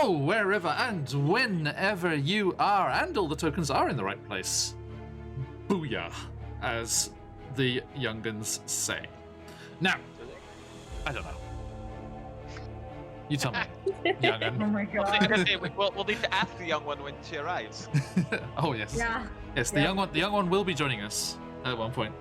Hello, wherever and whenever you are, and all the tokens are in the right place. Booyah, as the young'uns say. Now, I don't know. You tell me, young'un. Oh my I was gonna god. say, we'll need to ask the young one when she arrives. Oh yes. Yeah. Yes, the young one will be joining us at one point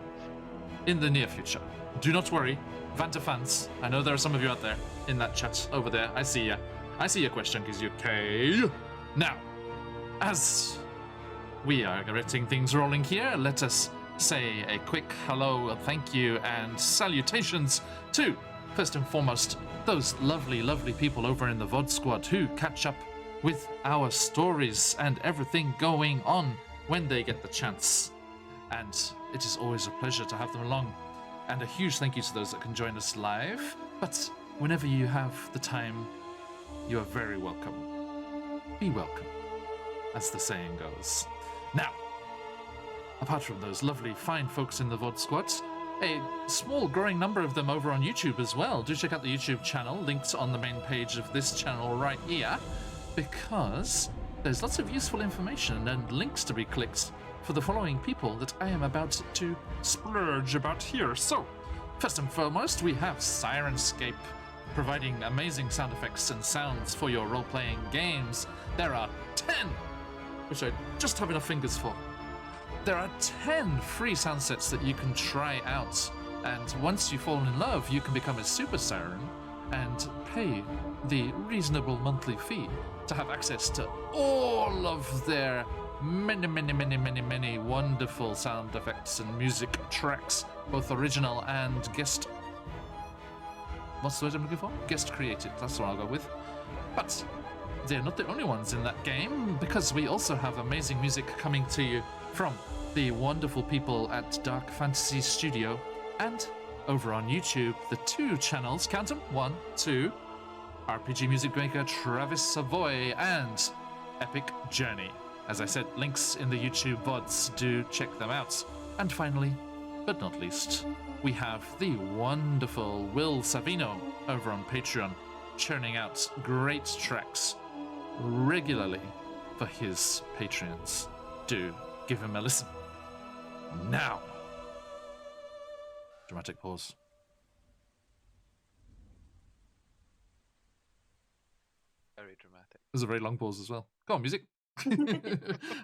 in the near future. Do not worry, Vanta fans. I know there are some of you out there in that chat over there. I see ya. I see your question, UK. Now, as we are getting things rolling here, let us say a quick hello, thank you, and salutations to, first and foremost, those lovely, lovely people over in the VOD squad who catch up with our stories and everything going on when they get the chance. And it is always a pleasure to have them along. And a huge thank you to those that can join us live. But whenever you have the time, you are very welcome. Be welcome, as the saying goes. Now, apart from those lovely, fine folks in the VOD squad, a small growing number of them over on YouTube as well. Do check out the YouTube channel, linked on the main page of this channel right here, because there's lots of useful information and links to be clicked for the following people that I am about to splurge about here. So, first and foremost, we have Sirenscape, providing amazing sound effects and sounds for your role-playing games. There are 10, which I just have enough fingers for. There are 10 free sound sets that you can try out, and once you fall in love, you can become a super siren and pay the reasonable monthly fee to have access to all of their many wonderful sound effects and music tracks, both original and guest. What's the word I'm looking for? Guest created, that's what I'll go with. But they're not the only ones in that game, because we also have amazing music coming to you from the wonderful people at Dark Fantasy Studio, and over on YouTube, the 2 channels, count them, 1, 2, RPG Music Maker Travis Savoy and Epic Journey. As I said, links in the YouTube VODs, do check them out. And finally, but not least, we have the wonderful Will Savino over on Patreon, churning out great tracks regularly for his patrons. Do give him a listen. Now, dramatic pause. Very dramatic. It was a very long pause as well. Go on, music.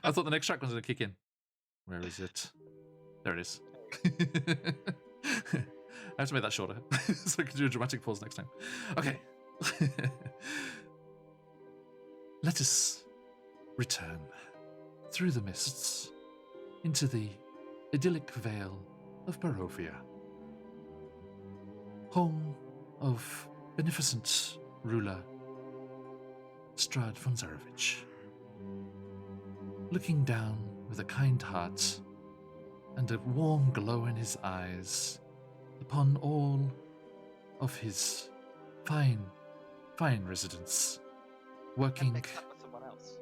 I thought the next track was going to kick in. Where is it? There it is. I have to make that shorter so I can do a dramatic pause next time. Okay. Let us return through the mists into the idyllic vale of Barovia, home of beneficent ruler Strahd von Zarevich. Looking down with a kind heart and a warm glow in his eyes upon all of his fine residents, working. Mixed up with someone else.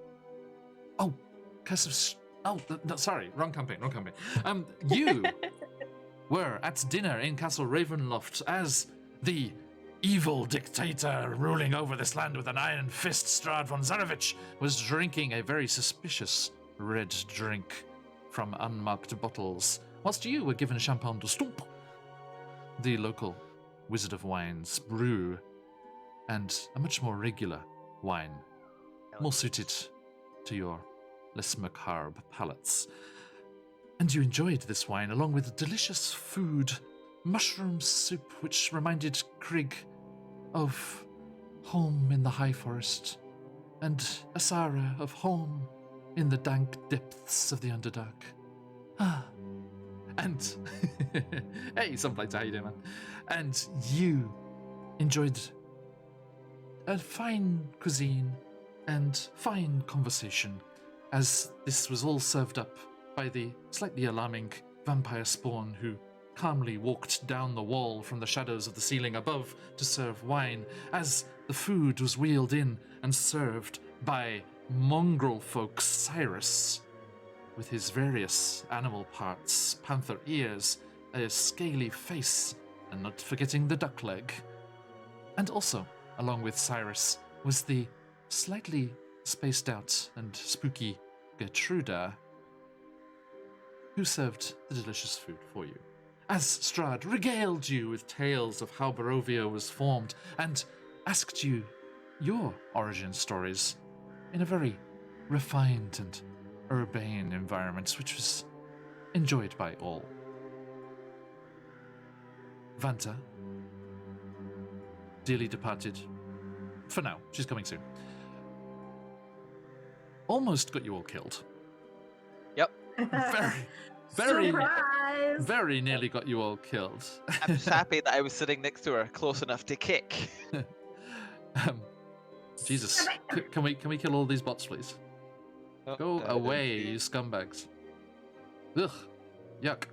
Oh, no, sorry, wrong campaign. You were at dinner in Castle Ravenloft as the evil dictator ruling over this land with an iron fist. Strahd von Zarevich was drinking a very suspicious red drink from unmarked bottles, whilst you were given Champagne de Stomp, the local Wizard of Wine's brew, and a much more regular wine, more suited to your less macabre palates. And you enjoyed this wine along with delicious food, mushroom soup, which reminded Krieg of home in the high forest, and Asara of home in the dank depths of the Underdark. Ah. And hey, Sunblighter, how you doing, man? And you enjoyed a fine cuisine and fine conversation, as this was all served up by the slightly alarming vampire spawn who calmly walked down the wall from the shadows of the ceiling above to serve wine, as the food was wheeled in and served by mongrel folk Cyrus, with his various animal parts, panther ears, a scaly face, and not forgetting the duck leg. And also, along with Cyrus, was the slightly spaced out and spooky Gertruda, who served the delicious food for you. As Strahd regaled you with tales of how Barovia was formed and asked you your origin stories in a very refined and urbane environment, which was enjoyed by all. Vanta, dearly departed, for now, she's coming soon, almost got you all killed. Yep. Very, Surprise! very nearly got you all killed. I'm just happy that I was sitting next to her, close enough to kick. Jesus, can we kill all these bots, please? Oh, Go I away, don't you see. scumbags. Ugh, yuck.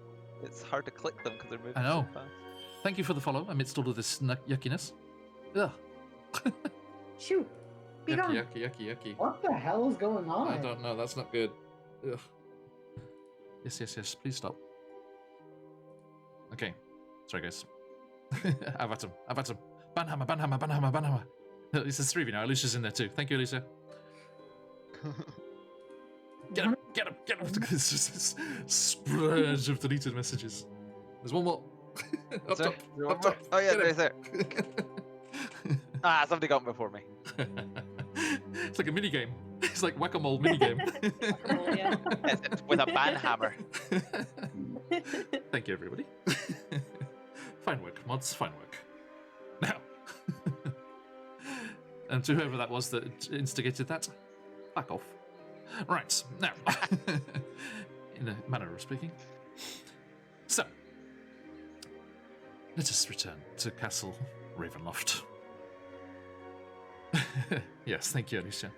It's hard to click them because they're moving I know. so fast. Thank you for the follow amidst all of this yuckiness. Ugh. Shoot. Be Yucky, gone. yucky. What the hell is going on? I don't know, that's not good. Ugh. Yes, please stop. Okay, sorry guys. I've had him. Banhammer. This is 3v now, Alicia's in there too. Thank you, Alicia. Get him. It's just this splurge of deleted messages. There's one more. Up Sorry, top. is there one Up more? top. Oh yeah, Get him. there's there. Somebody got him before me. It's like a mini game. It's like whack-a-mole mini game. Whack-a-mole, yeah. It's with a banhammer. Thank you, everybody. Fine work, mods. Fine work. Now, and to whoever that was that instigated that, back off. Right now, in a manner of speaking. So, let us return to Castle Ravenloft. Yes, thank you, Alicia.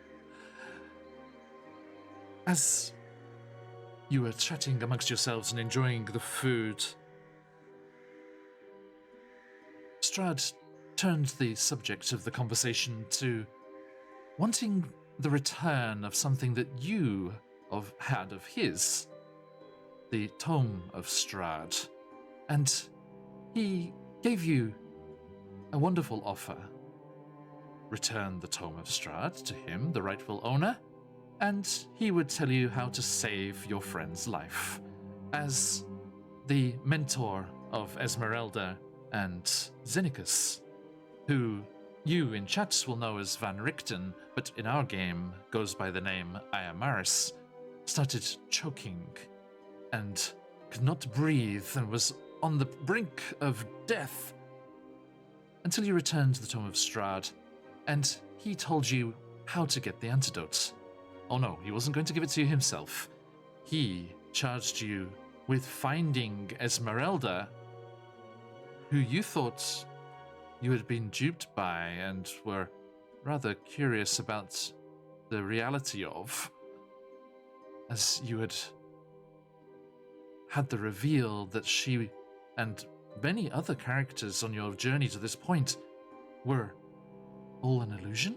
As you were chatting amongst yourselves and enjoying the food, Strahd turned the subject of the conversation to wanting the return of something that you had of his, the Tome of Strahd, and he gave you a wonderful offer. Return the Tome of Strahd to him, the rightful owner, and he would tell you how to save your friend's life. As the mentor of Esmeralda and Xenicus, who you in chat will know as Van Richten, but in our game goes by the name Ayamaris, started choking and could not breathe and was on the brink of death until you returned to the Tome of Strahd, and he told you how to get the antidote. Oh no, he wasn't going to give it to you himself. He charged you with finding Esmeralda, who you thought you had been duped by and were rather curious about the reality of, as you had the reveal that she and many other characters on your journey to this point were all an illusion?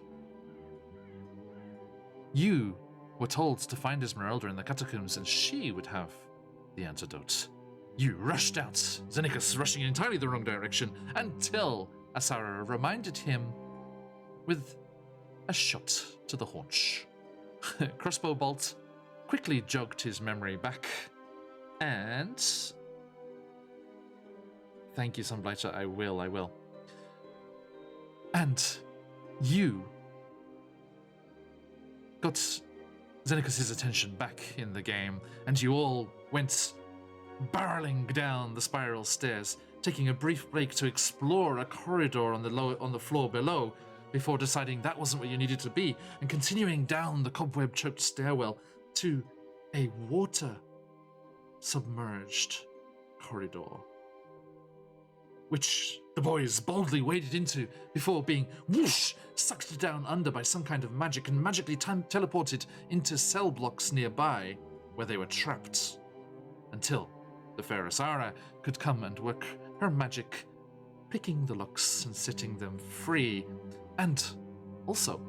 You were told to find Esmeralda in the catacombs and she would have the antidote. You rushed out, Xenicus rushing in entirely the wrong direction, until Asara reminded him with a shot to the haunch. Crossbow bolt quickly jogged his memory back, and... Thank you, Sunblighter, I will. And you got Xenicus' attention back in the game, and you all went barreling down the spiral stairs, taking a brief break to explore a corridor on the floor below, before deciding that wasn't where you needed to be, and continuing down the cobweb-choked stairwell to a water-submerged corridor, which the boys boldly waded into before being whoosh sucked down under by some kind of magic and magically teleported into cell blocks nearby, where they were trapped, until the fair Asara could come and work her magic, picking the locks and setting them free. And also,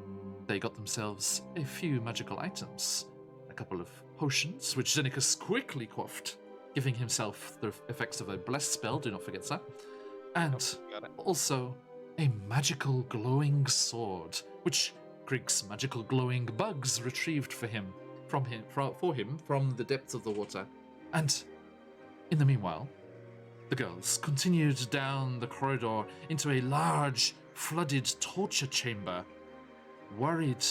they got themselves a few magical items, a couple of potions, which Xenicus quickly quaffed, giving himself the effects of a blessed spell, do not forget that, and Got it. also a magical glowing sword, which Krieg's magical glowing bugs retrieved for him from the depths of the water. And in the meanwhile, the girls continued down the corridor into a large, flooded torture chamber, worried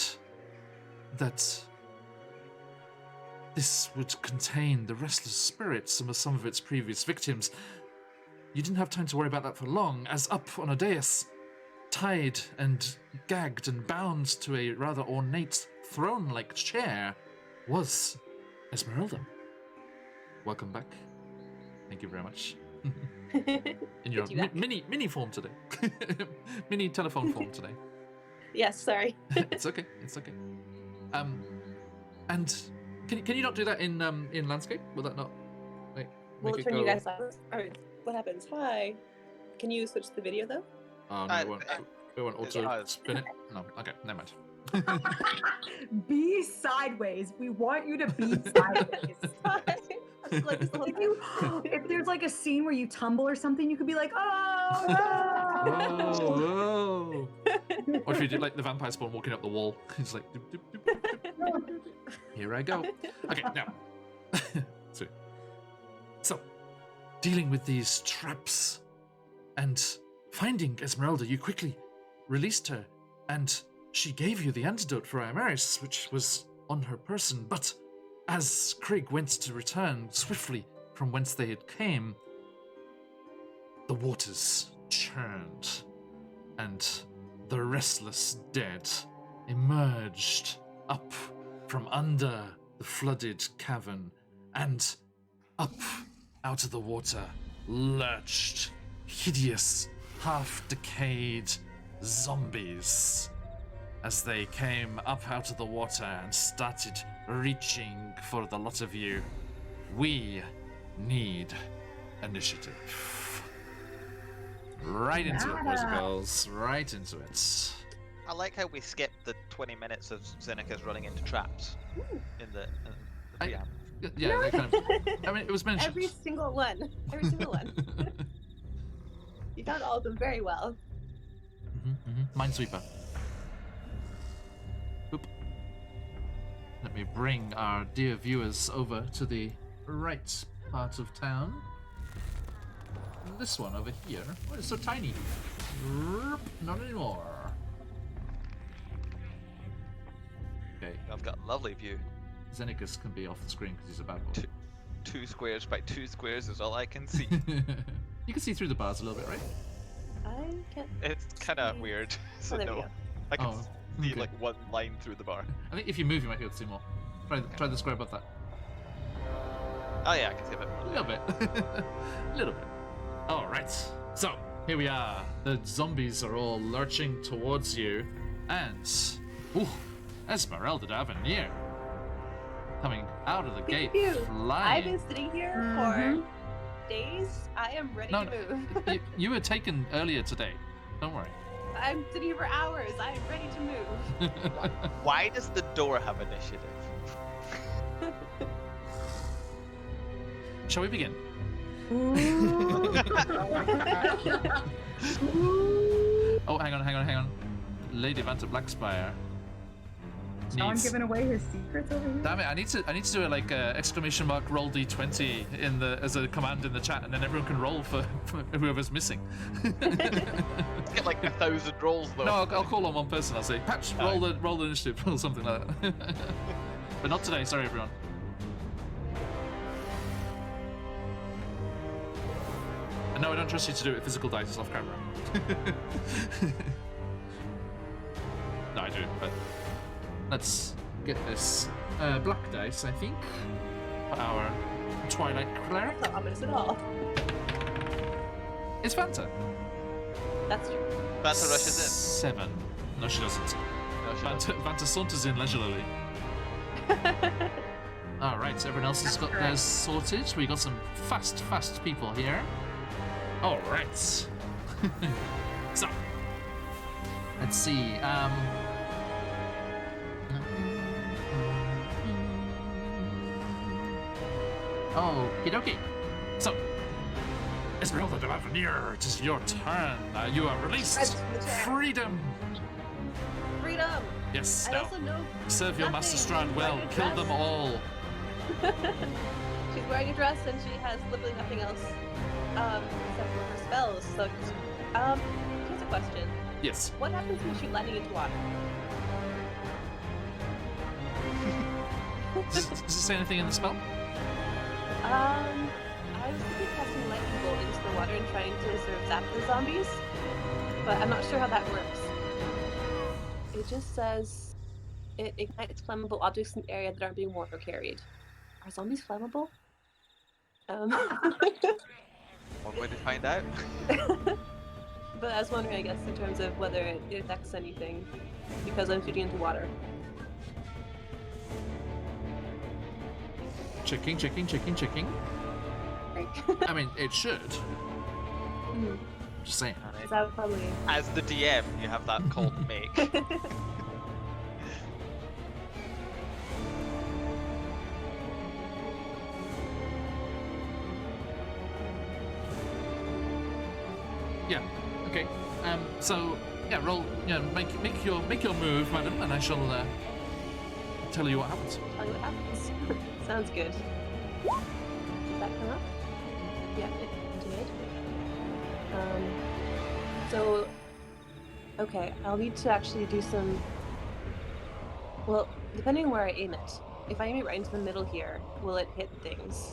that this would contain the restless spirits of some of its previous victims. You didn't have time to worry about that for long, as up on a dais, tied and gagged and bound to a rather ornate throne-like chair, was Esmeralda. Welcome back. Thank you very much. In your mini form today. Mini telephone form today. Yes, sorry. It's okay. And can you not do that in landscape? Will that not make We'll it turn go? you guys on. Alright, what happens? Hi. Can you switch the video though? Oh no, we won't auto does. spin it. No, okay, never mind. Be sideways. We want you to be sideways. Like, this whole If there's like a scene where you tumble or something, you could be like, oh no! Whoa. Or if you did like the vampire spawn walking up the wall, it's like doop, doop, doop, doop, doop. Here I go. Okay, now. So, dealing with these traps and finding Esmeralda, you quickly released her, and she gave you the antidote for Imaris, which was on her person. But as Krieg went to return swiftly from whence they had came, the waters churned, and the restless dead emerged up from under the flooded cavern, and up out of the water lurched hideous, half-decayed zombies as they came up out of the water and started reaching for the lot of you. We need initiative. Right into it, boys and girls. Right into it. I like how we skipped the 20 minutes of Zeneca's running into traps in the preamble. Yeah, they kind of, I mean, it was mentioned. Every single one. Every single one. You found all of them very well. Minesweeper. Oop. Let me bring our dear viewers over to the right part of town. This one over here. Oh, it's so tiny. Not anymore. Okay, I've got a lovely view. Zenicus can be off the screen because he's a bad boy. 2 squares by 2 squares is all I can see. You can see through the bars a little bit, right? I can't. It's kind of weird. So Oh, there we no, go. I can Oh, see okay. like one line through the bar. I think if you move, you might be able to see more. Try the square above that. Oh yeah, I can see a bit more. A little bit. A little bit. Alright. So, here we are. The zombies are all lurching towards you. And... Ooh, Esmeralda d'Avenir. Coming out of the gate, Pew. flying. I've been sitting here for days. I am ready No, to move. you were taken earlier today. Don't worry. I'm sitting here for hours. I am ready to move. Why does the door have initiative? Shall we begin? Oh, hang on. Lady Vanta Blackspire Sean needs... giving away his secrets over here. Damn it! I need to do it like exclamation mark roll d20 in the as a command in the chat, and then everyone can roll for whoever's missing. Get like 1,000 rolls though. No, I'll call on one person. I'll say, Patch, roll the initiative or something like that. But not today. Sorry, everyone. And no, I don't trust you to do it with physical dice. It's off camera. No, I do, but let's get this black dice, I think, for our Twilight Cleric. Not ominous at all. It's Vanta. That's true. Vanta rushes in. 7. No, she doesn't. No, she doesn't. Vanta saunters in leisurely. Alright, everyone else has got theirs sorted. We got some fast people here. Alright. So, let's see. Okie dokie. So, Esmeralda d'Avenir, it is your turn. You are released. Right to the chair. Freedom. Freedom. Yes, I now. also know Serve your Master nothing. Strahd well. Wearing a Kill them dress. all. She's wearing a dress and she has literally nothing else except for her spells. So, here's a question: Yes. what happens when you shoot lightning into water? Does it say anything in the spell? I was thinking casting lightning bolt into the water and trying to sort of zap the zombies, but I'm not sure how that works. It just says it ignites flammable objects in the area that aren't being water carried. Are zombies flammable? One way to find out. But I was wondering, I guess, in terms of whether it affects anything because I'm shooting into water. Checking. I mean, it should. Mhm. Just saying. So that would probably. As the DM, you have that call to make. Yeah. Okay. So yeah, roll. Yeah, make your move, madam, and I shall tell you what happens. Tell you what happens. Sounds good. Did that come up? Yeah, it did. So, okay, I'll need to actually do some. Well, depending on where I aim it. If I aim it right into the middle here, will it hit things?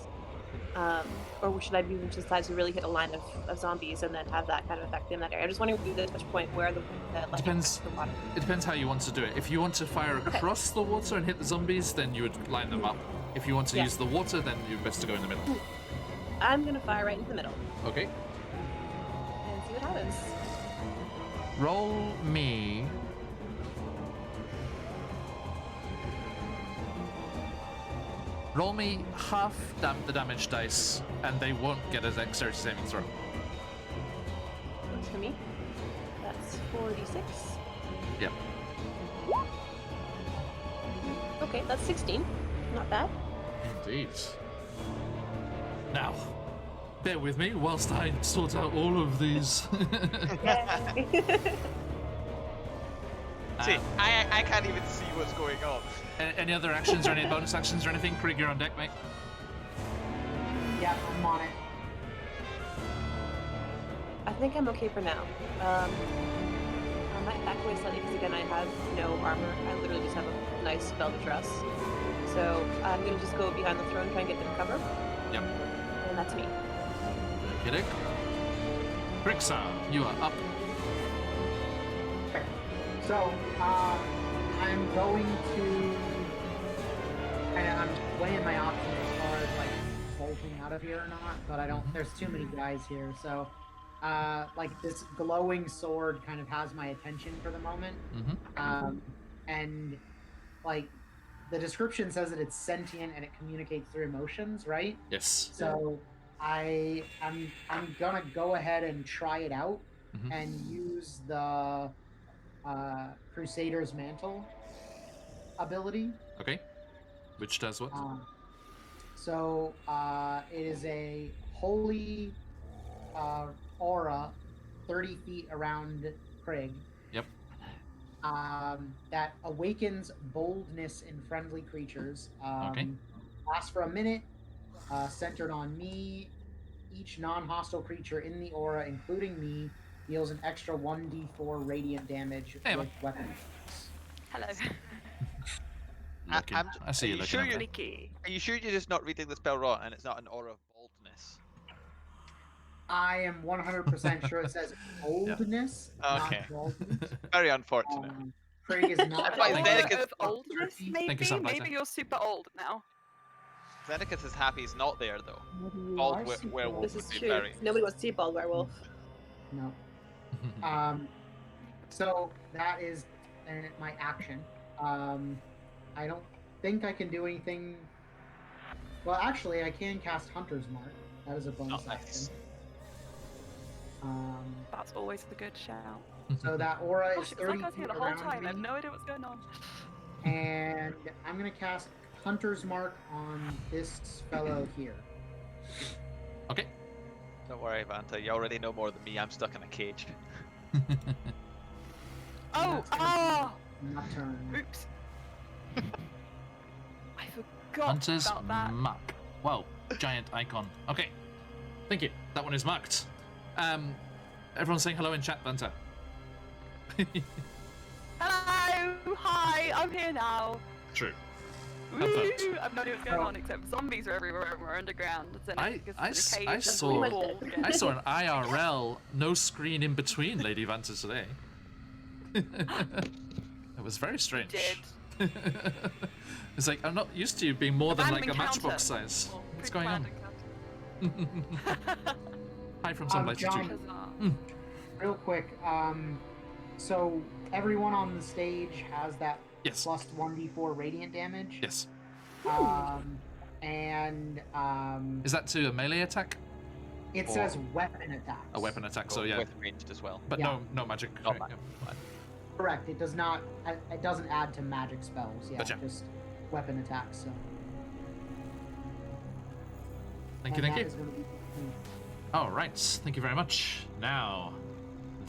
Or should I be decide to really hit a line of zombies and then have that kind of effect in that area? I'm just wondering through the touch point where the lightning Depends. affects the water. It depends how you want to do it. If you want to fire across the water and hit the zombies, then you would line them up. If you want to use the water, then you're best to go in the middle. I'm gonna fire right into the middle Okay. and see what happens. Roll me. Roll me half the damage dice, and they won't get a dexterity saving throw. Works for me. That's 4d6. Yep. Okay, that's 16. Not bad. Indeed. Now, bear with me whilst I sort out all of these. See, I can't even see what's going on. Any other actions or any bonus actions or anything? Krieg, you're on deck, mate. Yeah, I'm on it. I think I'm okay for now. I might back away slightly because again I have no armor. I literally just have a nice velvet dress. So I'm gonna just go behind the throne, try and get them cover. Yep. And that's me. Get it? Krixa, you are up. Okay. So, I'm going to I'm weighing my options as far as like bolting out of here or not, but I don't. There's too many guys here, so like this glowing sword kind of has my attention for the moment. Mm-hmm. And like the description says that it's sentient and it communicates through emotions, right? Yes. So I'm gonna go ahead and try it out Mm-hmm. and use the Crusader's Mantle ability. Okay. Which does what? So it is a holy aura 30 feet around Craig. Yep. That awakens boldness in friendly creatures. Okay. Lasts for a minute, centered on me. Each non-hostile creature in the aura, including me, deals an extra 1d4 radiant damage Hey, with weapons. Hello. I see you looking at that. Sneaky. Are you sure you're just not reading the spell wrong and it's not an aura of boldness? I am 100% sure it says boldness, Okay. not boldness. Very unfortunate. Craig is not. That's why An Zeneca's- aura of oldness, maybe? something like Maybe that. you're super old now. Zeneca's is happy he's not there though. Maybe you Bald are super werewolf. bold. This is would be true. very- Nobody wants to see a bald werewolf. No. So that is my action. I don't think I can do anything. Well, actually, I can cast Hunter's Mark. That is a bonus Oh, nice. action. That's always a good shout. So that aura Gosh, is it was 30 like I was here feet the whole around time. I have me, no idea what's going on. and I'm gonna cast Hunter's Mark on this fellow here. Okay. Don't worry, Vanta. You already know more than me. I'm stuck in a cage. Oh, That's gonna oh! Nocturne. Oops. I forgot Hunter's about that. mark. Wow, giant icon. Okay, thank you. That one is marked. Everyone's saying hello in chat, Hunter. Hello! Hi! I'm here now. True. Woo! Have fun. I have no idea what's going on except zombies are everywhere and we're underground. I saw an IRL no screen in between Lady Vanta today. It was very strange. Did. It's like I'm not used to you being more than like a Abandoned matchbox counter. size. Or What's going on? abandoned Hi from some latitude. John, counter. real quick, so everyone on the stage has that Yes. plus 1d4 radiant damage. Yes. And Is that to a melee attack? it Or- says weapon attacks. A weapon attack, so Or yeah. with ranged as well. But Yeah. no magic. Not right, magic. yeah. Correct. It does not. It doesn't add to magic spells. Yeah, Gotcha. just weapon attacks. So. Thank you, And thank you. that is gonna be- All right, thank you very much. Now,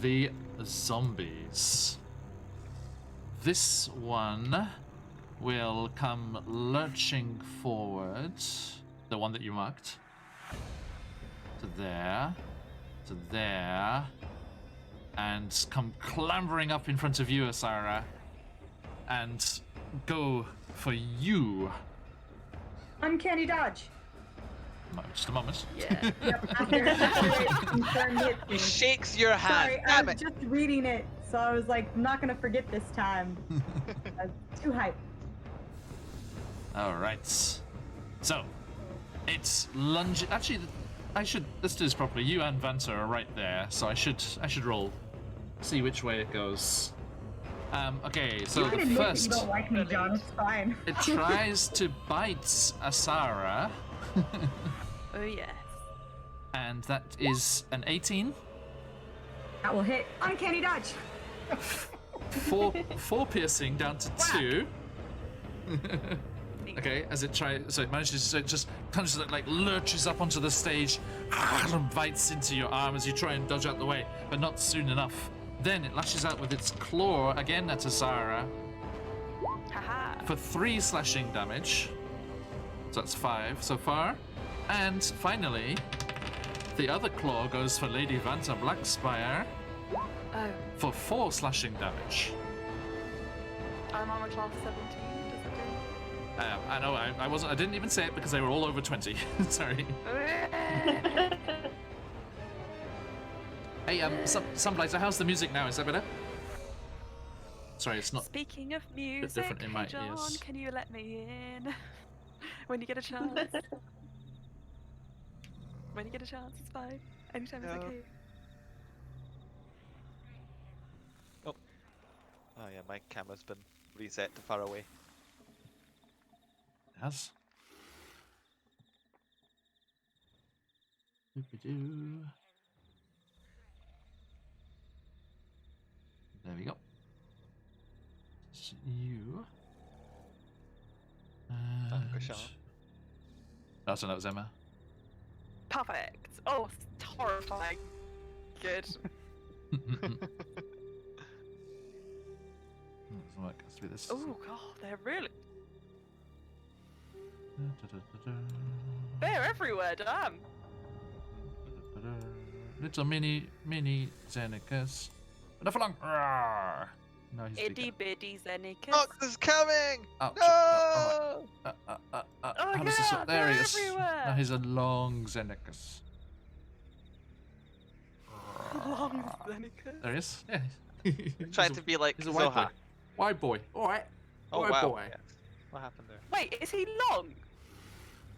the zombies. This one will come lurching forward. The one that you marked. To there. To there. And come clambering up in front of you, Asara. And go for you. Uncanny dodge. Just a moment. Yeah. Yep, after it confirmed it. He shakes your hand. Sorry, I Damn was it! just reading it, so I was like, I'm not gonna forget this time. I was too hyped. All right. So, it's lunge. Actually, let's do this properly. You and Vanta are right there, so I should roll. See which way it goes. Okay, so You can the admit that first, you don't like me, John. It's fine. it tries to bite Asara, Oh yes. and that is an 18. That will hit. Uncanny dodge. Four piercing down to 2. Okay, as it tries, so it manages, so it just kind of like lurches up onto the stage and bites into your arm as you try and dodge out the way, but not soon enough. Then it lashes out with its claw again at Asara Haha. for 3 slashing damage. So that's 5 so far. And finally, the other claw goes for Lady Vanta Blackspire Oh, for 4 slashing damage. I'm armor class 17. Does it I know, I didn't even say it because they were all over 20. Sorry. do? Hey, Sunblighter, how's the music now? Is that better? Sorry, it's not. Speaking of music, different in my hey John, ears. can you let me in when you get a chance? When you get a chance, it's fine. Anytime is No. okay. Oh yeah, my camera's been reset to far away. Yes. Doopy-doo. There we go. It's you. Dankeschön. Oh, so that was Emma. Perfect. Oh, it's horrifying. Good. What has to be this? Oh god, they're really they're everywhere. Damn. Little mini Zenicus. Enough along. Rawr. No, he's Itty bigger. bitty Zenicus. Fox is coming! Oh, No! How does this work? There he they're is. everywhere. Now he's a long Zenicus. Long Zenicus. There he is. Yeah. Trying to be like He's a white boy. Zoha. White boy. Alright. Oh White wow. boy. Yes. What happened there? Wait, is he long?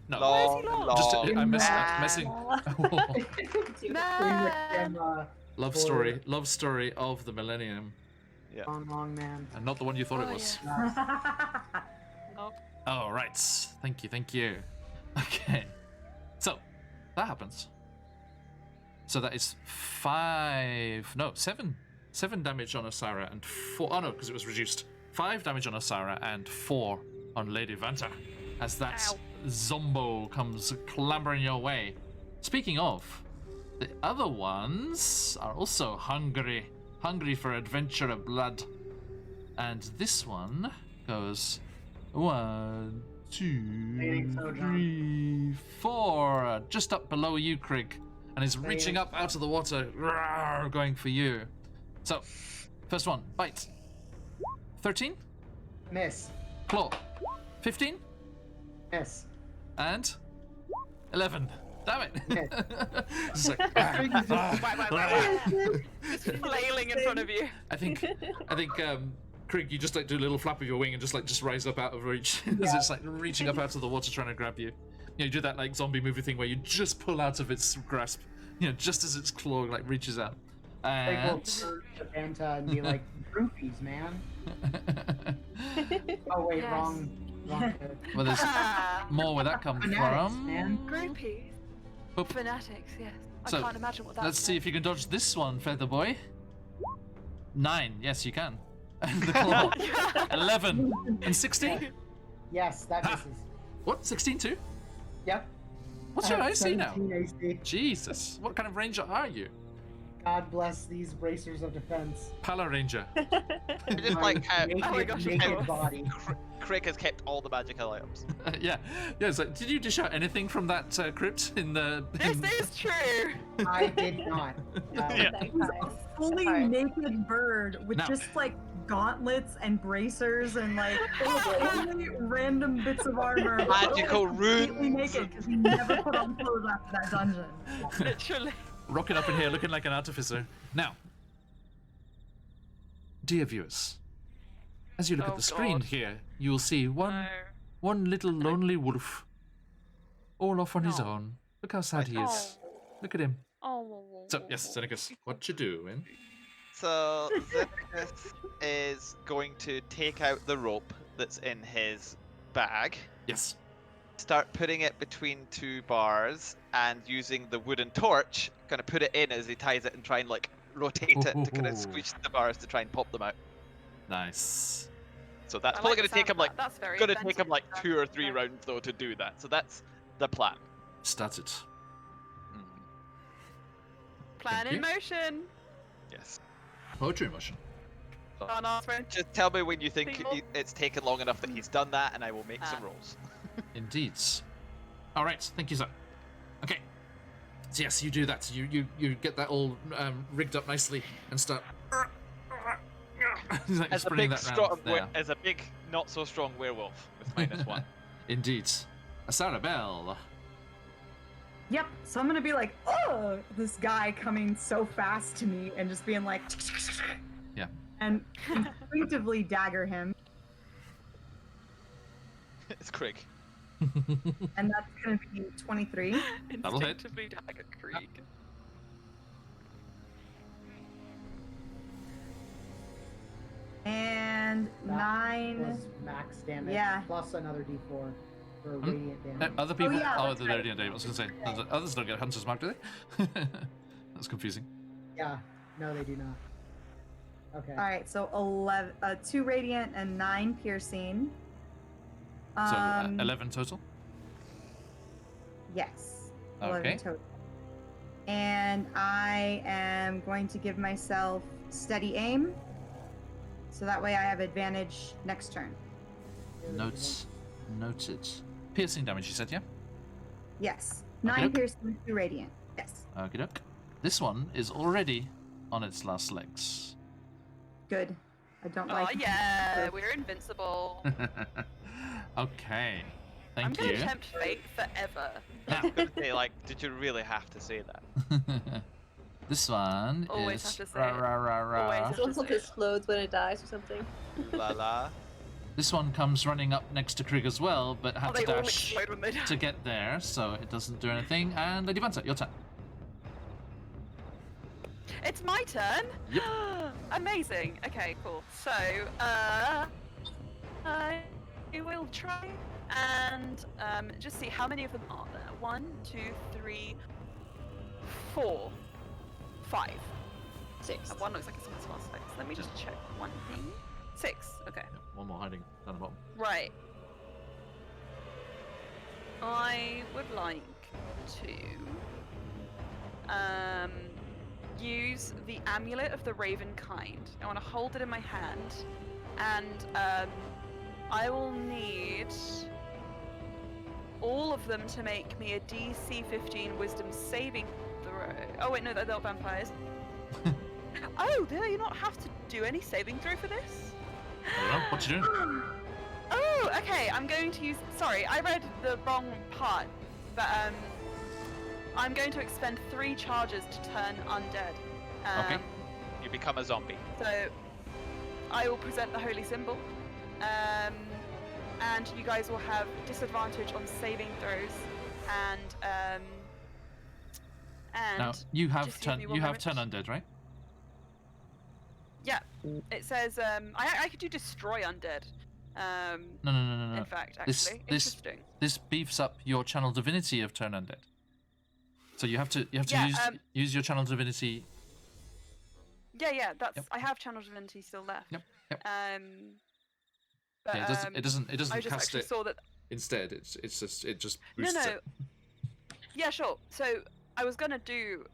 No. Why is Long, he long? long. Just I'm Nah. messing. Nah. Love story of the millennium, Yeah. Long man. and not the one you thought it Oh, was. Nope. Oh right. Thank you. Okay. So that happens. So that is 7 damage on Asara and 4. Oh no, because it was reduced. 5 damage on Asara and 4 on Lady Vanta, as that Ow. zombo comes clambering your way. Speaking of, the other ones are also hungry for adventure of blood. And this one goes 1, 2, so, John. 3, 4. Just up below you, Krieg. And is reaching up out of the water, rawr, going for you. So, first one, bite. 13, Miss. claw. 15, Miss. and 11. Damn it! Miss. It's like, Just flailing in front of you. I think, Krieg, you just like do a little flap of your wing and just rise up out of reach as it's like reaching up out of the water trying to grab you. You do that like zombie movie thing where you just pull out of its grasp, just as its claw like reaches out. And Vanta and be like, groupies, man. Oh wait, Yes. wrong. well, there's more where that comes Fanatics, from. man. Groupies. Boop. Fanatics, yes. So, I can't imagine what that's Let's see if you can dodge this one, Feather Boy. 9, yes you can. And the claw. 11 and 16. Yes, that misses. What? 16 too? Yep. What's your AC now? 17 AC. Jesus, what kind of ranger are you? God bless these bracers of defense. Pala Ranger. I just like how naked, Oh my gosh, of naked course. body. Crick has kept all the magical items. Yeah. It's like, did you dish out anything from that crypt in the? This is true. I did not. Yeah. Thanks, He's guys. a fully Sorry. naked bird with Now- just like gauntlets and bracers and like only random bits of armor. Magical Completely runes. naked because he never put on clothes after that dungeon. Literally. Rocking up in here looking like an artificer. Now, dear viewers, as you look Oh, at the screen God. here, you will see No. one little lonely wolf, all off on his No. own. Look how sad he is. Look at him. Oh. So, yes, Zenicus, what you doing? So Xenacus is going to take out the rope that's in his bag, Yes. start putting it between two bars, and using the wooden torch, gonna put it in as he ties it and try and like rotate it to kind of squish the bars to try and pop them out. Nice. So that's I probably like gonna the take sound him of like that. That's very gonna take him inventive. like 2 or 3 rounds though to do that. So that's the plan. Start it. Plan Thank in you. motion. Yes. Poetry motion. Can't ask for Just tell me when you think Single. it's taken long enough that he's done that, and I will make some Ah. rolls. Indeed. All right, thank you, sir. Okay. So yes, you do that. You get that all rigged up nicely and start. Like As a spreading big that round strong, there. as a big not so strong werewolf with -1. Indeed. Sarabelle. Yep. So I'm gonna be like, oh, this guy coming so fast to me and just being like, Yeah. and instinctively dagger him, It's Krieg. and that's gonna be 23. That'll hit. Instinctively dagger Krieg. And That 9. was max damage. Yeah. Plus another D4 for radiant damage. Other people. yeah, Oh, that's the right. radiant day. I was gonna say others don't get hunter's mark, do they? That's confusing. Yeah. No, they do not. Okay. All right, so 11, 2 radiant and 9 piercing. So 11 total. Yes. 11 Okay. total. And I am going to give myself steady aim, so that way I have advantage next turn. Notes. Noted. Piercing damage, you said, yeah? Yes. 9 Okey-doke. piercing, 2 radiant. Yes. Okie doke. This one is already on its last legs. Good. I don't Oh like. yeah, we're invincible. Okay. I'm Thank gonna you. tempt fate forever. Now, Say, like, did you really have to say that? this one Always is have to say rah, it. rah, rah, rah. Always. It also explodes when it dies or something. La la. This one comes running up next to Krieg as well, but Oh, had they to all dash explode when they die. to get there, so it doesn't do anything. And Lady Vanta, your turn. It's my turn. Yep. Amazing. Okay, cool. So, I will try and just see how many of them are there. 1, 2, 3, 4, 5. 6. One looks like it's in class 6. Let me just check one thing. 6. Okay. One more hiding down the bottom. Right. I would like to use the Amulet of the Raven Kind. I want to hold it in my hand and I will need all of them to make me a DC 15 Wisdom saving throw. Oh wait, no, they're not vampires. Oh, do you not have to do any saving throw for this? I don't know. What you doing? Oh, okay. I'm going to use. Sorry, I read the wrong part, but I'm going to expend 3 charges to turn undead. Okay. You become a zombie. So I will present the holy symbol, and you guys will have disadvantage on saving throws, and Now you have just give me one turn moment. undead, right? Yeah, it says I could do destroy undead. No. In fact, This- actually, this- interesting. This beefs up your channel divinity of turn undead. So you have to Yeah, use your channel divinity. Yeah, that's. Yep. I have channel divinity still left. Yep. But, Yeah, it doesn't I just cast actually it. saw that. Instead, it just No, boosts no. it. Yeah, sure. So I was gonna do.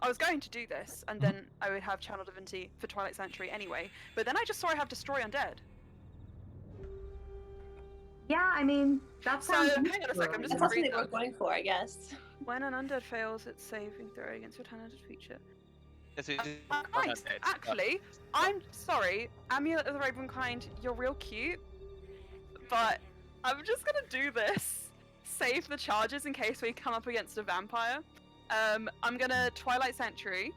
I was going to do this, and then I would have channel divinity for Twilight Sanctuary anyway. But then I just saw I have destroy undead. Yeah, I mean, that So sounds. hang on a sec. I'm just That's gonna something read that we're that. going for, I guess. When an undead fails its saving throw against your turn undead feature. Right. Actually, I'm sorry, Amulet of the Ravenkind, you're real cute, but I'm just gonna do this. Save the charges in case we come up against a vampire. I'm gonna Twilight Sanctuary.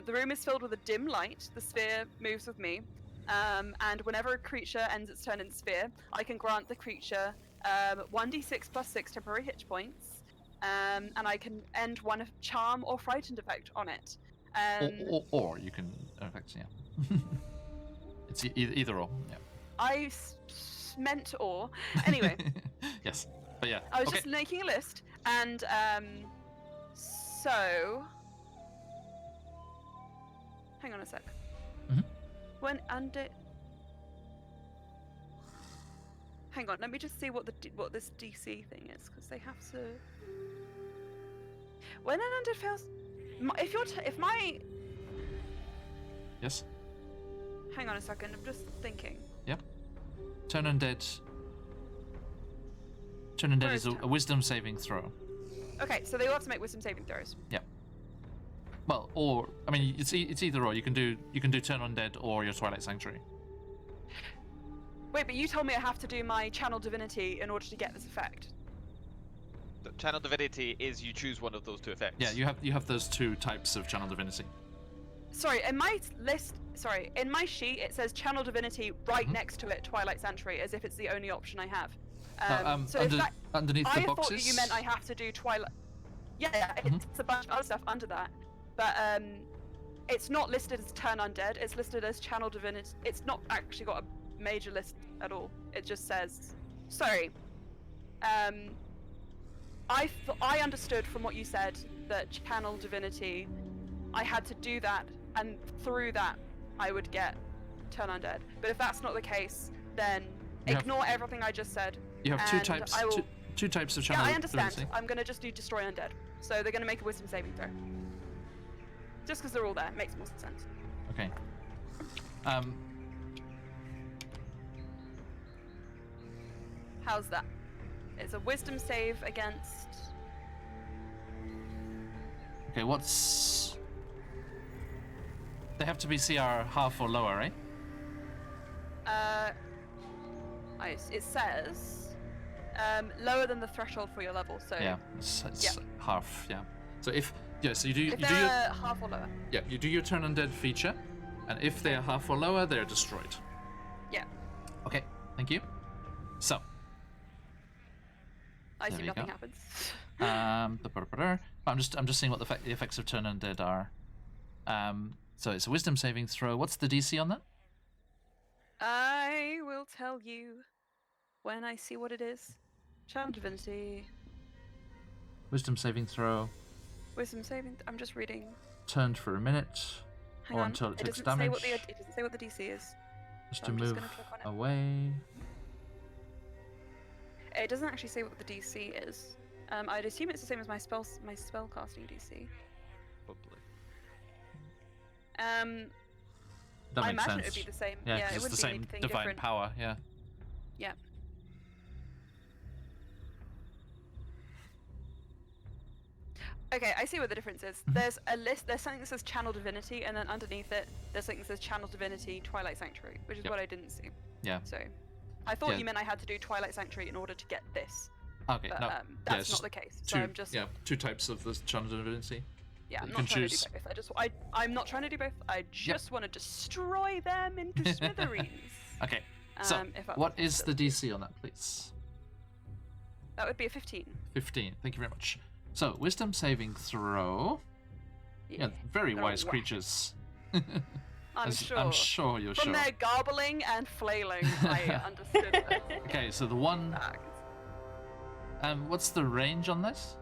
The room is filled with a dim light. The sphere moves with me. And whenever a creature ends its turn in sphere, I can grant the creature 1d6 plus 6 temporary hit points. And I can end one of charm or frightened effect on it. Or you can affect, yeah. It's either or, yeah. I meant or. Anyway, Yes, but yeah. I was okay. just making a list, and so. Hang on a sec. Mhm. When undead. Hang on, let me just see what what this DC thing is, because they have to. When an undead fails, if my. Yes. Hang on a second, I'm just thinking. Turn undead. Turn undead Where is is a wisdom saving throw. Okay, so they will have to make wisdom saving throws. Well, or I mean, it's either or. You can do turn undead or your Twilight Sanctuary. Wait, but you told me I have to do my channel divinity in order to get this effect. The channel divinity is you choose one of those 2 effects. Yeah, you have those 2 types of channel divinity. Sorry, in my list, in my sheet it says channel divinity right next to it, Twilight Sanctuary, as if it's the only option I have. So if that, underneath the I boxes. thought you meant I have to do Twilight. Yeah, it's a bunch of other stuff under that, but it's not listed as turn undead. It's listed as channel divinity. It's not actually got a major list at all. It just says. Sorry. I understood from what you said that channel divinity, I had to do that, and through that I would get turn undead. But if that's not the case, then ignore everything I just said. You have 2 and types. I will- Two types of Yeah, channel I understand. divinity. I'm gonna just do destroy undead. So they're gonna make a wisdom saving throw. Just because they're all there, makes more sense. Okay. How's that? It's a wisdom save against. Okay, what's... They have to be CR half or lower, right? It says lower than the threshold for your level. So Yeah, it's half, yeah. So if... Yeah, so you do if your... they're half or lower. Yeah, you do your turn undead feature, and if they are half or lower, they're destroyed. Yeah. Okay, thank you. So, I There assume you nothing go. happens. I'm just seeing what the effects of turn undead are. So it's a wisdom saving throw. What's the DC on that? I will tell you when I see what it is. Channel divinity, Wisdom saving throw. wisdom saving. I'm just reading. Turned for a minute, Hang or on. until it takes doesn't say damage. it doesn't say what the DC is. Just so to I'm just move gonna click on it. away. It doesn't actually say what the DC is. I'd assume it's the same as my spell casting DC. Probably. That I makes imagine sense. it would be the same. Yeah, Yeah, 'cause it it's the wouldn't be same anything divine different. power. Yeah. Yeah. Okay, I see what the difference is. There's a list. There's something that says Channel Divinity, and then underneath it, there's something that says Channel Divinity Twilight Sanctuary, which is Yep. what I didn't see. Yeah. So, I thought Yeah. you meant I had to do Twilight Sanctuary in order to get this, Okay. but No. Yeah, that's it's not just the case. two. So I'm just Yeah, two types of the channel divinity. yeah, I'm you not can trying choose. to do both. I'm not trying to do both. I just want to destroy them into smithereens. Okay. So, if that's what is the possible. DC on that, please? That would be a 15. 15. Thank you very much. So, wisdom saving throw. Yeah, very They're wise all whack. creatures. I'm sure. I'm sure you're From sure. their garbling and flailing, I understood that. Okay, so the one. Fact. What's the range on this?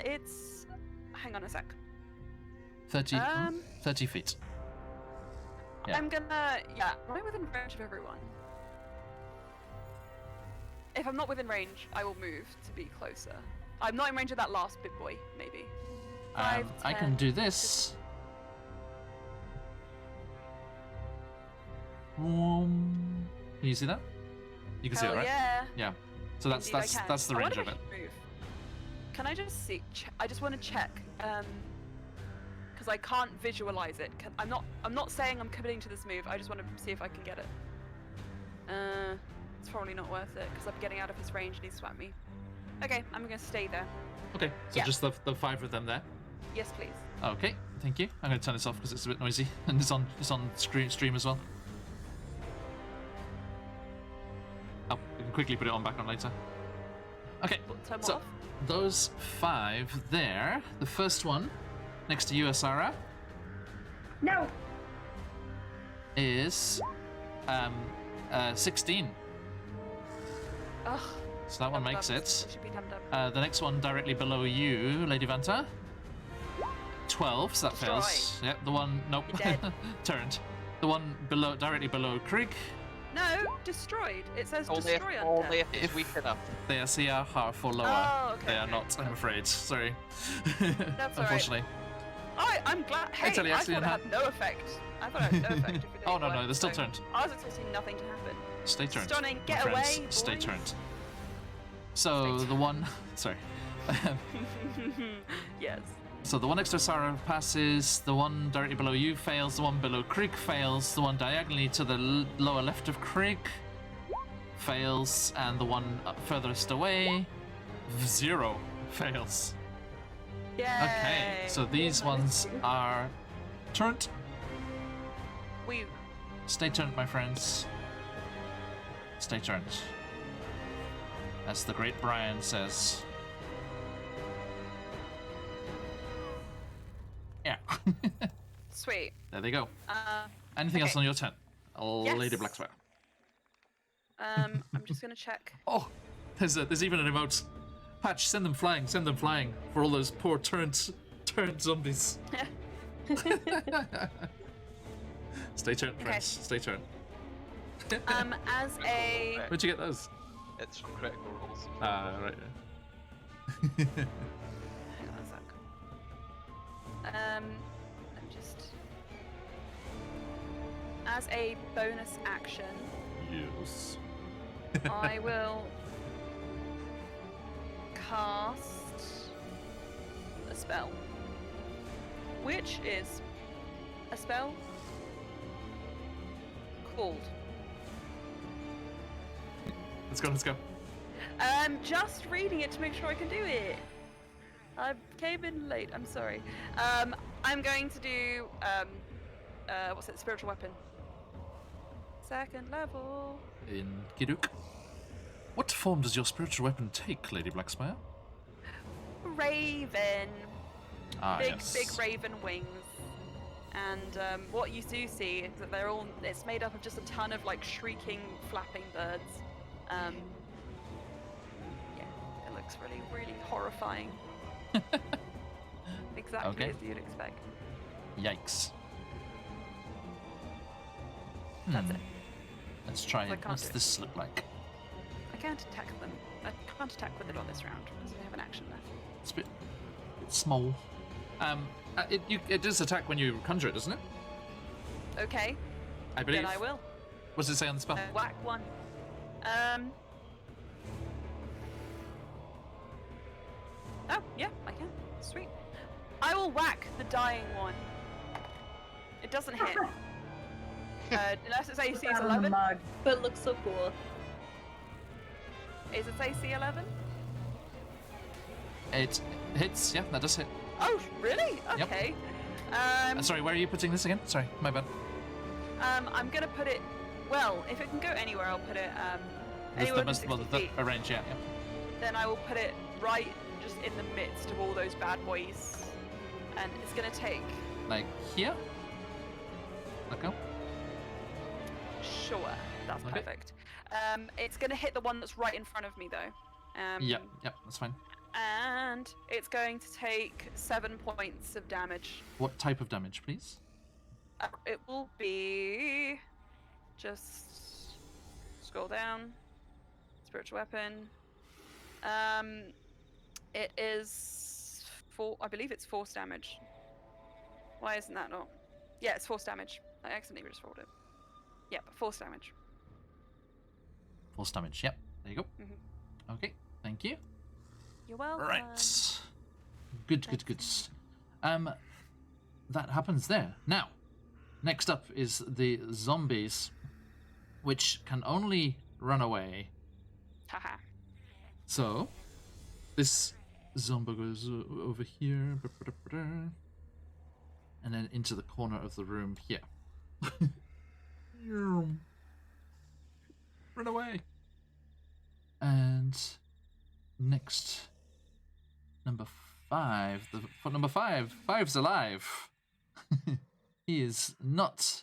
It's. Hang on a sec. 30, Um, 30 feet. Yeah. I'm gonna. Yeah, right within range of everyone. If I'm not within range, I will move to be closer. I'm not in range of that last big boy, maybe. 5, I 10, can do this. Can you see that? You can see Hell it, right? yeah. Yeah. So that's Indeed I that's can. that's the I range wonder of if it. I should move. Can I just see? I just want to check, because I can't visualize it. I'm not saying I'm committing to this move. I just want to see if I can get it. It's probably not worth it because I'm getting out of his range and he's swapped me. Okay, I'm gonna stay there. Okay, so Yeah. just the 5 of them there. Yes, please. Okay, thank you. I'm gonna turn this off because it's a bit noisy and it's on stream as well. Oh, we can quickly put it on back on later. Okay, Turn what so off? those 5 there. The first one next to you, Asara, No. is 16. Ugh. So that one makes Dum-dums. it. Should be dum-dum. The next one directly below you, Lady Vanta. 12, so that Destroy. fails. Yeah, the one, nope, You're dead. turned. The one below, directly below Krieg. No, destroyed. It says Only destroy if, undead. only if it's If- weak enough. They are CR half or lower. Oh, okay, they are okay. not, I'm afraid. Sorry. That's all right. Unfortunately. I'm glad. Hey, Italy I actually thought it had no effect. I thought it had no effect. If it Oh, didn't no, work, they're still so turned. I was expecting nothing to happen. Stay turned. Stunning, my get friends. away, Stay boys. turned. So Stay the one, sorry. Yes. So the one next to Sarah passes, the one directly below you fails, the one below Krieg fails, the one diagonally to the lower left of Krieg fails, and the one furthest away, 0 fails. Yay. Okay, so these ones are turned. We. Stay turned, my friends. Stay turned. As the great Brian says. Yeah. Sweet. There they go. Uh, Anything else okay. on your turn? Lady Yes. Blackswire. I'm just gonna check. Oh, there's even an emote. Patch, send them flying for all those poor turned zombies. Stay turned, Okay. friends. Stay turned. As a. Where'd you get those? It's from critical rolls. Ah, right. Hang on a sec. Let me just. As a bonus action, Yes. I will cast a spell, which is a spell called. Let's go. Just reading it to make sure I can do it. I came in late. I'm sorry. I'm going to do what's it? Spiritual weapon. 2nd level. In Kiduk. What form does your spiritual weapon take, Lady Blackspire? Raven. Ah, Big, yes. big raven wings. And what you do see is that it's made up of just a ton of like shrieking, flapping birds. Yeah, it looks really, really horrifying. Exactly Okay. as you'd expect. Yikes. That's it. Let's try So I it. can't What's do it. this look like? I can't attack them. I can't attack with it on this round because we have an action left. It's a bit small. It does attack when you conjure it, doesn't it? Okay, I believe. then I will. What does it say on the spell? Whack one. Oh, yeah, I can. Sweet. I will whack the dying one. It doesn't hit. Unless it's AC Put that on the 11. mug. But it looks so cool. Is it AC 11? It hits. Yeah, that does hit. Oh, really? Yep. Okay. Sorry, where are you putting this again? Sorry, my bad. I'm gonna put it. Well, if it can go anywhere, I'll put it. This- Anywhere the, within well, 60 feet. a range, yeah. Then I will put it right just in the midst of all those bad boys, and it's gonna take. Like here? Let go. Sure, that's Okay. perfect. It's gonna hit the one that's right in front of me though. Yep, that's fine. And it's going to take 7 points of damage. What type of damage, please? It will be. Just scroll down. Spiritual weapon. It is I believe it's force damage. Why isn't that not? Yeah, it's force damage. I accidentally just rolled it. Yep, force damage. Force damage, yep. There you go. Mhm. Okay, thank you. You're welcome. Right. Good. That happens there. Now, next up is the zombies, which can only run away. Haha. So, this zombie goes over here, and then into the corner of the room here. Run away. And next, number 5. Number 5. 5's alive. He is not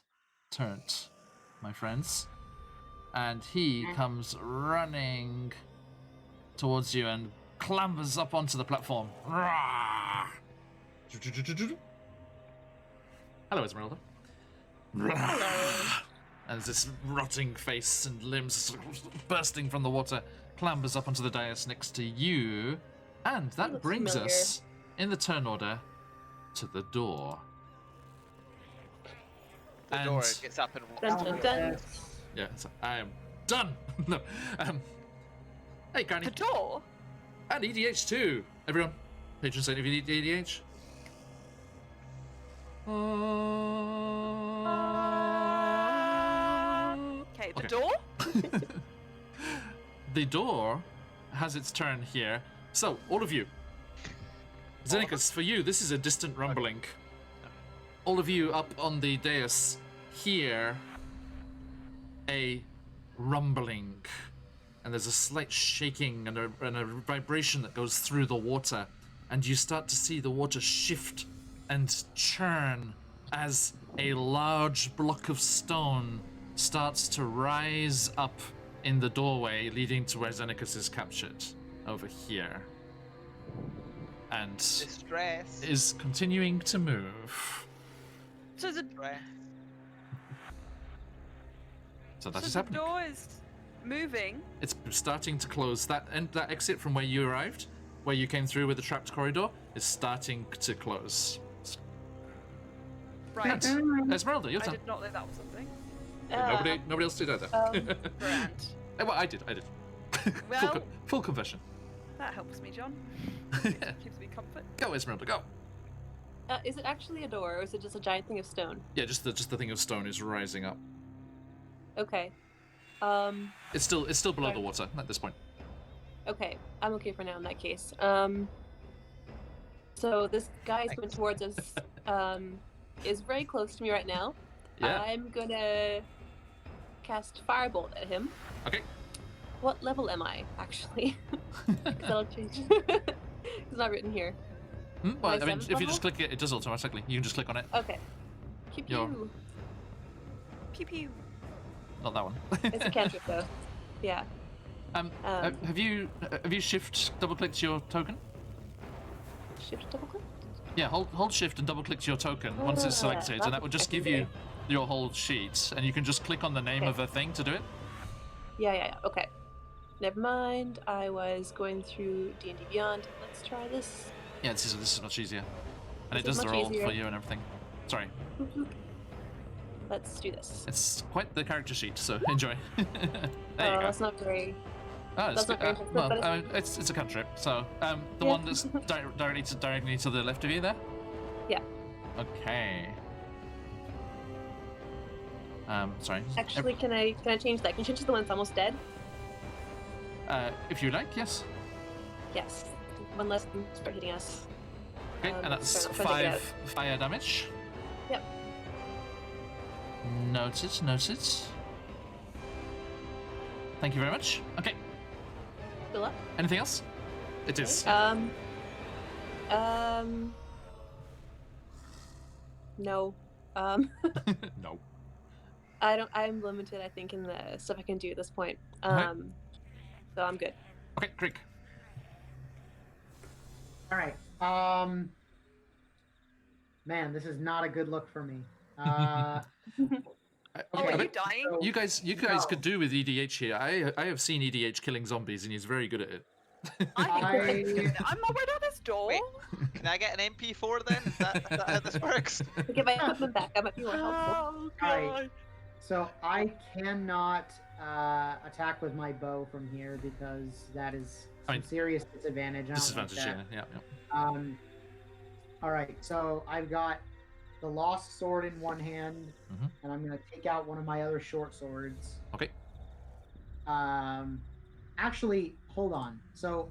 turned, my friends. And he comes running towards you and clambers up onto the platform. Hello, Esmeralda. As this rotting face and limbs bursting from the water clambers up onto the dais next to you. And that looks brings familiar. us, in the turn order, to the door. The door gets up and walks. Dun, dun, dun. Yeah, so I am done. No, hey, Granny. The door? And EDH too. Everyone, patron saint if you need EDH. Okay, the Okay. door? The door has its turn here. So, all of you. Xenicus, for you, this is a distant rumbling. All of you up on the dais hear a rumbling. And there's a slight shaking and a vibration that goes through the water. And you start to see the water shift and churn as a large block of stone starts to rise up in the doorway leading to where Xenicus is captured, over here. And Distress. is continuing to move. So the, Distress. So that so is the happening. door is moving. It's starting to close. That exit from where you arrived, where you came through with the trapped corridor, is starting to close. Right. Esmeralda, your I turn. did not know that was something. Nobody else did either. Grand. Well, I did. Well, Full confession. that helps me, John. Yeah. Gives me comfort. Go, Esmeralda, go. Is it actually a door, or is it just a giant thing of stone? Yeah, just the thing of stone is rising up. Okay. It's still below Sorry. the water at this point. Okay, I'm okay for now in that case. So this guy's coming towards us, is very close to me right now. Yeah. I'm gonna cast Firebolt at him. Okay. What level am I, actually? 'Cause that'll change. It's not written here. Well, Am I I mean, seventh if you just level? click it, it does automatically. You can just click on it. Okay. Pew You're- pew. Pew pew. Not that one. It's a cantrip though. Yeah. Have you shift double clicked your token? Shift double click? Yeah, hold shift and double click your token once it's Ah, selected, and that will just give you your whole sheet, and you can just click on the name Okay. of a thing to do it. Yeah. Okay. Never mind. I was going through D&D Beyond. Let's try this. Yeah, this is much easier. And it This does is the much roll easier. for you and everything. Sorry. Let's do this. It's quite the character sheet, so enjoy. There you go. That's not very. Oh, it's That's not good. very impressive, Well, but I mean, it's a cantrip, so the Yeah. one that's directly to the left of you there. Yeah. Okay. Sorry. Actually, can I change that? Can I change to the one that's almost dead? If you like, yes. Yes. One less can start hitting us. Okay, and that's sorry, I'm trying to get 5 fire damage. Yep. Noted, noted. Thank you very much. Okay, Good luck. anything else? It is. No. No. I'm limited, I think, in the stuff I can do at this point. So I'm good. Okay, Crick. All right. Man, this is not a good look for me. Oh, I are you bet dying? so- you guys No. could do with EDH here. I have seen EDH killing zombies, and he's very good at it. I'm not right at this door. Wait. Can I get an MP4 then? Is that how this works? Get my equipment back. I might be more helpful. Oh, Alright. God. So I cannot attack with my bow from here because that is I some mean, serious disadvantage. I don't like Disadvantage, that. yeah. All right, so I've got the lost sword in one hand, Mhm. and I'm gonna take out one of my other short swords. Okay. Actually, hold on. So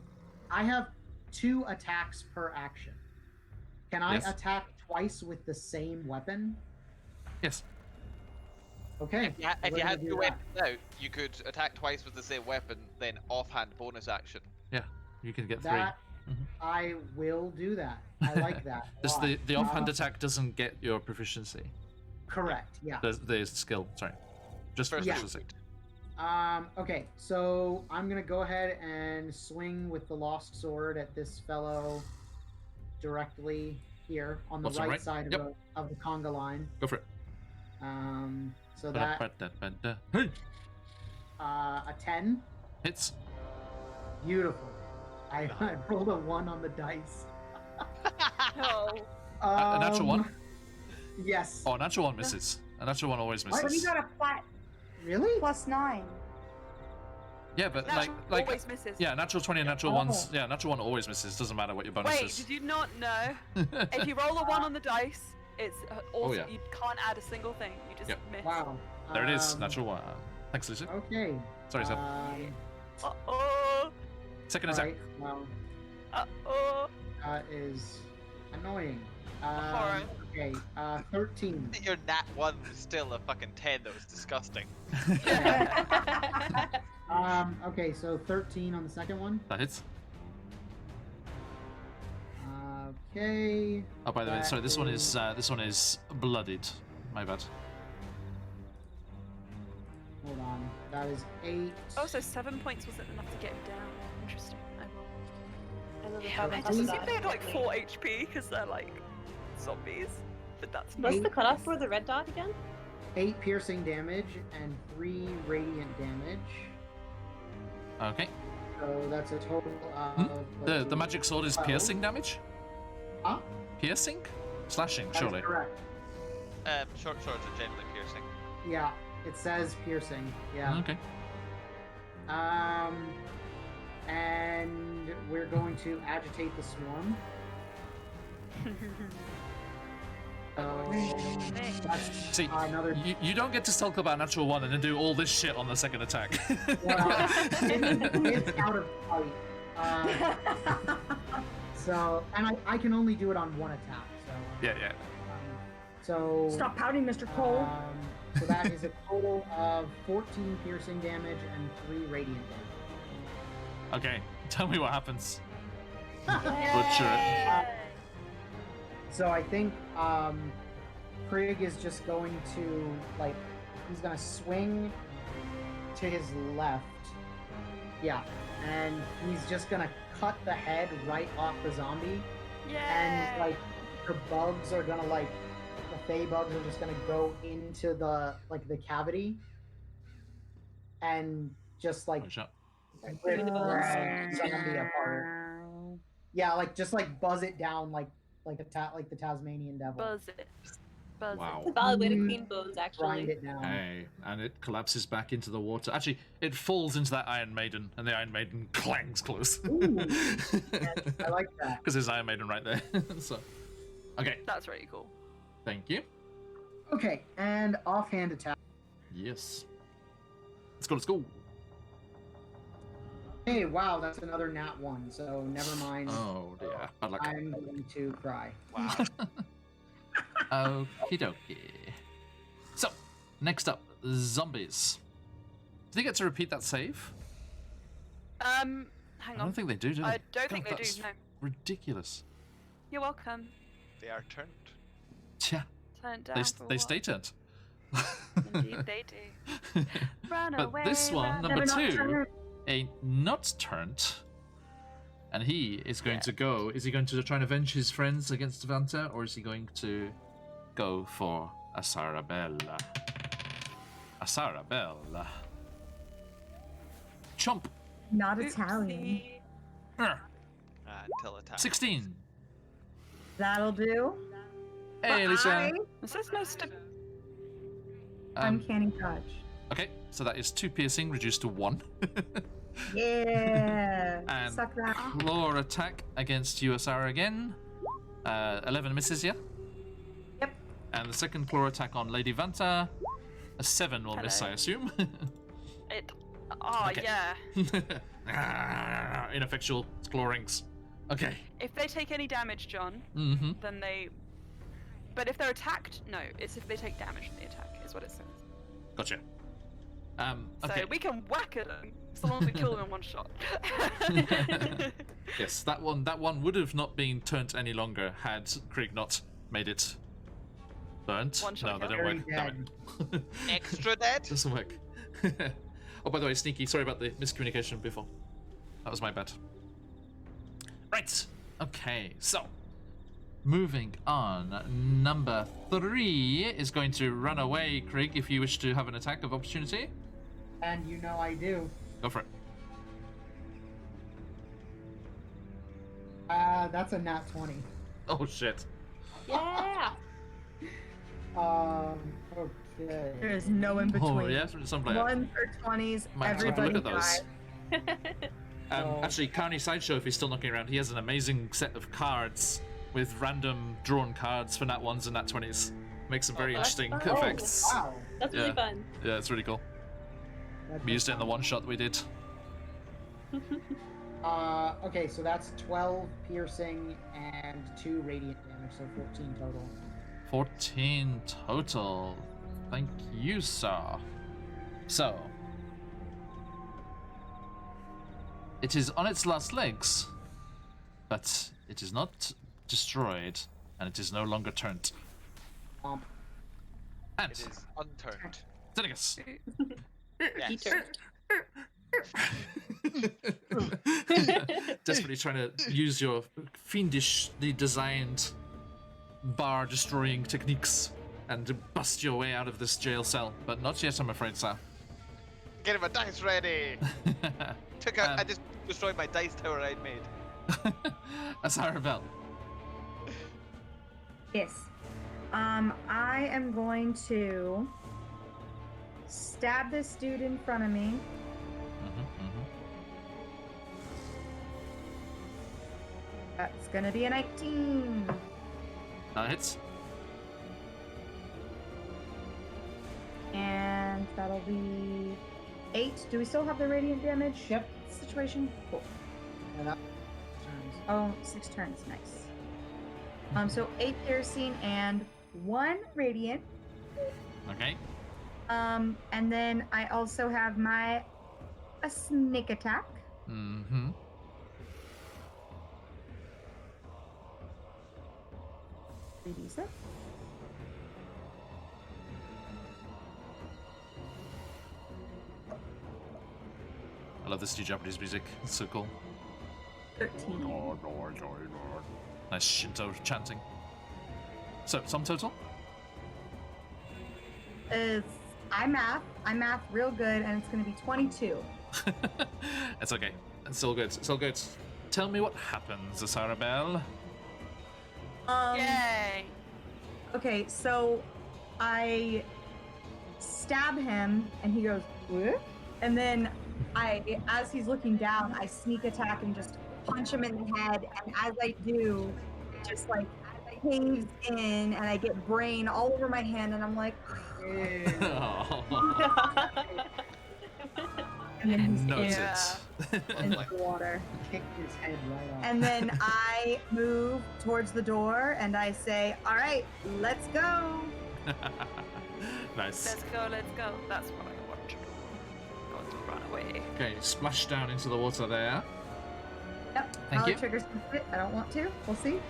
I have 2 attacks per action. Can I Yes. attack twice with the same weapon? Yes. Okay. If we're you gonna had do the that. weapon out, you could attack twice with the same weapon, then offhand bonus action. Yeah. You can get 3. That Mhm. I will do that. I like that. Just Why? the offhand attack doesn't get your proficiency. Correct. Yeah. The skill. Sorry. Just First proficiency. Okay, so I'm gonna go ahead and swing with the lost sword at this fellow directly here on the What's on right right? side Yep. of the conga line. Go for it. So that Hey! a 10, Hits. beautiful. I rolled a 1 on the dice. No. A natural 1? Yes. Oh, a natural 1 misses. A natural 1 always But you misses. got a flat Really? +9. Yeah, but Natural like always misses. yeah, natural 20 and natural 1s. Yeah, natural 1 always misses. Doesn't matter what your bonus Wait, is. did you not know? If you roll a 1 on the dice, it's also yeah. you can't add a single thing. You just Yep. miss. Wow. There it is. Natural 1. Thanks, Lucy. Okay. Sorry, Seb. Uh-oh. Second attack. Alright, well, Uh-oh. that is annoying. Horror. Okay, 13. Your nat 1 was still a fucking 10. That was disgusting. Okay, so 13 on the second one. That hits. Okay. Oh, by the way, that sorry. This one is blooded. My bad. Hold on. That is 8. Oh, so 7 points wasn't enough to get him down. Interesting. And then we Yeah, have I on top just of assumed that, they had like apparently. 4 HP because they're like zombies. But that's not. What's the cutoff for the red dot again? 8 piercing damage and 3 radiant damage. Okay. So that's a total of. The magic sword is 12. piercing damage. Huh? Piercing? Slashing, That is surely. correct. Short swords are generally piercing. Yeah, it says piercing. Yeah. Okay. And we're going to agitate the swarm. That's See, another. you don't get to talk about natural 1 and then do all this shit on the second attack. Well, it's out of fight. So, and I can only do it on 1 attack. So. yeah. So. Stop pouting, Mr. Cole. So that is a total of 14 piercing damage and 3 radiant damage. Okay. Tell me what happens. Butcher it. So I think Krieg is just going to he's gonna swing to his left. Yeah. And he's just gonna cut the head right off the zombie. And the bugs are gonna the fey bugs are just gonna go into the the and just One shot. rip the zombie apart. Yeah, just buzz it down like like the Tasmanian devil. Buzz it. Buzz it. Wow. It's a valid way to Mm. clean bones, Grind actually. it down. Hey, and it collapses back into the water. Actually, it falls into that Iron Maiden, and the Iron Maiden clangs close. Ooh. Yes, I like that. Because there's Iron Maiden right there. So, okay, That's really cool. thank you. Okay, and offhand attack. Yes. Let's go, let's go. Hey, wow, that's another nat 1, so never mind. Oh dear, bad luck. I'm going to cry. Wow. Okie dokie. So, next up, zombies. Do they get to repeat that save? Hang I on. don't think they do, do they? I don't think God, they do, that's no. Ridiculous. You're welcome. They are turned. Yeah, Turn it down they, for they what? stay turned. Indeed, they do. Run But away. this one, run number away. 2, ain't not turned. And he is going to go. Is he going to try and avenge his friends against Vanta, or is he going to go for a Sarabella? A Sarabella. Chomp. Not Italian. Oopsie. Until attack. 16. That'll do. Hey, But Lisa. This is no st- Uncanny touch. Okay, so that is 2 piercing reduced to 1. Yeah. And Suck that. claw attack against you, Asara, again. 11 misses, yeah? Yep. And the second claw attack on Lady Vanta. A 7 will miss, I Hello. assume. It. Oh, Okay. yeah. Ineffectual claw rings. Okay. If they take any damage, John, Mm-hmm. then they. But if they're attacked, no. It's if they take damage from the attack, is what it says. Gotcha. So Okay. we can whack at them, so long as we kill them in one shot. Yes, that one would have not been turned any longer had Krieg not made it burnt. One shot No, they kill. don't work. Very Damn it. Extra dead? Doesn't work. Oh, by the way, Sneaky, sorry about the miscommunication before. That was my bad. Right. Okay, so moving on. Number 3 is going to run away, Krieg, if you wish to have an attack of opportunity. And you know I do. Go for it. That's a nat 20. Oh, shit. Yeah. Okay. There's no in between. Oh, yeah, something like that. 1 for 20s. Might have to have a Everybody look at those. dies. Oh. Actually, Carney Sideshow, if he's still knocking around, he has an amazing set of cards with random drawn cards for nat 1s and nat 20s. Makes some very that's interesting fun. effects. Wow. That's Yeah. really fun. Yeah, it's really cool. We used it in the one shot that we did. Okay, so that's 12 piercing and 2 radiant damage, so 14 total. 14 total. Thank you, sir. So, it is on its last legs, but it is not destroyed, and it is no longer turned. Womp. And It is unturned. Zenigus. He Yes. turned. Desperately trying to use your fiendishly designed bar destroying techniques and to bust your way out of this jail cell, but not yet, I'm afraid, sir. Get him a dice ready! Took out, I just destroyed my dice tower I'd made. Asara Bell. Yes. I am going to stab this dude in front of me. That's gonna be a 19. Hits. And that'll be 8. Do we still have the radiant damage? Yep. Situation? Cool. And that turns. Oh, 6 turns. Nice. So 8 piercing and 1 radiant. Okay. And then I also have a sneak attack. Mm-hmm. Release it. I love this new Japanese music. It's so cool. 13. Nice Shinto chanting. So, sum total? I math real good, and it's gonna be 22. It's okay. It's all good. It's all good. Tell me what happens, Asara Bell. Yay! Okay, so I stab him, and he goes, "What?" And then as he's looking down, I sneak attack and just punch him in the head. And as I do, it just like caves in, and I get brain all over my hand, and I'm like, Ew. and then he's Noted. Yeah. into the water. Kick his head right off. And then I move towards the door, and I say, "All right, let's go." Nice. Let's go, let's go. That's what I want. Got to run away. Okay, splash down into the water there. Yep. Thank I'll you. trigger some shit. I don't want to. We'll see.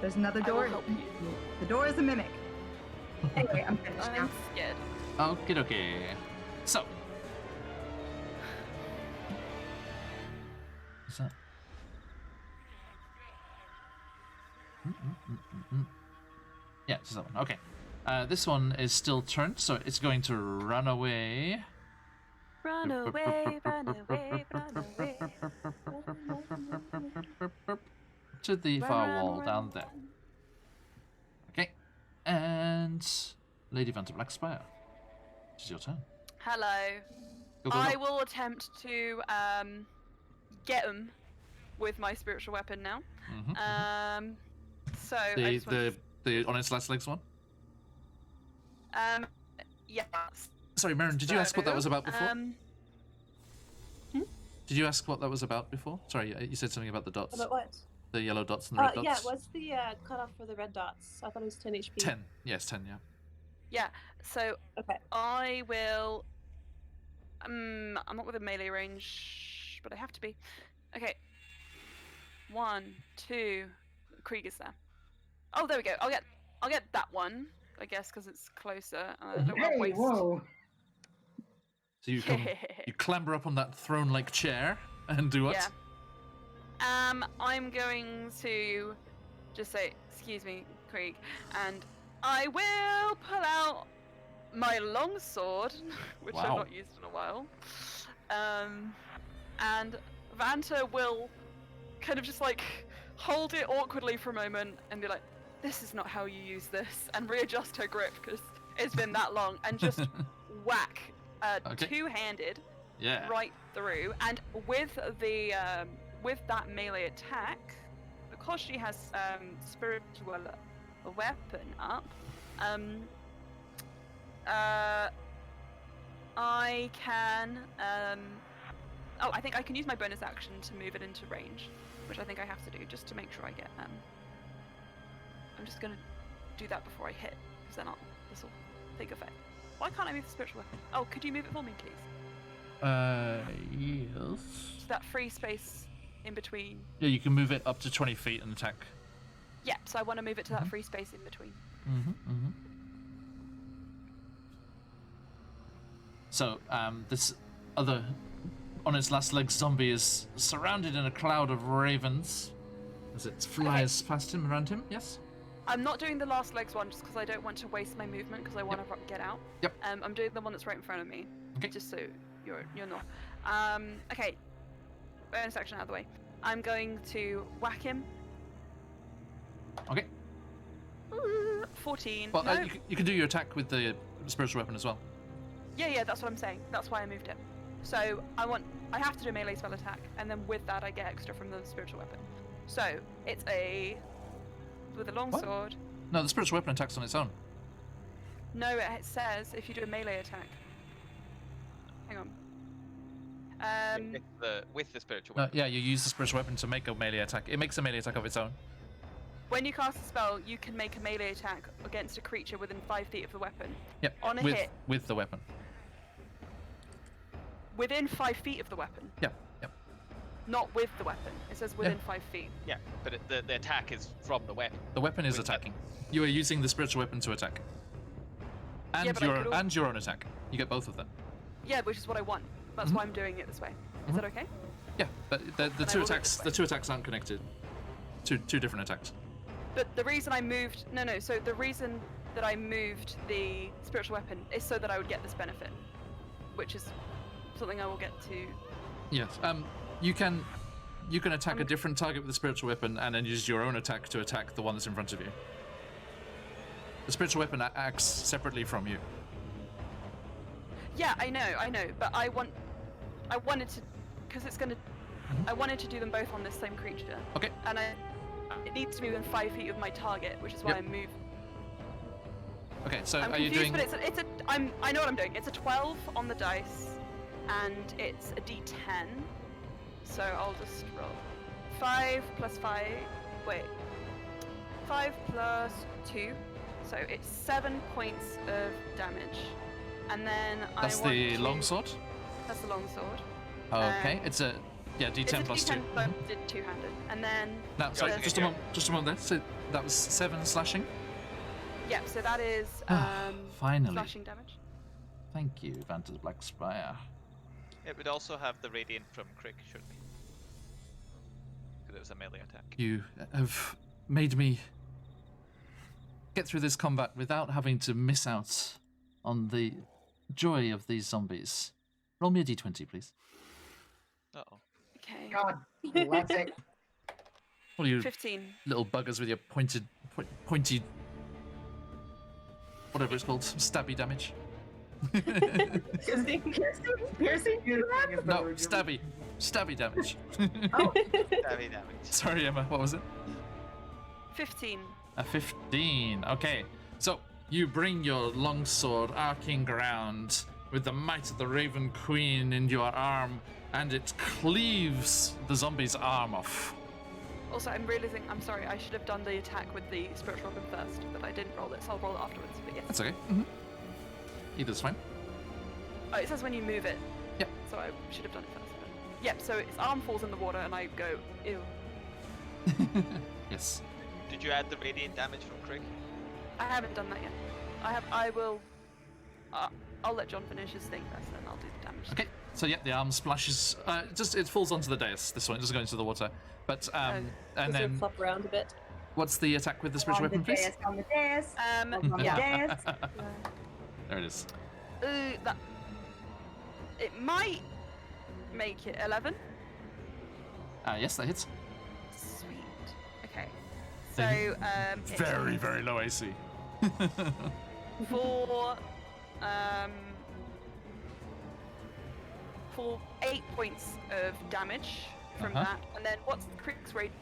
There's another I will door. help you. The door is a mimic. Anyway, I'm finished now. I'm scared. Okie dokie. So. What's that? Yeah, it's that one. Okay. This one is still turned, so it's going to run away. Run away, run away, run away. To the far Run, wall run, down there. Okay. And Lady Vanta Blackspire. It's your turn. Hello. Go, go, I go. will attempt to get him with my spiritual weapon now. So I The just want the on its last legs one. to, yeah. Sorry, Marin, did you ask what that So, was about before? Did you ask what that was about before? Sorry, you said something about the dots. About what? The yellow dots and the red dots. Yeah, what's the cutoff for the red dots? I thought it was 10 HP. 10. Yes, 10, yeah. Yeah. So Okay. I will. I'm not within melee range, but I have to be. Okay. 1, 2. Krieg is there. Oh, there we go. I'll get that one, I guess, because it's closer. I don't want to Hey, waste. whoa. So you come, you clamber up on that throne-like chair and do what? Yeah. I'm going to just say, "Excuse me, Krieg," and I will pull out my longsword, which I've Wow. not used in a while. And Vanta will kind of just like hold it awkwardly for a moment and be like, "This is not how you use this," and readjust her grip because it's been that long, and just whack Okay. two-handed Yeah. right through. And with the with that melee attack, because she has spiritual weapon up, I can oh, I think I can use my bonus action to move it into range, which I think I have to do just to make sure I get I'm just gonna do that before I hit, because then this will take effect. Why can't I move the spiritual weapon? Oh, could you move it for me, please? Yes. So that free space in between. Yeah, you can move it up to 20 feet and attack. Yeah, so I want to move it to that free space in between. So, this other, on its last leg zombie is surrounded in a cloud of ravens as it flies past him, around him, yes? I'm not doing the last legs one just because I don't want to waste my movement because I want to get out. Yep. I'm doing the one that's right in front of me. Okay. Just so you're not. Okay. Bonus action out of the way. I'm going to whack him. Okay. 14. Well, No. you can do your attack with the spiritual weapon as well. Yeah, that's what I'm saying. That's why I moved it. So I have to do a melee spell attack, and then with that I get extra from the spiritual weapon. So it's with a longsword. No, the spiritual weapon attacks on its own. No, it says if you do a melee attack. Hang on. With the spiritual No, weapon. yeah, you use the spiritual weapon to make a melee attack. It makes a melee attack of its own. When you cast a spell, you can make a melee attack against a creature within 5 feet of the weapon. Yep. On a with, hit. With the weapon. Within 5 feet of the weapon. Yep. Yep. Not with the weapon. It says within 5 feet. Yeah, but the attack is from the weapon. The weapon is With attacking. You are using the spiritual weapon to attack. And Yeah, but I could and your own attack. You get both of them. Yeah, which is what I want. That's why I'm doing it this way. Is that okay? Yeah, but the I two will do it attacks this way. the two attacks aren't connected. Two different attacks. But the reason I moved... No, so the reason that I moved the spiritual weapon is so that I would get this benefit. Which is something I will get to... Yes. You can you can attack a different target with the spiritual weapon and then use your own attack to attack the one that's in front of you. The spiritual weapon acts separately from you. Yeah, I know, but I wanted to, because it's gonna, I wanted to do them both on this same creature. Okay. And it needs to be within 5 feet of my target, which is why Yep. I moved. Okay, so I'm are you confused, doing... but I know what I'm doing. It's a 12 on the dice, and it's a D10. So I'll just roll 5 plus 5. Wait, 5 plus 2. So it's 7 points of damage, and then That's the longsword? That's the longsword. Okay, it's a... Yeah, It's D10 a plus 2. D10, but did two-handed, and then No, sorry, Guys, just a moment there. So that was 7 slashing? yeah, so that is Finally. slashing damage. Thank you, Vanta's Black Spire. It would also have the radiant from Crick, shouldn't it? Because it was a melee attack. You have made me get through this combat without having to miss out on the joy of these zombies. Roll me a d20, please. Uh-oh. Okay. God bless it. What are you 15. little buggers with your pointy... Whatever it's called, stabby damage. Piercing? No, stabby damage. Heavy damage. Sorry, Emma, what was it? 15. A 15. Okay, so you bring your longsword arcing around with the might of the Raven Queen in your arm, and it cleaves the zombie's arm off. Also, I'm realizing, I'm sorry, I should have done the attack with the spiritual weapon first, but I didn't roll it, so I'll roll it afterwards. But yes. That's okay. Either's fine. Oh, it says when you move it. Yep. So I should have done it first. But... Yep, so its arm falls in the water, and I go, ew. Yes. Did you add the radiant damage from Crick? I haven't done that yet. I will. I'll let John finish his thing first, and I'll do the damage. Okay, so yeah, the arm splashes. It falls onto the dais. This one, it doesn't go into the water. But and Does it then flop around a bit? what's the attack with the spiritual On the weapon, please? dais, on the dais. On the Yeah. dais. There it is. That. It might make it 11. Yes, that hits. Sweet. Okay. So it's Very, very low AC. for 8 points of damage from that, and then what's the Crick's rate?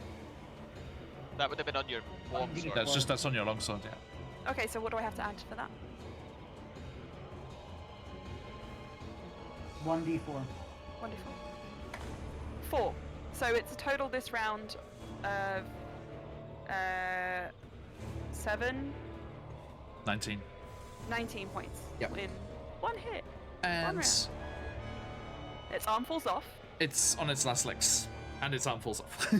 That would have been on your warm sword. That's on your longsword, yeah. Okay, so what do I have to add for that? 1d4. 1d4. 4. So it's a total this round of 7, 19. 19 points. Yep. In one hit. And round. Its arm falls off. it's on its last legs, and its arm falls off.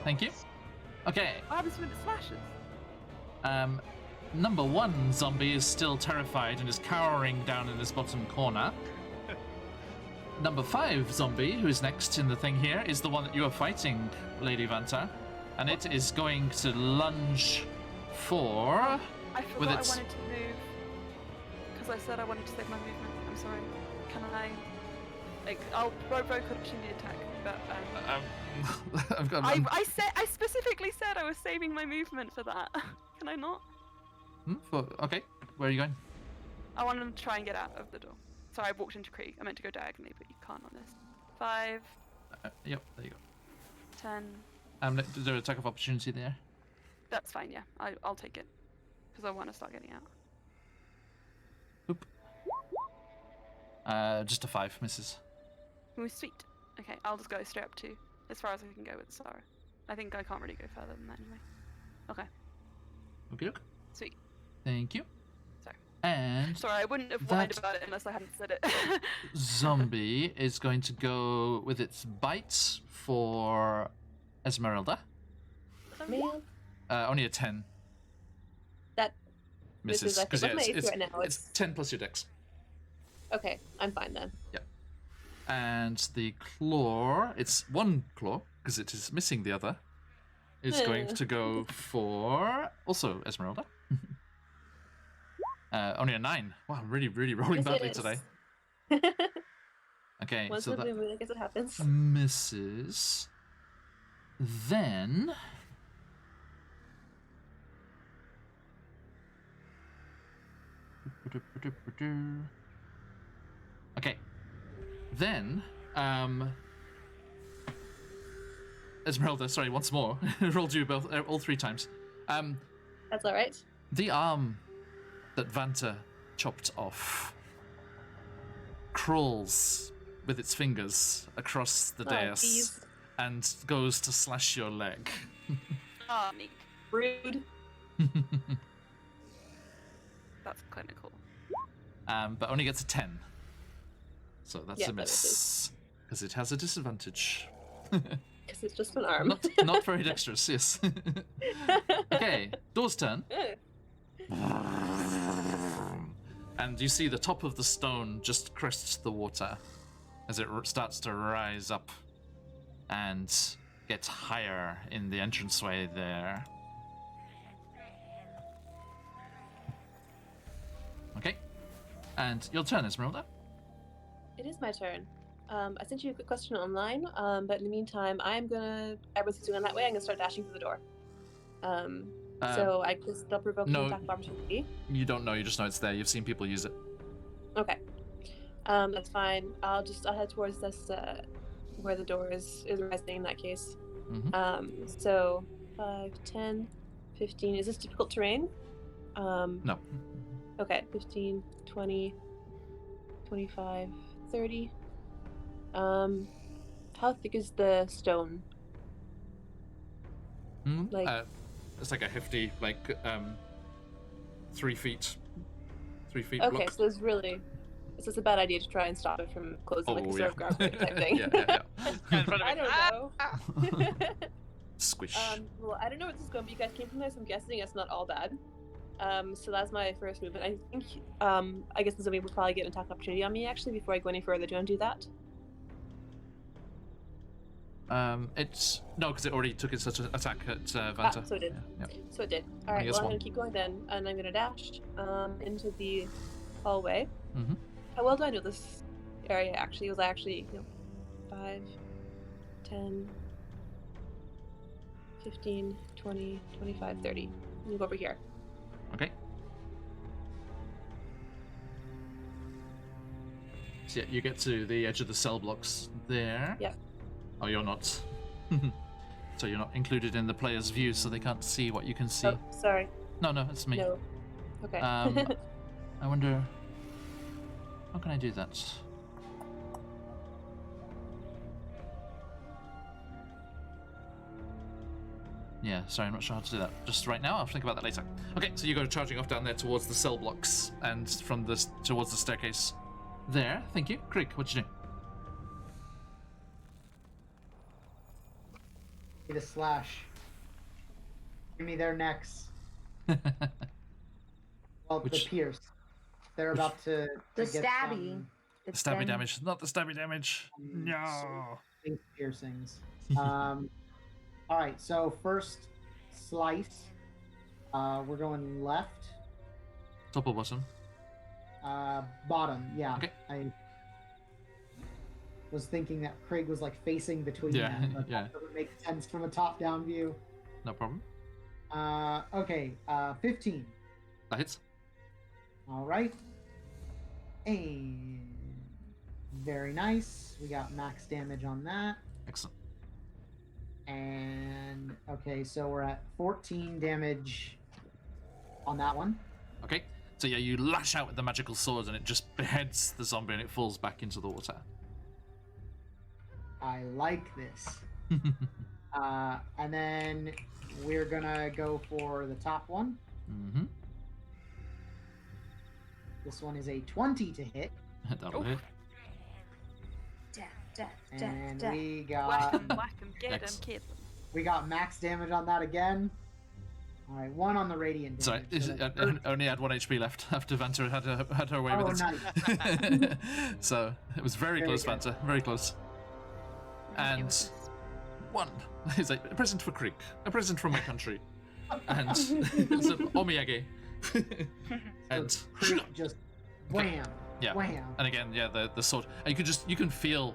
Thank you. Okay. What happens when it slashes? Number 1 zombie is still terrified and is cowering down in this bottom corner. Number 5 zombie, who is next in the thing here, is the one that you are fighting, Lady Vanta, and it is going to lunge for... I with forgot its... I wanted to move. Because I said I wanted to save my movement. I'm sorry. Can I... I'll provoke opportunity attack, but... I've got... I specifically said I was saving my movement for that. Can I not? Okay, where are you going? I wanted to try and get out of the door. Sorry, I walked into Krieg. I meant to go diagonally, but you can't on this. 5, Yep, there you go. 10. Is there an attack of opportunity there? That's fine, yeah. I'll take it. Because I want to start getting out. Oop. Just a 5, misses. Ooh, sweet. Okay, I'll just go straight up to as far as I can go with Sarah. I think I can't really go further than that anyway. Okay, Okay, look. sweet. Thank you. Sorry. And Sorry, I wouldn't have that- whined about it unless I hadn't said it. zombie is going to go with its bite for Esmeralda. Man, Only a 10. that Misses. misses. I think yeah, what's my AC right now? it's 10 plus your dex. Okay, I'm fine then. And the claw, it's 1 claw, because it is missing the other, is going to go for also Esmeralda. Only a 9. Wow, I'm really, really rolling Yes, it badly is. today. Okay, Once so in a that blue moon, I guess it happens. misses. Then... Okay. Then, Esmeralda, sorry, once more. Rolled you both, all 3 times. That's all right. The arm that Vanta chopped off crawls with its fingers across the dais geez. and goes to slash your leg. Oh, neat. Rude. That's clinical. But only gets a 10. So that's Yeah, a that miss. Because it has a disadvantage. Because it's just an arm. Not very dexterous, yes. Okay, Door's turn. And you see the top of the stone just crests the water as it starts to rise up and get higher in the entranceway there. Okay. And your turn, Esmeralda. It is my turn. I sent you a quick question online, but in the meantime, everything's going that way, I'm going to start dashing through the door. So I can still provoke an attack of opportunity. You don't know, you just know it's there. You've seen people use it. Okay. That's fine. I'll head towards this, where the door is rising in that case. Mm-hmm. So 5, 10, 15. Is this difficult terrain? No. Okay, 15, 20, 25, 30. How thick is the stone? Like, it's like a hefty, 3 feet. 3 feet okay, block. so it's just a bad idea to try and stop it from closing, like a sort of guardrail type thing. yeah. I don't know. Squish. Well, I don't know where this is going, but you guys came from there, so I'm guessing it's not all bad. So that's my first movement. I think, I guess the zombie will probably get an attack opportunity on me, actually, before I go any further. Do you want to do that? No, because it already took its attack at Vanta. So it did. Yeah. So it did. Alright, well, I'm one. going to keep going then, and I'm going to dash into the hallway. Mm-hmm. How well do I know this area, actually? Was I actually, 5, 10, 15, 20, 25, 30. Move over here. Okay. So yeah, you get to the edge of the cell blocks there. Yeah. Oh, you're not. So you're not included in the player's view, so they can't see what you can see. Oh, sorry. No, it's me. No. Okay. I wonder, how can I do that? Yeah, sorry, I'm not sure how to do that just right now. I'll think about that later. Okay, so you go charging off down there towards the cell blocks and from this towards the staircase. There, thank you. Crick, what you doing? Need a slash. Give me their necks. Well, the pierce. They're about to The get stabby. some It's Stabby been- damage, not the stabby damage. No. face piercings. All right, so first slice. We're going left. Top or bottom? Bottom. Yeah. Okay. I was thinking that Craig was like facing between Yeah, them, but yeah. that doesn't make sense from a top-down view. No problem. Okay. 15. That hits. All right. And very nice. We got max damage on that. Excellent. And okay, so we're at 14 damage on that one. Okay, so yeah, you lash out with the magical sword and it just beheads the zombie and it falls back into the water. I like this. And then we're gonna go for the top one. Mm-hmm. This one is a 20 to hit, That'll hit. and we Whack got 'em, whack 'em, get 'em, X. kid 'em. we got max damage on that again. All right, 1 on the radiant Sorry, damage. so that's only had 1 HP left after Vanta had her way Oh, with it. So it was very close, good. Vanta, very close. And 1 is like a present for Creek, a present from my country, and it's an omiyage. And Creep just wham. Yeah. Wham. And again, yeah, the sword. And you can feel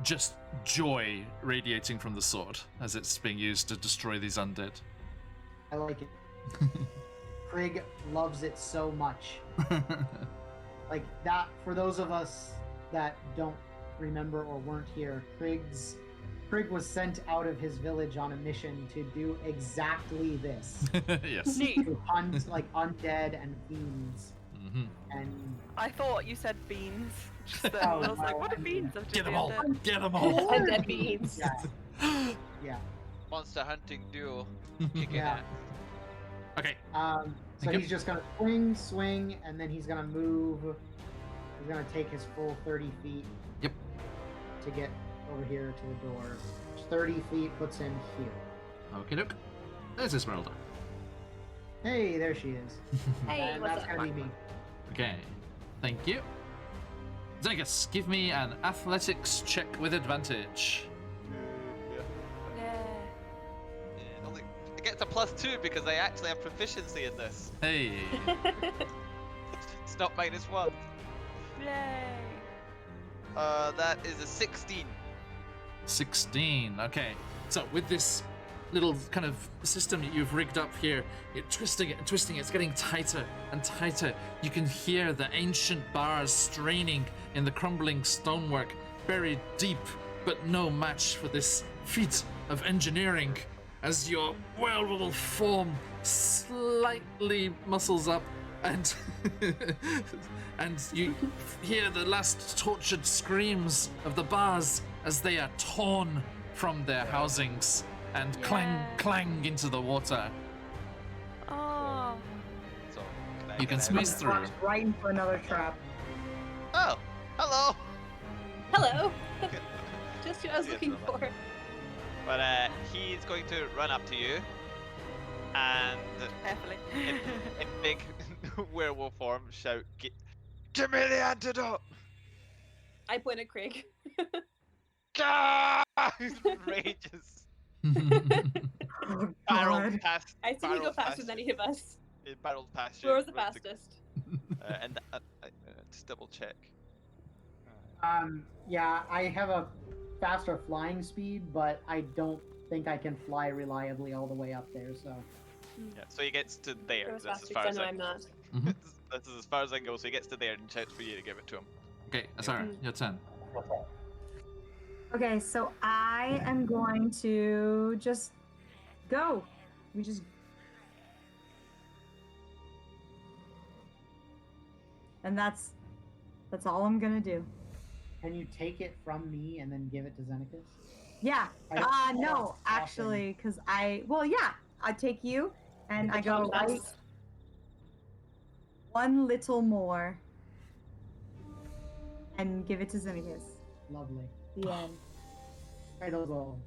just joy radiating from the sword as it's being used to destroy these undead. I like it. Krieg loves it so much. Like that, for those of us that don't remember or weren't here, Krieg was sent out of his village on a mission to do exactly this. Yes. Neat. To hunt like undead and fiends. Hmm. And I thought you said beans. Just then. Oh, I was like, no, what do I mean- beans have to Get do them all! with it? Get them all! Undead beans. yeah, yeah. Monster hunting duo. Kicking Yeah. ass. Okay. So Thank you. he's just gonna swing, and then he's gonna move. He's gonna take his full 30 feet. Yep. To get over here to the door. Which 30 feet puts him here. Okay, look. There's Esmeralda. Hey, there she is. Hey, And what's that's up? gonna be me. Okay. Thank you. Zegas, give me an athletics check with advantage. Yeah. Yeah, only, it gets a +2 because I actually have proficiency in this. Hey. It's not -1. Yay. That is a 16. 16. Okay. So with this little kind of system that you've rigged up here, you're twisting it and twisting it, it's getting tighter and tighter. You can hear the ancient bars straining in the crumbling stonework, buried deep, but no match for this feat of engineering as your well-oiled form slightly muscles up and and you hear the last tortured screams of the bars as they are torn from their housings and clang, Yeah. clang into the water. Oh. So, can I You can get squeeze out? through. Walks right into another trap. Oh, hello. Hello. Just who I was Yes, looking Lola. for. But he's going to run up to you, and Carefully. in big werewolf form, shout, "Give me the antidote!" I point at Craig. Gah! Rages. Oh, Barreled God. past. I see you go barreled faster than any of us. It barreled past you. Who was the runs fastest? And just double check. Yeah, I have a faster flying speed, but I don't think I can fly reliably all the way up there, so. Yeah, so he gets to there. Who was That's as faster? far 'Cause as I know I I'm not. Mhm. This is as far as I can go. So he gets to there and shouts for you to give it to him. Okay, Asara, your turn. Okay, so I am going to just go. We just. And that's all I'm gonna do. Can you take it from me and then give it to Xenacus? Yeah. I- No, awesome. actually, because I take you and I go That's- right one little more and give it to Xenacus. Lovely. The end. Right, those all.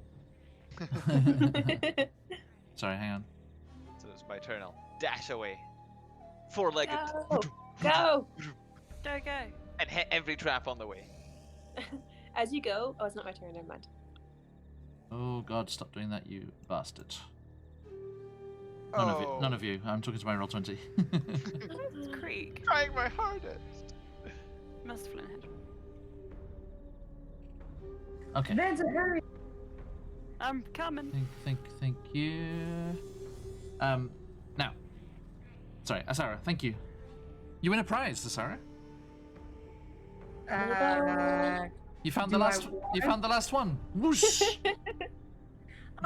Sorry, hang on. So it's my turn. I'll dash away, four-legged, Go! Go! Go, go. and hit every trap on the way. As you go. Oh, it's not my turn. Never mind. Oh god, stop doing that, you bastard. None of you. I'm talking to my roll 20. It's Creek. Trying my hardest. Must have flown ahead. Okay. Vincent, hurry! I'm coming. Thank you. Now. Sorry, Asara, thank you. You win a prize, Asara. You found the Do I last. You found the last one. Whoosh!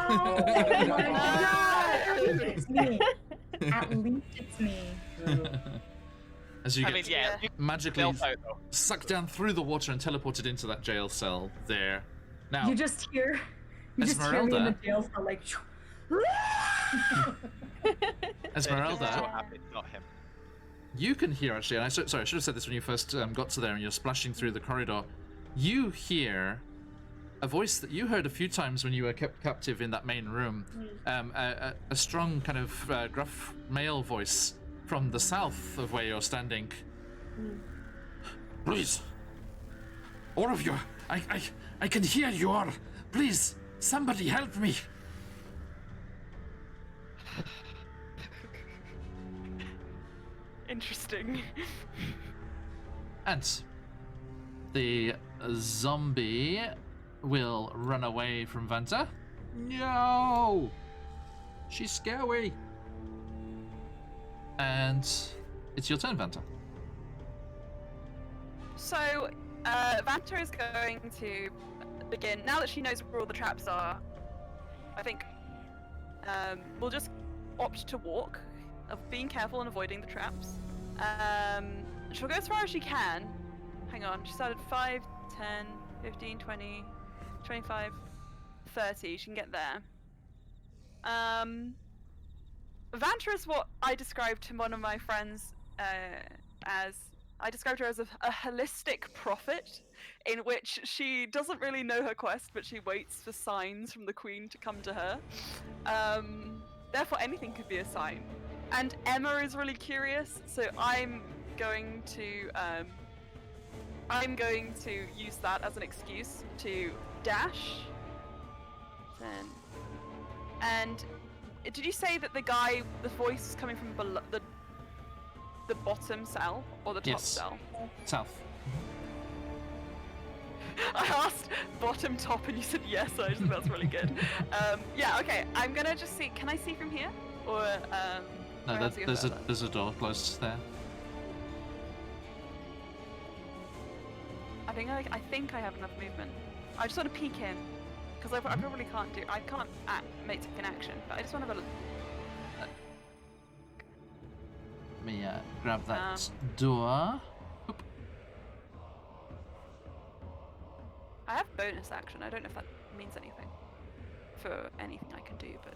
Oh my god! It's me. At least it's me. As you I get mean, yeah, you magically stealth out though. sucked down through the water and teleported into that jail cell there. Now, You just hear me in the Esmeralda. jail cell like. Esmeralda, So happy, it's not him. you can hear actually, and sorry, I should have said this when you first got to there and you're splashing through the corridor. You hear a voice that you heard a few times when you were kept captive in that main room. A strong kind of gruff male voice from the south of where you're standing. Please, all of you, I can hear you all. Please, somebody help me. Interesting. And the zombie will run away from Vanta. No! She's scary. And it's your turn, Vanta. So, Vanta is going to begin, now that she knows where all the traps are, I think we'll just opt to walk, of being careful and avoiding the traps. She'll go as far as she can. Hang on, she started 5, 10, 15, 20, 25, 30, she can get there. Vanta is what I described to one of my friends as, I described her as a holistic prophet, in which she doesn't really know her quest, but she waits for signs from the queen to come to her. Therefore, anything could be a sign. And Emma is really curious, so I'm going to use that as an excuse to dash. 10. And did you say that the voice is coming from below the bottom cell or the top Yes. cell? South. I asked bottom, top, and you said yes. So I just think that's really good. Yeah. Okay. I'm gonna just see. Can I see from here? Or do I No, have to go there's a further? there's a door closed there. I think I have enough movement. I just want to peek in because I probably can't do. I can't make an action, but I just want to have a. Let me grab that door. Oop. I have bonus action. I don't know if that means anything for anything I can do, but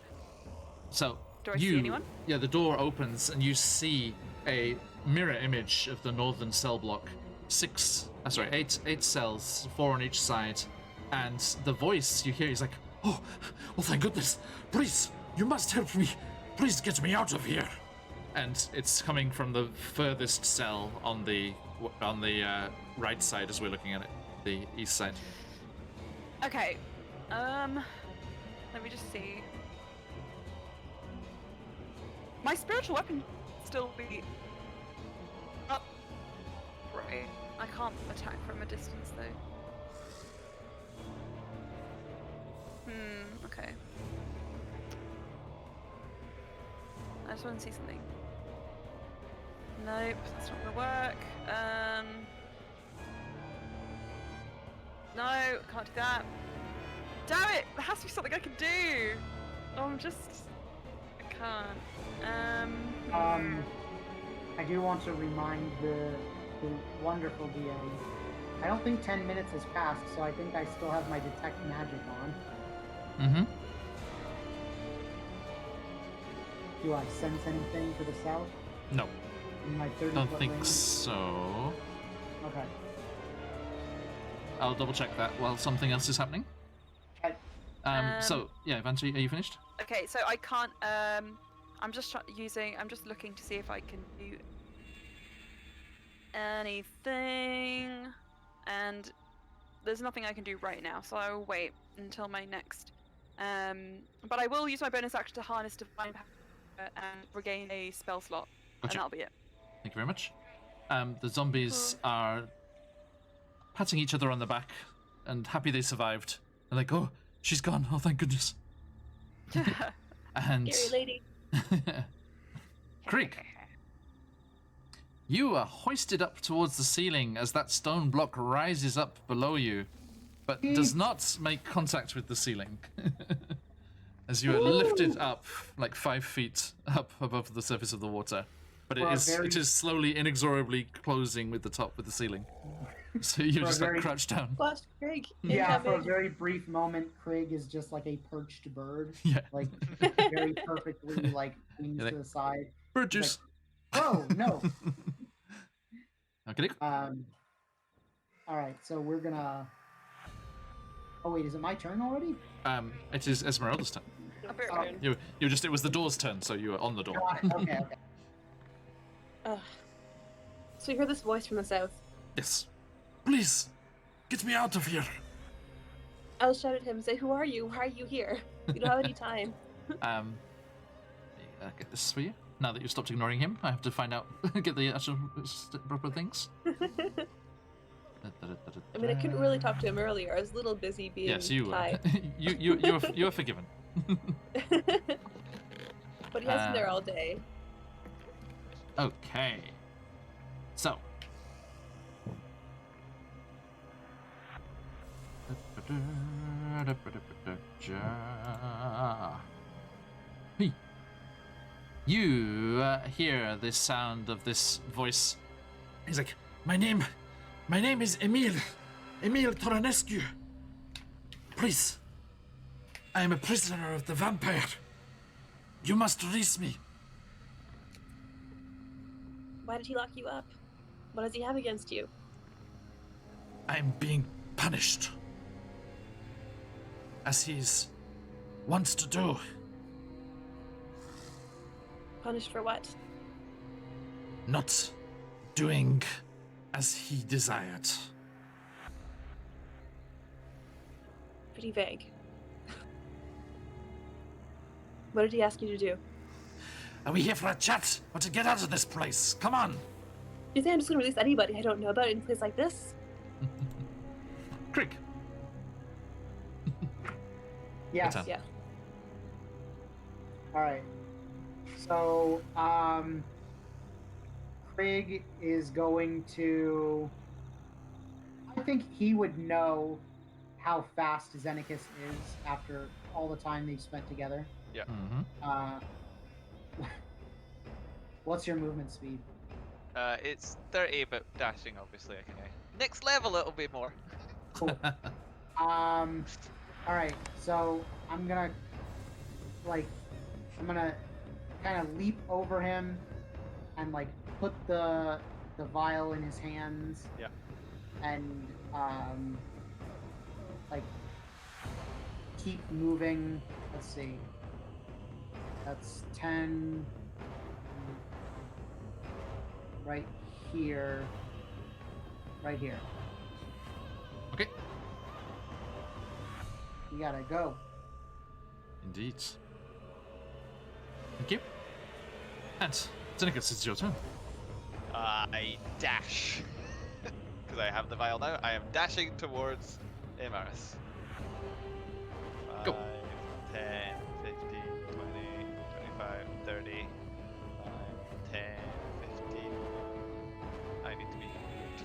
So do I see anyone? Yeah, the door opens and you see a mirror image of the northern cell block. Eight cells, 4 on each side, and the voice you hear is like, "Oh, thank goodness! Please, you must help me! Please get me out of here!" And it's coming from the furthest cell on the right side as we're looking at it, the east side. Okay. Let me just see. My spiritual weapon still be up. Right. I can't attack from a distance though. Okay. I just want to see something. Nope, that's not gonna work. No, can't do that. Damn it! There has to be something I can do! Oh, I can't. I do want to remind the wonderful DA. I don't think 10 minutes has passed, so I think I still have my detect magic on. Mm-hmm. Do I sense anything to the south? No, In my 30 don't foot think range? so. Okay. I'll double check that while something else is happening. Okay. So yeah, Vanta, are you finished? Okay, so I can't. I'm just I'm just looking to see if I can do anything, and there's nothing I can do right now. So I will wait until my next. But I will use my bonus action to harness divine power and regain a spell slot, Gotcha. and that'll be it. Thank you very much. The zombies are patting each other on the back and happy they survived. They're like, "Oh, she's gone. Oh, thank goodness." And Scary lady. Krieg, you are hoisted up towards the ceiling as that stone block rises up below you, but does not make contact with the ceiling. As you are lifted up like 5 feet up above the surface of the water. But For a it is slowly, inexorably closing with the ceiling. So you're For a just like very- crouched down. Flash Craig. Yeah, for a incoming. very brief moment, Craig is just like a perched bird. Yeah. Like, very perfectly, like, wings You're like, to the side. Bird juice. Whoa, no. Okay. Alright, so we're gonna... Oh wait, is it my turn already? It is Esmeralda's turn. I'll be Oh. right back. It was the door's turn, so you were on the door. Got it, okay. So you hear this voice from the south. Yes. Please, get me out of here. I'll shout at him and say, "Who are you? Why are you here? You don't have any time." Get this for you. Now that you've stopped ignoring him, I have to find out, get the actual proper things. I mean, I couldn't really talk to him earlier. I was a little busy being Yes, you were. tied. You are forgiven. But he has been there all day. Okay. So. Hey. You hear the sound of this voice. He's like, my name is Emil Toranescu. Please, I am a prisoner of the vampire. You must release me. Why did he lock you up? What does he have against you? I'm being punished. As he's wants to do. Punished for what? Not doing as he desired. Pretty vague. What did he ask you to do? Are we here for a chat or to get out of this place? Come on. You think I'm just gonna release anybody I don't know about in a place like this? Crick. Yes. Good time. Yeah. All right. So, Craig is going to. I think he would know how fast Xenakis is after all the time they've spent together. Yeah. Mm-hmm. What's your movement speed? It's 30, but dashing, obviously. Okay. Next level, it'll be more. Cool. All right. So I'm gonna kind of leap over him and like put the vial in his hands. Yeah. And like keep moving. Let's see. That's 10 right here. Right here. Okay. You gotta go. Indeed. Thank you. And Xenakis, it's your turn. I dash. Because I have the vial now. I am dashing towards Imaris. 5, Go. 10, 15, 20, 25, 30. 5, 10, 15. I need to be moved.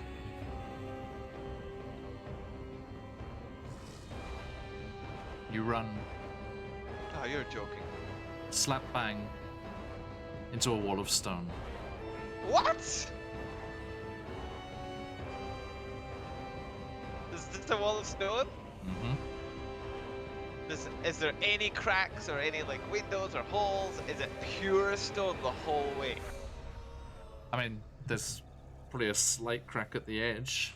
You run Oh, you're joking. slap bang into a wall of stone. What? Is this a wall of stone? Mm-hmm. Is there any cracks or any like windows or holes? Is it pure stone the whole way? I mean, there's probably a slight crack at the edge.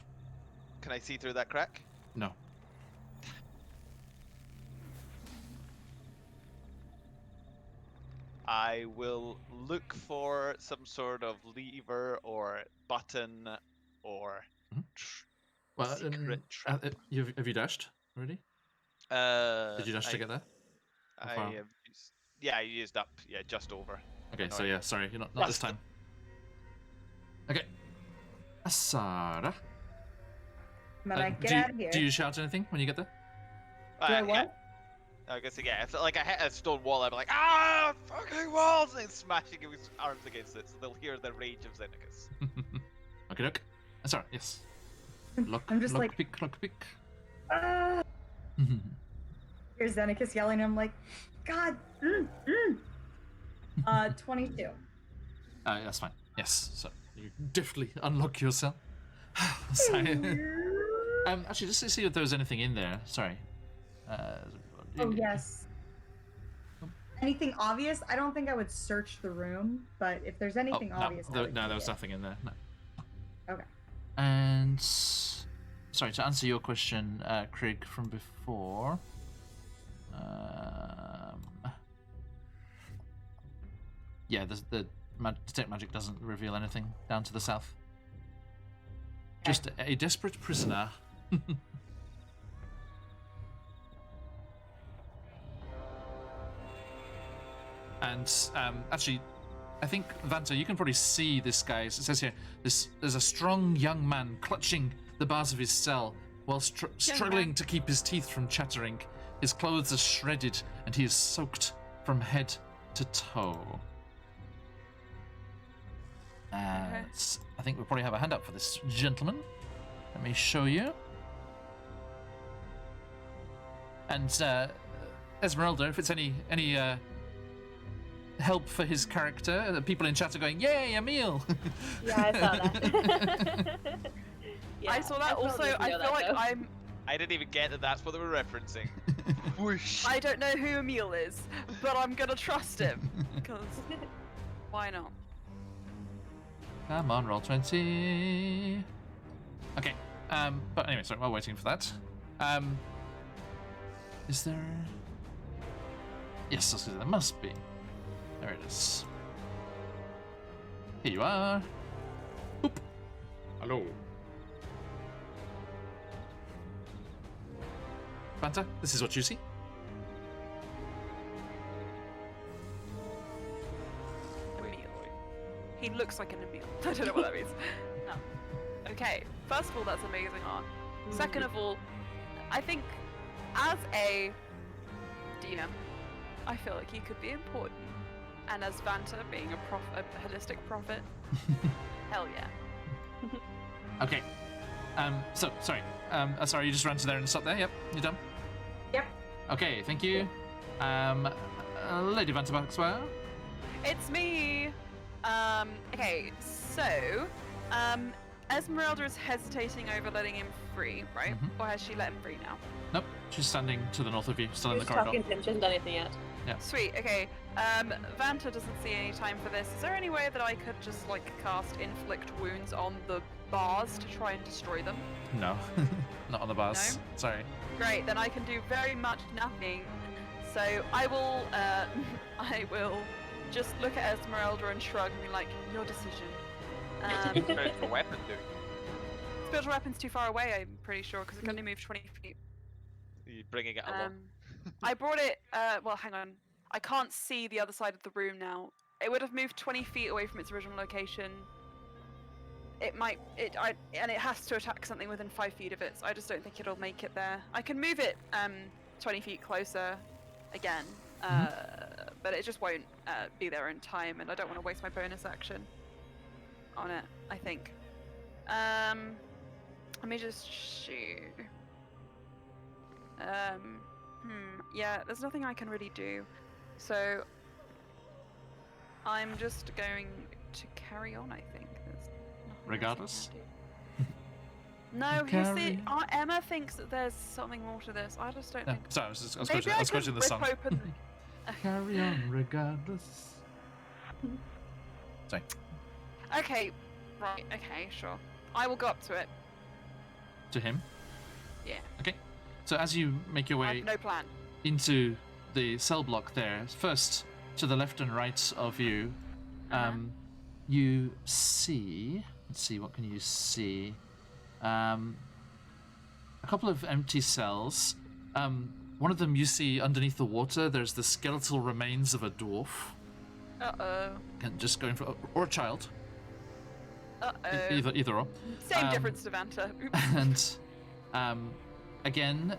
Can I see through that crack? No. I will look for some sort of lever or button or Well, secret trap. have you dashed already? Did you dash to get there? How I far? have used, yeah, I used up. Yeah, just over. Okay, No, so I- yeah, sorry, you're not this time. Okay. Asara. I'm gonna get do you, out of here. Do you shout anything when you get there? Do I yeah. what? I guess yeah. If like I hit a stone wall, I'd be like, ah, fucking walls, and smashing his arms against it, so they'll hear the rage of Xenakis. Okay, look. Asara, yes. Lock, I'm just lock, like- pick, lock, pick. Ah! Here's Xenakis yelling. I'm like, God. 22. That's fine. Yes, so you definitely unlock yourself. Sorry. Actually, just to see if there was anything in there. Sorry. Oh yes. Anything obvious? I don't think I would search the room, but if there's anything obvious, I would no, there take was it. nothing in there. No. Okay. And sorry to answer your question, Craig, from before. Yeah, the detect magic doesn't reveal anything down to the south. Just a desperate prisoner. And actually, I think Vanta, you can probably see this guy. It says here, there's a strong young man clutching the bars of his cell while struggling to keep his teeth from chattering. His clothes are shredded and he is soaked from head to toe. I think we probably have a hand up for this gentleman. Let me show you. And Esmeralda, if it's any help for his character, the people in chat are going, "Yay, a meal!" Yeah, I saw that. Yeah, I saw that. Esmeralda Also, didn't I know feel like though. I didn't even get that that's what they were referencing. Whoosh. I don't know who Emil is, but I'm gonna trust him because why not? Come on, roll 20. Okay. But anyway, sorry, while waiting for that. Is there... Yes, there must be. There it is. Here you are. Oop. Hello. Fanta, this is what you see. Emil. He looks like an Emil. I don't know what that means. No. Okay. First of all, that's amazing art. Second of all, I think as a DM, I feel like he could be important. And as Vanta being a holistic prophet, hell yeah. Okay. So, sorry. Sorry, you just ran to there and stopped there? Yep, you're done? Yep. Okay, thank you. Lady Vanta Maxwell. It's me! Okay, so, Esmeralda is hesitating over letting him free, right? Mhm. Or has she let him free now? Nope, she's standing to the north of you, still in the She's corridor. talking to him. She hasn't done anything yet. Sweet, okay. Vanta doesn't see any time for this. Is there any way that I could just, like, cast Inflict Wounds on the bars to try and destroy them? No, not on the bars. No? Sorry. Great, then I can do very much nothing. So I will, I will just look at Esmeralda and shrug and be like, your decision. Spiritual weapon, dude. Spiritual weapon's too far away, I'm pretty sure, because it can only move 20 feet. You're bringing it along. I brought it, well, hang on. I can't see the other side of the room now. It would have moved 20 feet away from its original location. It might, and it has to attack something within 5 feet of it, so I just don't think it'll make it there. I can move it 20 feet closer again, but it just won't be there in time, and I don't want to waste my bonus action on it, I think. Let me just shoot. Yeah, there's nothing I can really do. So I'm just going to carry on, I think. There's nothing else I Regardless? can do. No, you see, Carry on. Emma thinks that there's something more to this. I just don't No, think. sorry, I was Maybe quoting, I I was could quoting the rip song. open. Carry on regardless. Sorry. Okay, right. Okay, sure. I will go up to it. To him? Yeah. Okay. So as you make your I way have no plan. into the cell block there, first to the left and right of you, you see... Let's see, what can you see? A couple of empty cells. One of them you see underneath the water, there's the skeletal remains of a dwarf. Uh-oh. And just going for... Or a child. Uh-oh. Either or. Same difference, Devanta. And again,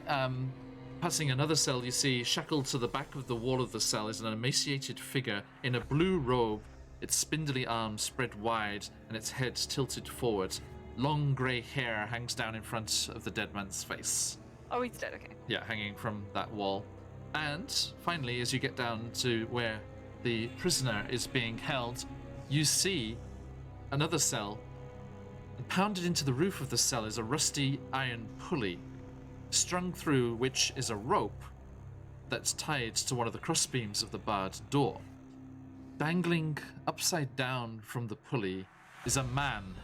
passing another cell, you see shackled to the back of the wall of the cell is an emaciated figure in a blue robe, its spindly arms spread wide and its head tilted forward. Long grey hair hangs down in front of the dead man's face. Oh, he's dead, okay. Yeah, hanging from that wall. And finally, as you get down to where the prisoner is being held, you see another cell. And pounded into the roof of the cell is a rusty iron pulley, strung through which is a rope that's tied to one of the crossbeams of the barred door. Dangling upside down from the pulley is a man,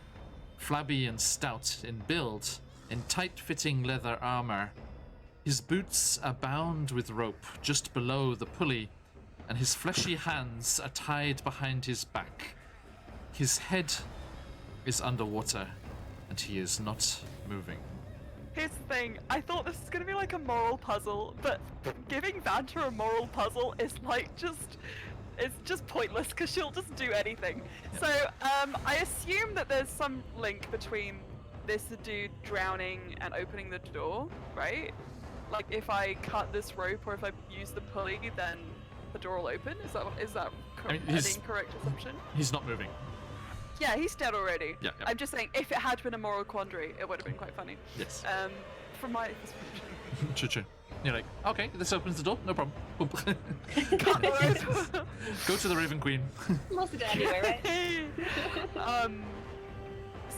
flabby and stout in build, in tight-fitting leather armor. His boots are bound with rope just below the pulley, and his fleshy hands are tied behind his back. His head is underwater, and he is not moving. Here's the thing, I thought this was gonna be like a moral puzzle, but giving Vanta a moral puzzle is like it's just pointless because she'll just do anything. Yeah. So I assume that there's some link between this dude drowning and opening the door, right? Like if I cut this rope or if I use the pulley, then the door will open. Is that I mean, an he's- incorrect assumption? He's not moving. Yeah, he's dead already. Yeah, yeah. I'm just saying, if it had been a moral quandary, it would have been quite funny. Yes. From my perspective. True. You're like, okay, this opens the door, no problem. Boom. Cut the rope. Go to the Raven Queen. Mostly dead anyway, right?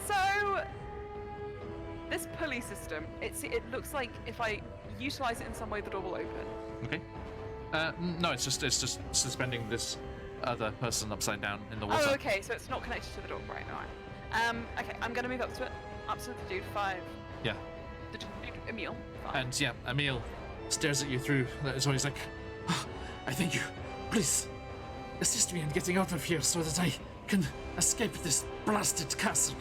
So this pulley system, it looks like if I utilize it in some way, the door will open. Okay. No, it's just suspending this other person upside down in the water. Oh, okay, so it's not connected to the door, right? Alright. Okay, I'm gonna move up to the dude 5. Yeah. The dude Emil. 5. And yeah, Emil stares at you through. So he's like, "Ah, I think you, please, assist me in getting out of here so that I can escape this blasted castle."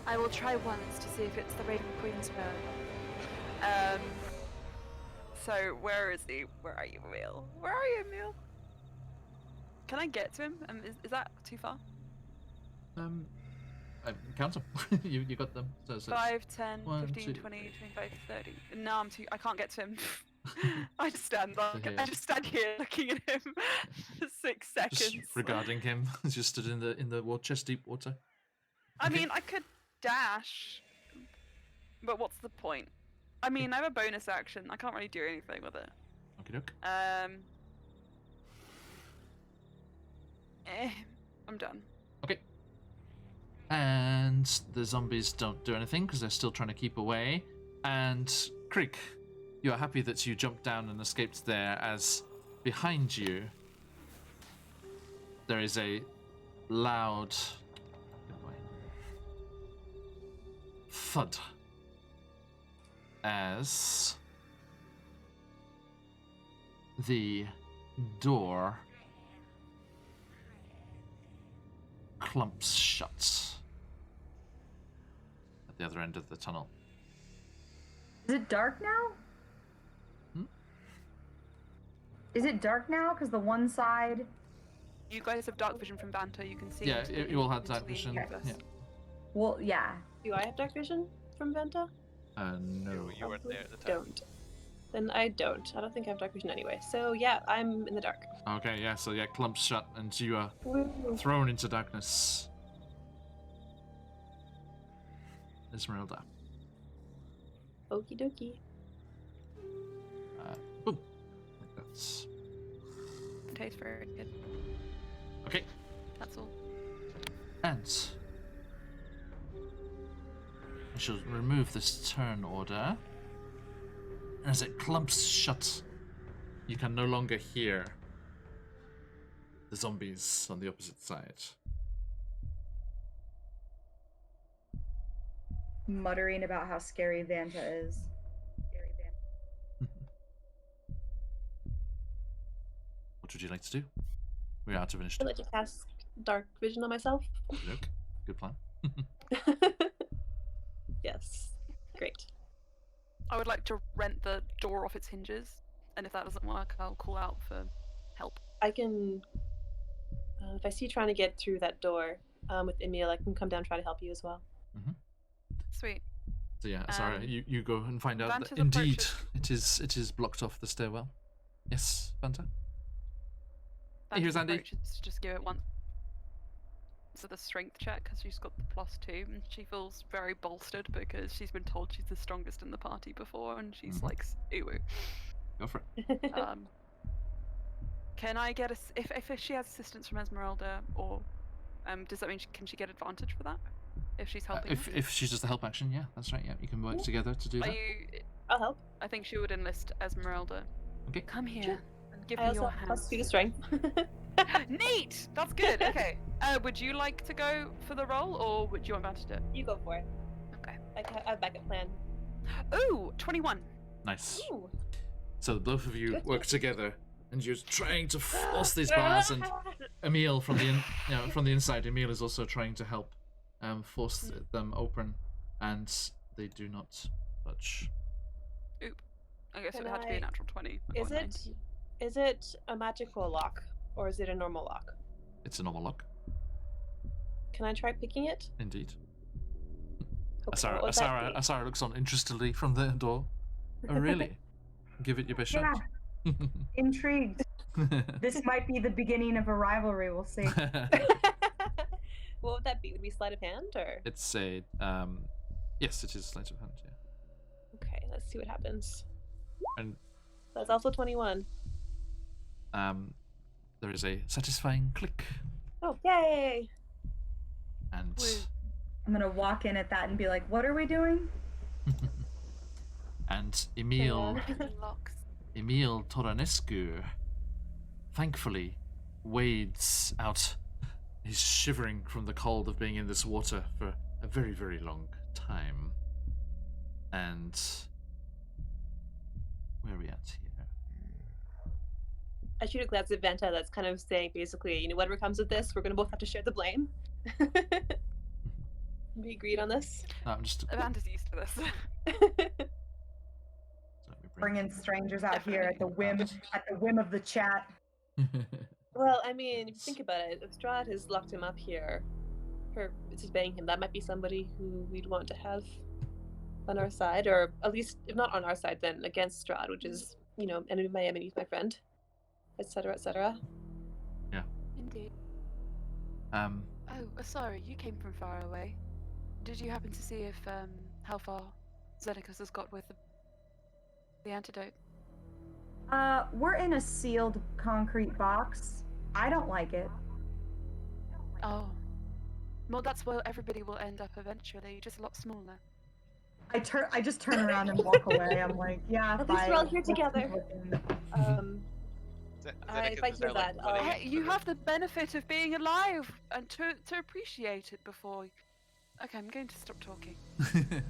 I will try once to see if it's the Raven Queen's phone. So where is he? Where are you, Emil? Where are you, Emil? Can I get to him? Is that too far? Count them. you got them. So it's 5, 10, 1, 15, 2, 20, 25, 30. No, I can't get to him. I just stand Okay, there. yeah. I just stand here looking at him for 6 seconds. just regarding him, just stood in the chest deep water. I Okay. mean, I could dash, but what's the point? I mean, I have a bonus action. I can't really do anything with it. Okay, doke. I'm done. Okay. And the zombies don't do anything because they're still trying to keep away. And Creek, you are happy that you jumped down and escaped there, as behind you there is a loud thud as the door clumps shut at the other end of the tunnel. Is it dark now? Hmm? Is it dark now? Because the one side. You guys have dark vision from Banter. You can see. Yeah, into you all have into dark the vision. universe. Yeah. Well, yeah. Do I have dark vision from Venta? No. You weren't there at the time. Don't. Then I don't. I don't think I have dark vision anyway. So yeah, I'm in the dark. Okay, yeah, so yeah, clumps shut and you are Woo. thrown into darkness. Esmeralda. Okie dokie. Boom. That's It tastes very good. okay. That's all. And I shall remove this turn order. As it clumps shut, you can no longer hear the zombies on the opposite side. Muttering about how scary Vanta is. What would you like to do? We're out of I'd initiative. like to cast dark vision on myself. Look, good plan. Yes. Great. I would like to rent the door off its hinges, and if that doesn't work, I'll call out for help. I can. If I see you trying to get through that door with Emil, I can come down and try to help you as well. Sweet. So yeah, sorry, you go and find out that Vanta's indeed approaches- it is blocked off the stairwell. Yes, Vanta? Here's Vanta's Andy. approach is to just give it one. So the strength check, because she's got the +2, and she feels very bolstered because she's been told she's the strongest in the party before, and she's Mhm. like, ooh. Go for it. Can I get if she has assistance from Esmeralda, or does that mean can she get advantage for that if she's helping? us? If she does the help action, yeah, that's right. Yeah, you can work together to do Are that. you? I'll help. I think she would enlist Esmeralda. Okay. Come here Sure. and give I me also your have hand. +2 to strength. Neat. That's good. Okay. Would you like to go for the role, or would you want Vantage to do it? You go for it. Okay. I have a backup plan. Ooh, 21. Nice. Ooh. So both of you Good. work together, and you're trying to force these bars. And Emil from the inside, Emil is also trying to help force them open, and they do not budge. I guess it Can would have to be a I- natural 20. I Is got a it 19. is it a magical lock or is it a normal lock? It's a normal lock, Can I try picking it? indeed. Asara, what would that Asara, be? Asara looks on interestedly from the door. Oh, really? Give it your best shot. Intrigued. This might be the beginning of a rivalry. We'll see. What would that be? Would it be sleight of hand or? It's a yes, it is sleight of hand. Yeah, Okay, let's see what happens. and That's also 21. there is a satisfying click, Oh, yay! and I'm gonna walk in at that and be like, "What are we doing?" and Emil Locks. Emil Toranescu thankfully wades out. He's shivering from the cold of being in this water for a very, very long time. And where are we at here? I shoot a glance at Vanta that's kind of saying basically, you know, whatever comes of this, we're gonna both have to share the blame. We agreed on this. No, I'm just Amanda's used to this. let me Bringing strangers out here at the whim of the chat. Well, I mean, if you think about it, if Strahd has locked him up here, or is banging him, that might be somebody who we'd want to have on our side, or at least, if not on our side, then against Strahd, which is, you know, enemy of my enemy is my friend, etc., etc. Indeed. Oh, Oh, sorry, you came from far away. Did you happen to see if how far Zenekas has got with the antidote? We're in a sealed concrete box. I don't like it. Oh. Well, that's where everybody will end up eventually, just a lot smaller. I just turn around and walk away. I'm like, yeah, At least we're all bye. here together. If I hear that, I'll... Hey, you have the benefit of being alive and to appreciate it before. Okay, I'm going to stop talking. Zenekas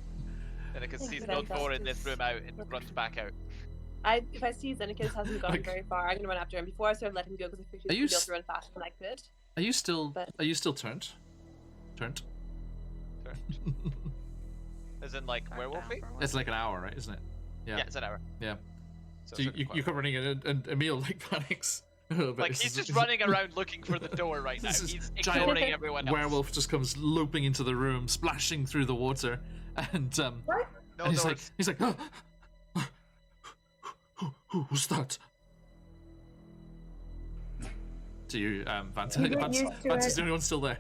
Thanks sees for no that, more in this Justice. room out and runs back out. If I see Zenekas hasn't gone Like- very far, I'm gonna run after him before I sort of let him go because I figured Are he'd you be able s- to run faster than I could. are you still? But- Are you still turned? Turned. As in, like, werewolfy? It's like an hour, right? Isn't it? Yeah, it's an hour. Yeah. So So you come running in, and Emil like panics a little bit. Like, This he's is- just this is- running around looking for the door right now. This is He's giant ignoring everyone else. Werewolf just comes loping into the room, splashing through the water, and What? No and doors. he's like, who's that? To you, Vanta. You get used to Vanta's it. the only one still there.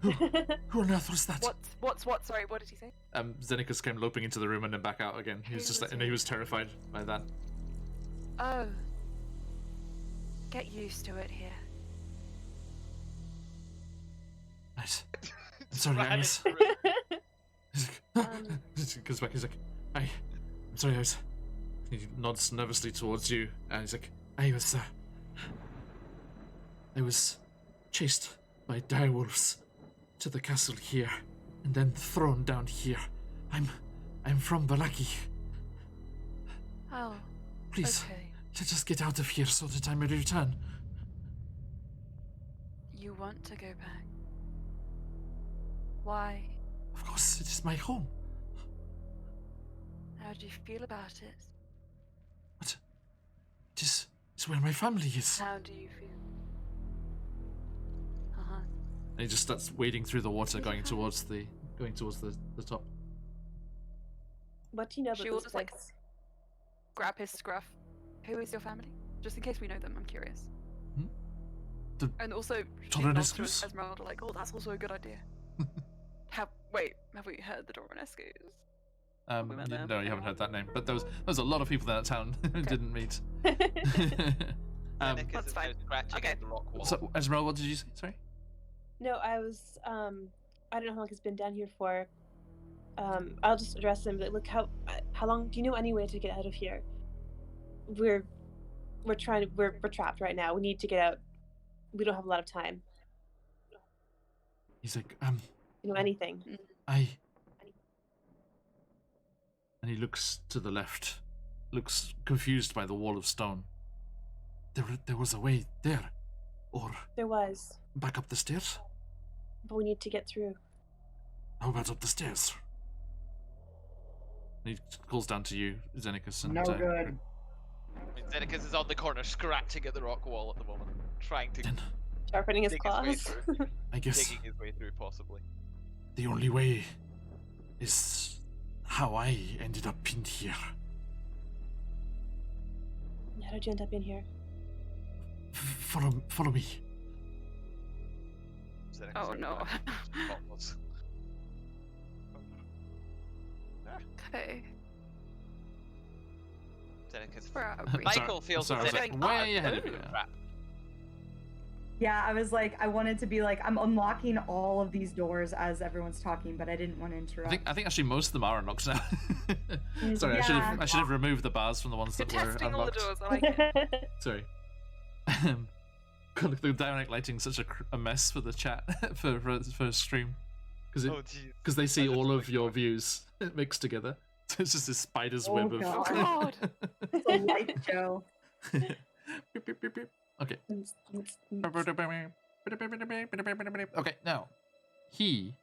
Who on earth was that? What? Sorry, what did he say? Zenekas came loping into the room and then back out again. He was Who just was and he was terrified by that. Oh. Get used to it here. Right. I'm sorry, Ran Agnes. into the room. He's like, he goes back. He's like, I'm sorry, He nods nervously towards you, and he's like, I was chased by direwolves to the castle here, and then thrown down here. I'm from Balaki. Oh. Please, Okay. let's just get out of here so that I may return. You want to go back? Why? Of course, it is my home. How do you feel about it? But it's where my family is. How do you feel? Uh-huh. And he just starts wading through the water, going towards the top. What do you know about She will this just, like, place? Grab his scruff. Who is your family? Just in case we know them, I'm curious. The And also, she Toranescus? nods to Esmeralda like, oh, that's also a good idea. Have we heard the Toranescus? We met them. No, you haven't heard that name. But there was a lot of people in that town who didn't meet. Zenekas That's is fine. now scratching Okay. at the rock wall. So, Esmeralda, what did you say? Sorry. No, I was, I don't know how long he's been down here for. I'll just address him. But look, how long? Do you know any way to get out of here? We're trapped right now. We need to get out. We don't have a lot of time. He's like, You know anything? and he looks to the left, looks confused by the wall of stone. There was a way there, or There was, back up the stairs. but we need to get through. How about up the stairs? And he calls down to you, Zenekas, and No good. I mean, Zenekas is on the corner, scratching at the rock wall at the moment, trying to Then Sharpening his dig his way claws. through. I guess Digging his way through, possibly. the only way is how I ended up in here. How did you end up in here? Follow me. Xenakis Oh, looks no. back and follows. Okay. Xenakis. Where are we? Michael feels sorry, I as was if like way ahead of Ooh. you. Crap. Yeah, I was like, I wanted to be like, I'm unlocking all of these doors as everyone's talking, but I didn't want to interrupt. I think actually most of them are unlocked now. Sorry, Yeah. I should have removed the bars from the ones You're that were testing all the unlocked. doors. I like it. Sorry. God, the direct lighting's such a mess for the chat for stream because Oh jeez. because they see I just all of like your that. views mixed together. So it's just this spider's Oh, web of. God. Oh, God. It's a light show. Beep, beep, beep, beep. Okay. Okay, now he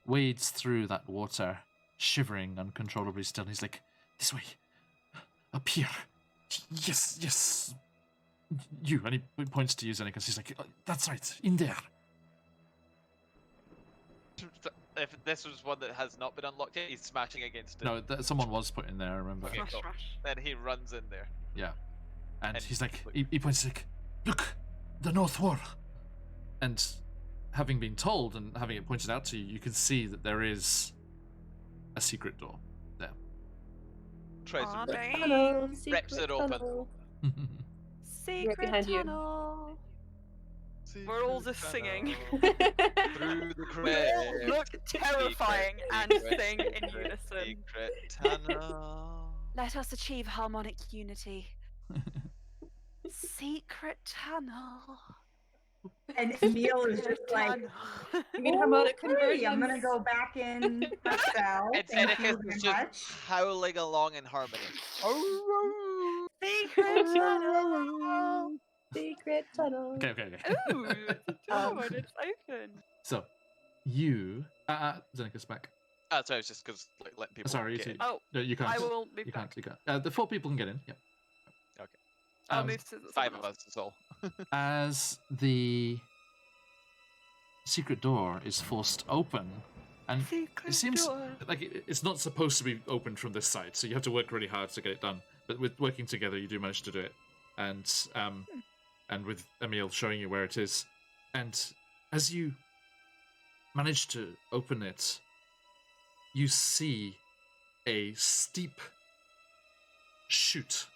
wades through that water, shivering uncontrollably still. He's like, "This way, up here. Yes, yes. You." And he points to you, Xenakis. He's like, "That's right, in there." If this was one that has not been unlocked yet, he's smashing against it. No, someone was put in there. I remember. Okay, Smash, cool. smash. Then he runs in there. Yeah, and And he's like, look- he points like, "Look, the North Wall." And having been told and having it pointed out to you, you can see that there is a secret door there. Tries Aw, to rip, dang. Tunnel, rips secret it open. tunnel. Secret behind you. tunnel. We're all just singing. Through the We all crypt. look terrifying and secret, sing in secret, unison. Secret tunnel. Let us achieve harmonic unity. Secret tunnel. And Emil is Secret just like, tunnel. You mean harmonic "Okay, I'm gonna conversions? go back in my cell. And Thank you Xenakis very is much." just howling along in harmony. Secret tunnel. Secret tunnel. Okay. Ooh, it's a door and it's open. So, you, Xenakis back. Sorry, it's just because like letting people. Sorry, you get two. in. Oh, No, you can't. I will move You back. can't. You can't. The 4 people can get in. Yep. I'll Um, move to the 5 of us is all. As the secret door is forced open, and Secret it seems door. like it's not supposed to be opened from this side, so you have to work really hard to get it done. But with working together, you do manage to do it, and with Emil showing you where it is, and as you manage to open it, you see a steep chute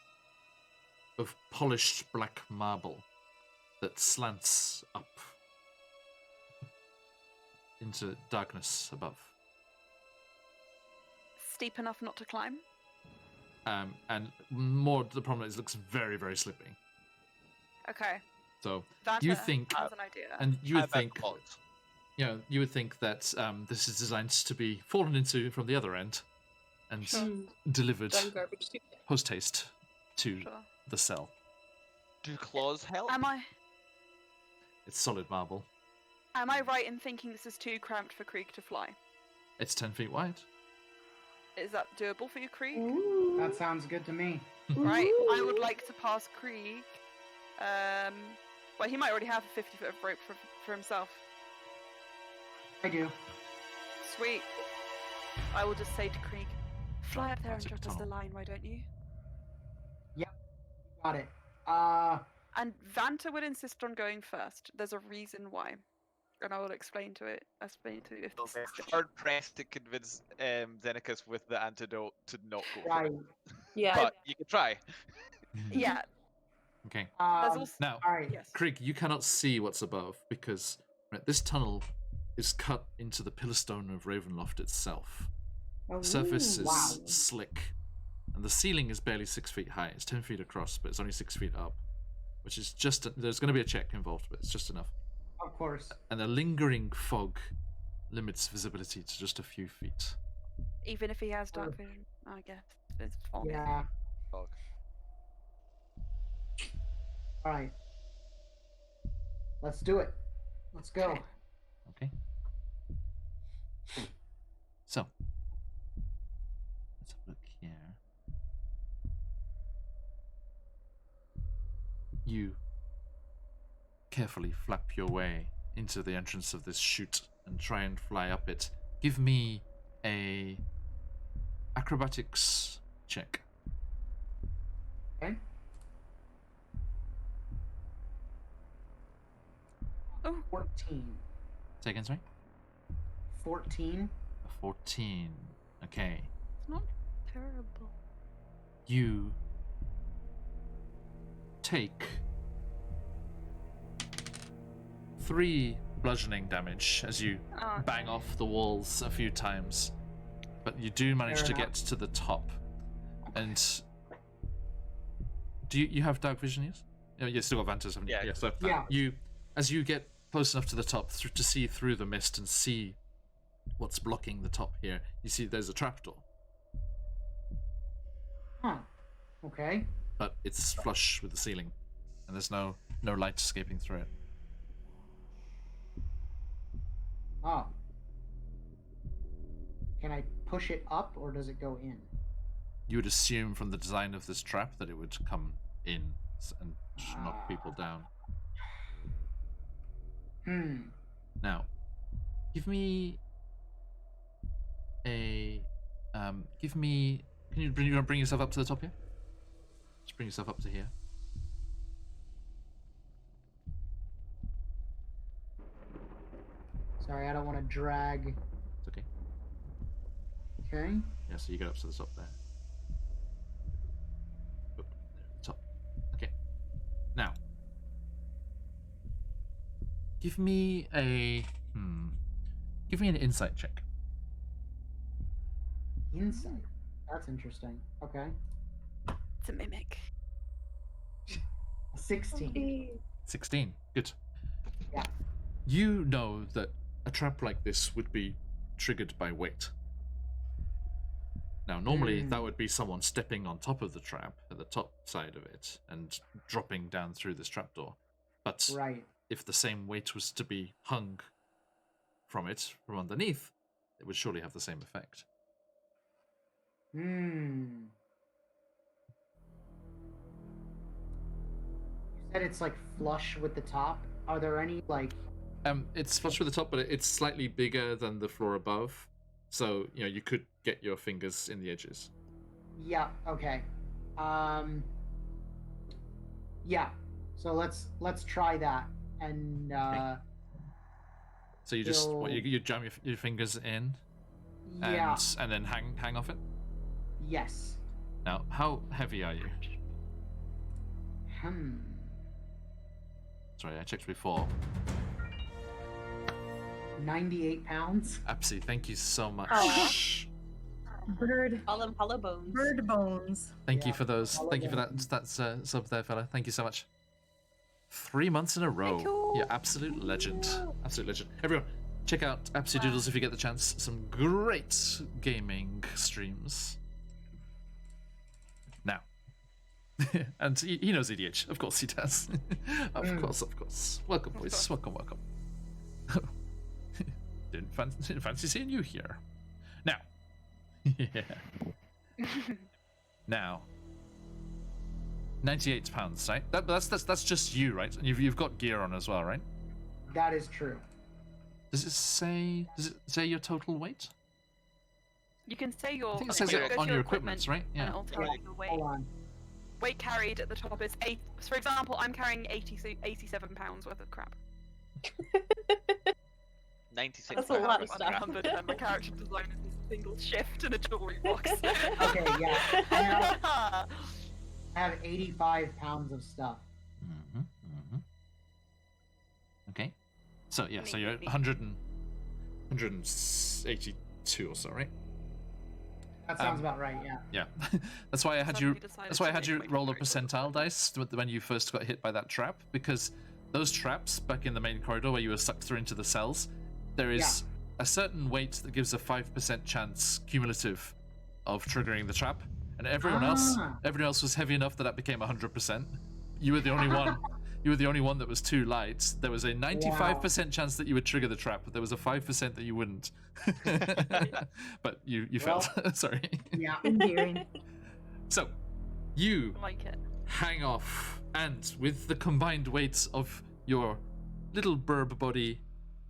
of polished black marble that slants up into darkness above. Steep enough not to climb. And more the problem is it looks very, very slippy. Okay. So Vanta you think, has an idea. and you How would about think, bolts? you would think that this is designed to be fallen into from the other end and delivered Done garbage too. post haste to Sure. the cell. Do claws help? Am I It's solid marble. right in thinking this is too cramped for Krieg to fly? It's 10 feet wide. Is that doable for you, Krieg? Ooh. That sounds good to me. Right. I would like to pass Krieg. Well, he might already have a 50-foot of rope for himself. I do. Sweet. I will just say to Krieg, fly up there and That's a drop us the tunnel. line, why don't you? Got it. And Vanta would insist on going first. There's a reason why. And I will explain to it. Explain to you if this is Hard pressed to convince Xenakis with the antidote to not go for right. it. Yeah. But you can try. Yeah. Okay. There's Um, also Now, all right. yes. Krieg, you cannot see what's above because this tunnel is cut into the pillarstone of Ravenloft itself. The surface Ooh, is wow. slick, and the ceiling is barely 6 feet high. It's 10 feet across, but it's only 6 feet up, which is just there's going to be a check involved, but it's just enough. Of course. And the lingering fog limits visibility to just a few feet. Even if he has dark vision, I guess it's fine. Yeah. Fog. All right. Let's do it. Let's go. Okay. Okay. So let's have a look here. You carefully flap your way into the entrance of this chute and try and fly up it. give me a acrobatics check. Okay. Oh. 14. Say again, sorry? 14. A 14. Okay. It's not terrible. You take 3 bludgeoning damage as you Oh, bang off the walls a few times, but you do manage Fair to enough. get to the top. And do you have dark vision? Yes. You still got Vantas, haven't you? Yeah. So Yeah. you, as you get close enough to the top to see through the mist and see what's blocking the top here, you see there's a trapdoor, Huh. Okay. but it's flush with the ceiling, and there's no light escaping through it. Oh. Can I push it up or does it go in? You would assume from the design of this trap that it would come in and knock people down. Now, give me a Can you bring yourself up to the top here? Just bring yourself up to here. Sorry, I don't want to drag. It's okay. Okay. Yeah, so you get up to the top there. Up, top. Okay. Now, give me an insight check. Insight. That's interesting. Okay. It's a mimic. 16. 16. Good. Yeah. You know that a trap like this would be triggered by weight. Now, normally that would be someone stepping on top of the trap at the top side of it and dropping down through this trapdoor. But Right. if the same weight was to be hung from it from underneath, it would surely have the same effect. You said it's like flush with the top. Are there any like? It's flush with the top, but it's slightly bigger than the floor above, so you could get your fingers in the edges. Yeah. Okay. Yeah. So let's try that and. So you just You'll- you jam your fingers in Yeah. and then hang off it. Yes. Now, how heavy are you? Sorry, I checked before. 98 pounds. Apsy, thank you so much. Oh. Bird. All them hollow bones. Bird bones. Thank you Yeah, for those. all Thank you of for that sub there, fella. Thank you so much. 3 months in a row. you. Yeah, absolute legend. Absolute legend. Everyone, check out Apsy Doodles if you get the chance. Some great gaming streams. Now. And he knows EDH. Of course he does. Of course. Welcome, boys. Welcome. Didn't fancy seeing you here. Now. Now. 98 pounds, right? That's just you, right? And you've got gear on as well, right? That is true. Does it say your total weight? You can say your. I think it says it on your equipment, right? And Yeah. it'll tell you the weight. Hold on. Weight carried at the top is 8. So for example, I'm carrying 87 pounds worth of crap. 96 That's a lot of pounds. stuff. 100, and my character design is a single shift in a jewelry box. Okay, yeah. I have 85 pounds of stuff. Okay. So yeah, so you're 182 or so, right? That sounds about right, yeah. Yeah. That's why I had Suddenly you. decided That's why I to had make you my roll a character percentile dice when you first got hit by that trap, because those traps back in the main corridor where you were sucked through into the cells, there is a certain weight that gives a 5% chance cumulative of triggering the trap, and everyone else was heavy enough that became 100%. You were the only one. You were the only one that was too light. There was a 95% chance that you would trigger the trap, but there was a 5% that you wouldn't. But you failed. Sorry. Yeah. Endearing. So, you I like it. hang off, and with the combined weight of your little burb body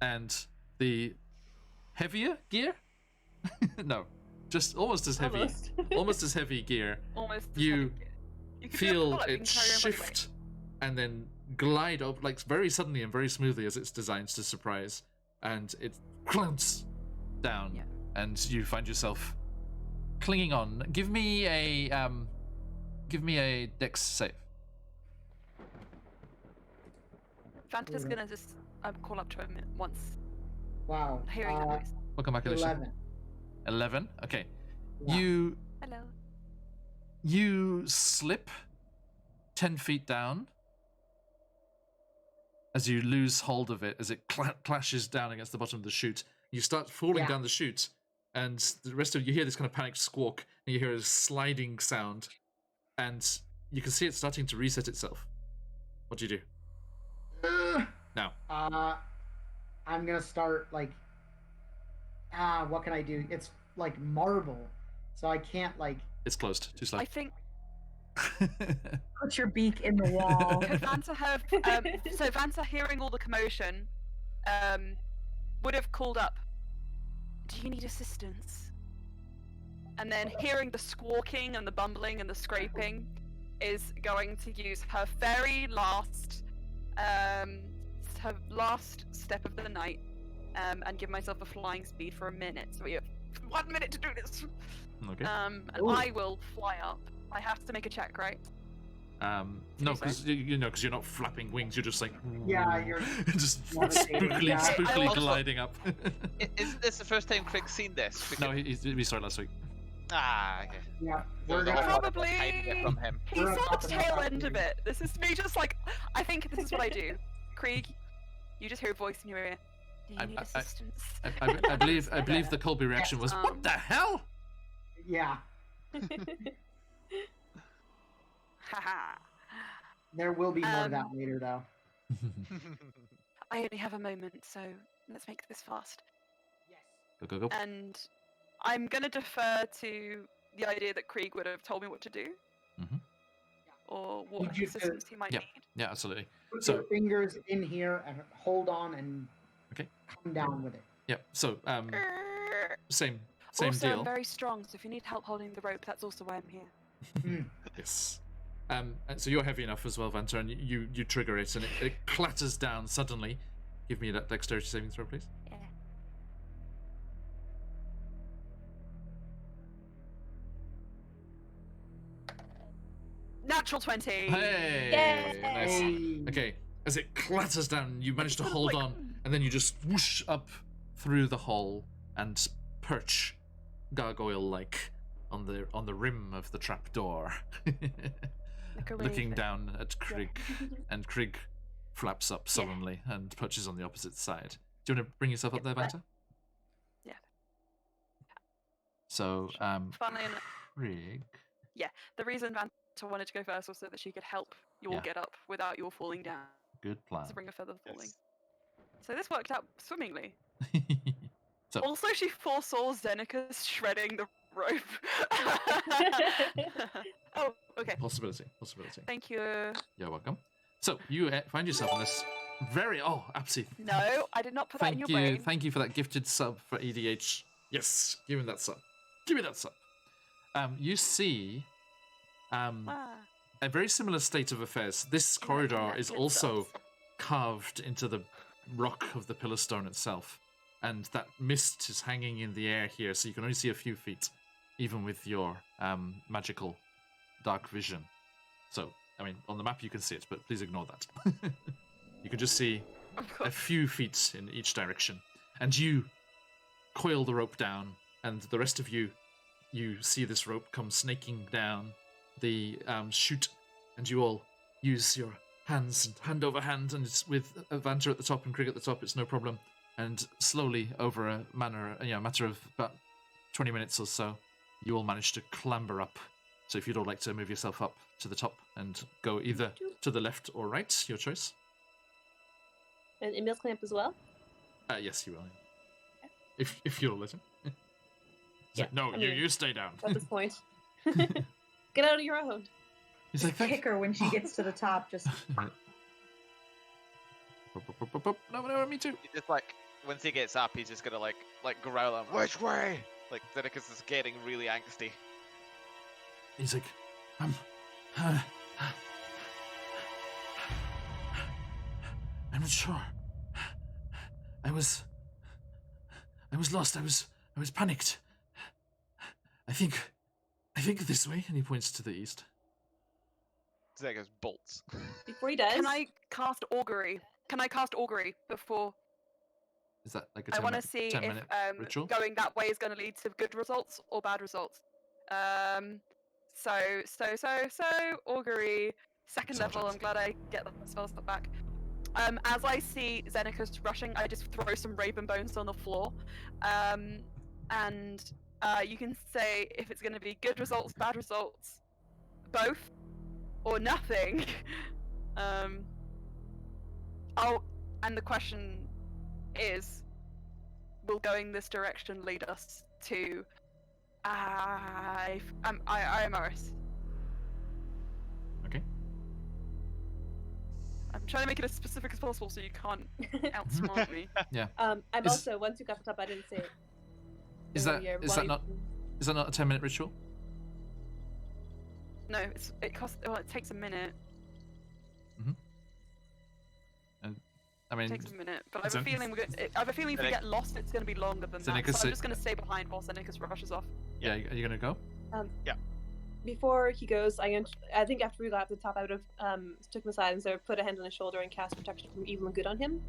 and the heavier gear. No, just almost as heavy. Almost. Almost as heavy gear. Almost. as You heavy. You can do feel pull-up, you it can carry your own body weight. shift and then glide up like very suddenly and very smoothly as it's designed to surprise, and it clunks down, Yeah. and you find yourself clinging on. Give me a dex save. Vanta's gonna just call up to him once, Wow. hearing that noise. Welcome back, Alicia. 11. 11. Okay. Yeah. Hello. You slip 10 feet down as you lose hold of it, as it clashes down against the bottom of the chute. You start falling Yeah. down the chute, and the rest of you hear this kind of panicked squawk, and you hear a sliding sound, and you can see it starting to reset itself. What do you do? Now. I'm gonna start like. What can I do? It's like marble, so I can't like. It's closed. Too slow. I think Put your beak in the wall. could Vanta have so Vanta, hearing all the commotion, would have called up, "Do you need assistance?" And then hearing the squawking and the bumbling and the scraping, is going to use her very last step of the night, and give myself a flying speed for a minute. So we have 1 minute to do this. Okay. And Ooh. I will fly up. I have to make a check, right? No, because because you're not flapping wings. You're just like Yeah, you're just levitating, spookily, yeah. spookily Also- gliding up. Isn't this the first time Craig's seen this? No, we started last week. Ah, okay. yeah. So We're the gonna whole Probably- hiding it from him. He We're on saw top the of that tail balcony. end of it. This is me just like, I think this is what I do. Krieg, you just hear a voice in your ear. Do you need assistance? I believe the Colby reaction was, "What the hell?" Yeah. Haha. There will be more of that later, though. I only have a moment, so let's make this fast. Yes. Go, go, go. And I'm gonna defer to the idea that Krieg would have told me what to do. Mhm. Or what Need you to- assistance he might Yep. need. Yeah, absolutely. Put So- your fingers in here and hold on and Okay. come down with it. Yeah. So Grrr. same Also, deal. I'm very strong, so if you need help holding the rope, that's also why I'm here. Yes. And so you're heavy enough as well, Vanta, and you trigger it, and it clatters down suddenly. Give me that dexterity saving throw, please. Yeah. Natural 20. Hey, Yay! nice. Hey. Okay, as it clatters down, you manage to Sort of hold like- on, and then you just whoosh up through the hole and perch, gargoyle-like, on the rim of the trap door, Like a looking raven. down at Yeah. Krieg, and Krieg flaps up solemnly and perches on the opposite side. Do you want to bring yourself up there, Vanta? Yeah. So, Funnily enough, Krieg. the reason Vanta wanted to go first was so that she could help you all Yeah. get up without you all falling down. Good plan. To bring a further falling. Yes. So this worked out swimmingly. So- Also, she foresaw Zeneca's shredding the rope. Oh, okay. Possibility. Thank you. You're welcome. So you find yourself in this very absolutely. No, I did not put that in Thank your you, brain. thank you for that gifted sub for EDH. Yes, give me that sub. Give me that sub. You see, Ah, a very similar state of affairs. This corridor is good also subs. carved into the rock of the pillar stone itself, and that mist is hanging in the air here, so you can only see a few feet, even with your magical dark vision. So, I mean, on the map you can see it, but please ignore that. You can just see Of a course. few feet in each direction, and you coil the rope down, and the rest of you see this rope come snaking down the chute, and you all use your hands and hand over hand, and it's with Vanta at the top and Krieg at the top, it's no problem. And slowly, over a matter of about 20 minutes or so, you all manage to clamber up. So if you'd all like to move yourself up to the top and go either to the left or right, your choice. And Emil's clamp as well? Yes, you will. If you'll let him. He's Yeah, like, no, I you mean- stay down. At this point. Get out of your own. He's like, Kick her when she gets to the top. Just No, me too. You just like once he gets up, he's just gonna like growl on which way. Like Zenekas is getting really angsty. He's like, I'm not sure. I was lost. I was panicked. I think this way. And he points to the east. Zenekas bolts. Before he does, Can I cast augury? Before? Is that like a I 10 want to minute, see 10 if minute ritual? going that way is going to lead to good results or bad results. So augury, second Excellent. level. I'm glad I get the spell slot back. As I see Zenekas rushing, I just throw some raven bones on the floor, and you can say if it's going to be good results, bad results, both, or nothing. And the question is, will going this direction lead us to IMRS? Okay. I'm trying to make it as specific as possible so you can't outsmart me. I'm Is- also, once you got the top, I didn't say it. Is that earlier, is while that you- not is that not a 10 minute ritual? No, it costs. Well, it takes a minute. I mean, It takes a minute, but I Is have a that- feeling I have a feeling if we get lost, it's going to be longer than that. Zenekas So say- I'm just going to stay behind while Zenekas rushes off. yeah, are you gonna go? Before he goes, I think after we got up to the top, I would have took him aside and sort of put a hand on his shoulder and cast protection from evil and good on him,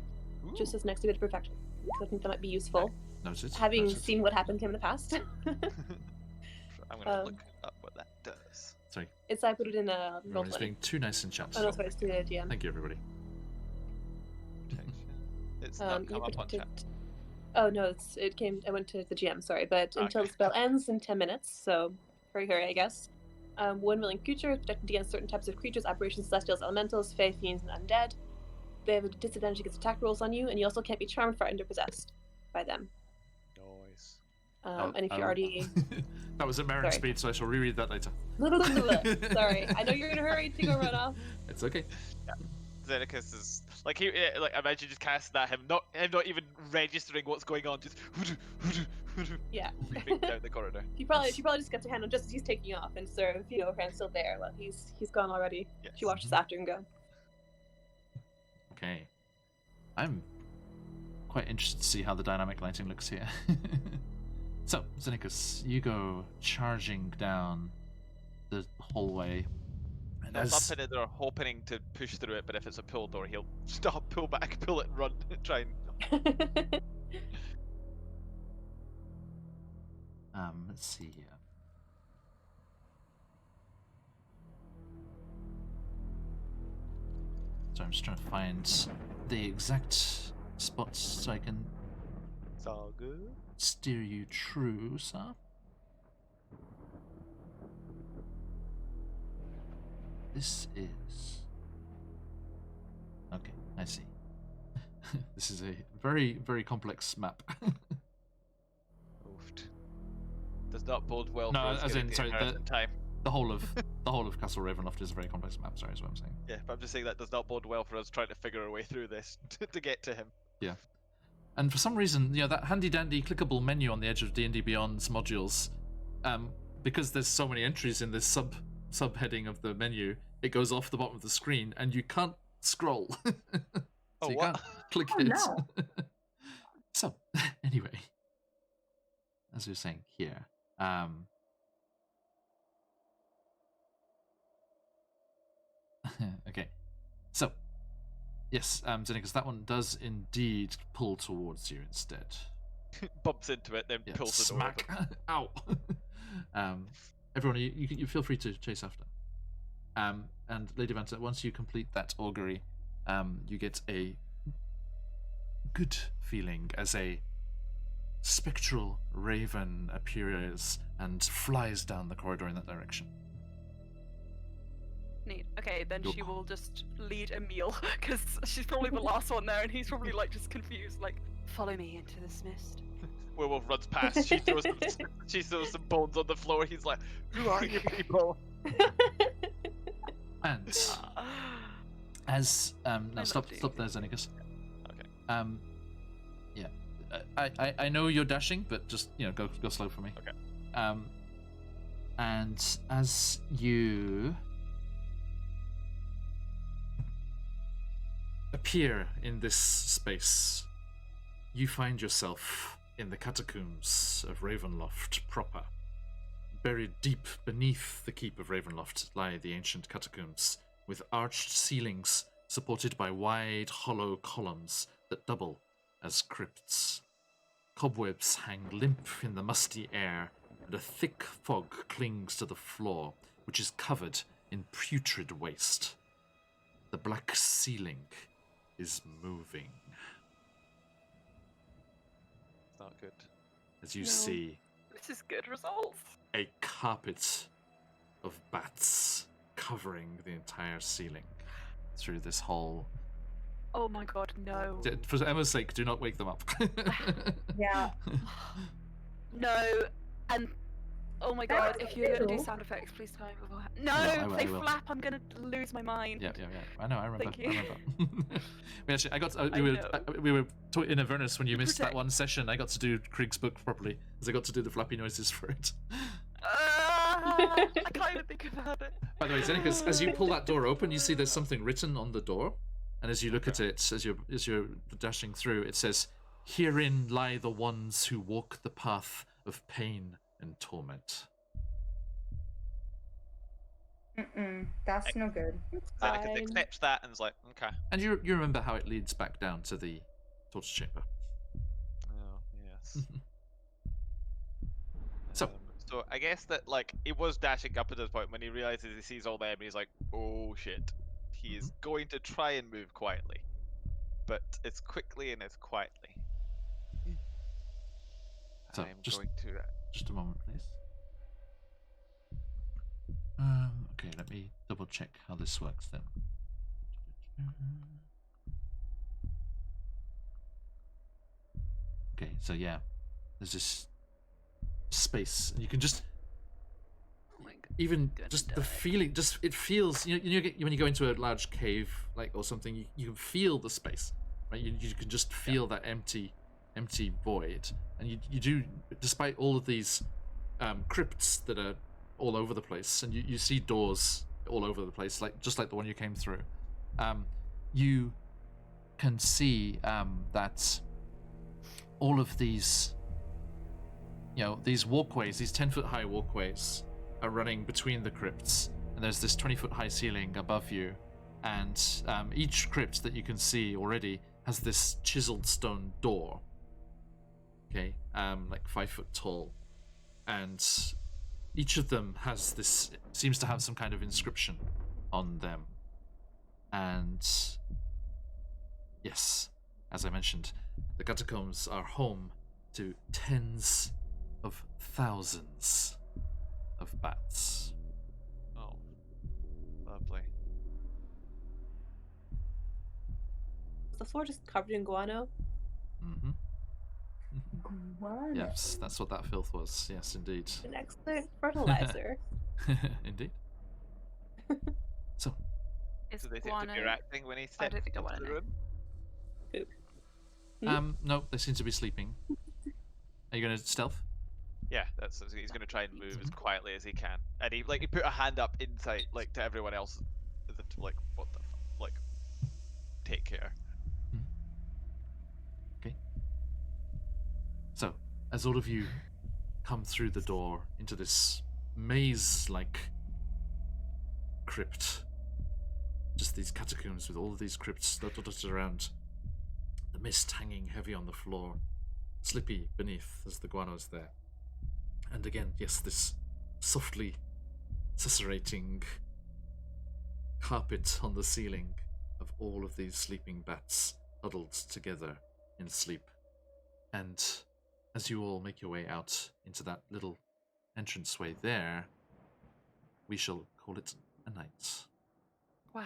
just as next to good perfection. So I think that might be useful, Noted. having noted. seen what happened to him in the past. I'm gonna Um, look up what that does. Sorry, It's I put it in a roll everyone's 20. being too nice in chat. Oh no, sorry, it's to the GM. Thank you, everybody. Protection. It's not You come up on protected. chat. Oh no, I went to the GM. Sorry, but until Okay. the spell ends in 10 minutes, so hurry, I guess. One willing creature is protected against certain types of creatures, apparitions, celestials, elementals, fae, fiends, and undead. They have a disadvantage against attack rolls on you, and you also can't be charmed, frightened, or possessed by them. Noise. And if you're already that was at Marin Sorry. speed, so I shall reread that later. sorry, I know you're in a hurry to go run off. It's okay. Zenekas is like imagine just casting at him, not even registering what's going on, just Yeah. moving down the corridor. She probably just gets her hand on just as he's taking off, and sort of her hand's still there. Well, he's gone already. Yes. She watches after him go. Okay. I'm quite interested to see how the dynamic lighting looks here. So, Zenekas, you go charging down the hallway. And There's as, something that they're hoping to push through it, but if it's a pull door, he'll stop, pull back, pull it, and run, try and. let's see here. So I'm just trying to find the exact spots so I can It's all good. steer you true, sir. This is... Okay, I see. This is a very, very complex map. Oofed. Does not bode well No, for us as getting in, the sorry, inheritance in time. the whole of Castle Ravenloft is a very complex map, sorry, is what I'm saying. Yeah, but I'm just saying that does not bode well for us trying to figure our way through this to get to him. Yeah. And for some reason, that handy-dandy clickable menu on the edge of D&D Beyond's modules, because there's so many entries in this subheading of the menu, it goes off the bottom of the screen, and you can't scroll. So Oh, you what? can't click Oh, it. no. So, anyway, as we were saying here, okay, so, yes, Zenekas, that one does indeed pull towards you instead. Bumps into it, then Yeah, pulls the door smack. open. Ow. Everyone, you feel free to chase after. And Lady Vanta, once you complete that augury, you get a good feeling as a spectral raven appears and flies down the corridor in that direction. Neat. Okay, then Yup. she will just lead Emil because she's probably the last one there, and he's probably like just confused. Like, follow me into this mist. Werewolf runs past. She throws some bones on the floor. He's like, "Who are you people?" And as now love stop D&D. there, Zenekas. Okay. Yeah. I know you're dashing, but just go slow for me. Okay. And as you appear in this space, you find yourself in the catacombs of Ravenloft proper. Buried deep beneath the keep of Ravenloft lie the ancient catacombs, with arched ceilings supported by wide, hollow columns that double as crypts. Cobwebs hang limp in the musty air, and a thick fog clings to the floor, which is covered in putrid waste. The black ceiling is moving. It's not good. As you No. see This is good results. a carpet of bats covering the entire ceiling through this hole. Oh my god, no. For Emma's sake, do not wake them up. Yeah. No, and oh my god, That's if you're gonna do ew. sound effects, please tell me beforehand. No, I will, they I will. flap. I'm gonna lose my mind. Yeah. I know. I remember. Thank I you. remember. We actually, I got. I know. We were in Avernus when you missed that Protect. one session. I got to do Krieg's book properly, as I got to do the flappy noises for it. I can't even think about it. By the way, Zenicus, as you pull that door open, you see there's something written on the door, and as you look at it, as you're dashing through, it says, "Herein lie the ones who walk the path of pain and torment." That's no good. Zenicus Fine. accepts that and is like, okay. And you remember how it leads back down to the torture chamber. Oh, yes. So- So I guess that he was dashing up at this point when he realizes he sees all them. He's like, "Oh shit!" He is going to try and move quietly, but as quickly and as quietly. So, I'm just- going to. Just a moment, please. Okay, let me double check how this works then. Okay, so yeah, there's this space, and you can just Oh my god. even Gonna just the die. feeling, just it feels. When you go into a large cave or something, you can feel the space, right? You can just feel that empty void, and you do, despite all of these crypts that are all over the place, and you see doors all over the place, just like the one you came through. You can see that all of these, these walkways, these 10-foot high walkways, are running between the crypts, and there's this 20-foot high ceiling above you, and each crypt that you can see already has this chiseled stone door. Okay, 5 foot tall, and each of them has this, seems to have some kind of inscription on them. And yes, as I mentioned, the catacombs are home to tens of thousands of bats. Oh, lovely. Is the floor just covered in guano? Mm-hmm. What? Yes, that's what that filth was. Yes, indeed. An excellent fertilizer. Indeed. So, Is Do they seem to guano... be reacting when he steps don't think I into wanna the know. room? no, they seem to be sleeping. Are you going to stealth? Yeah, he's going to try and move as quietly as he can, and he put a hand up inside, to everyone else, as if to what the take care. Okay. So, as all of you come through the door into this maze-like crypt, just these catacombs with all of these crypts dotted around, the mist hanging heavy on the floor, slippy beneath as the guano's there. And again, yes, this softly susurrating carpet on the ceiling of all of these sleeping bats huddled together in sleep. And as you all make your way out into that little entranceway there, we shall call it a night. Wow.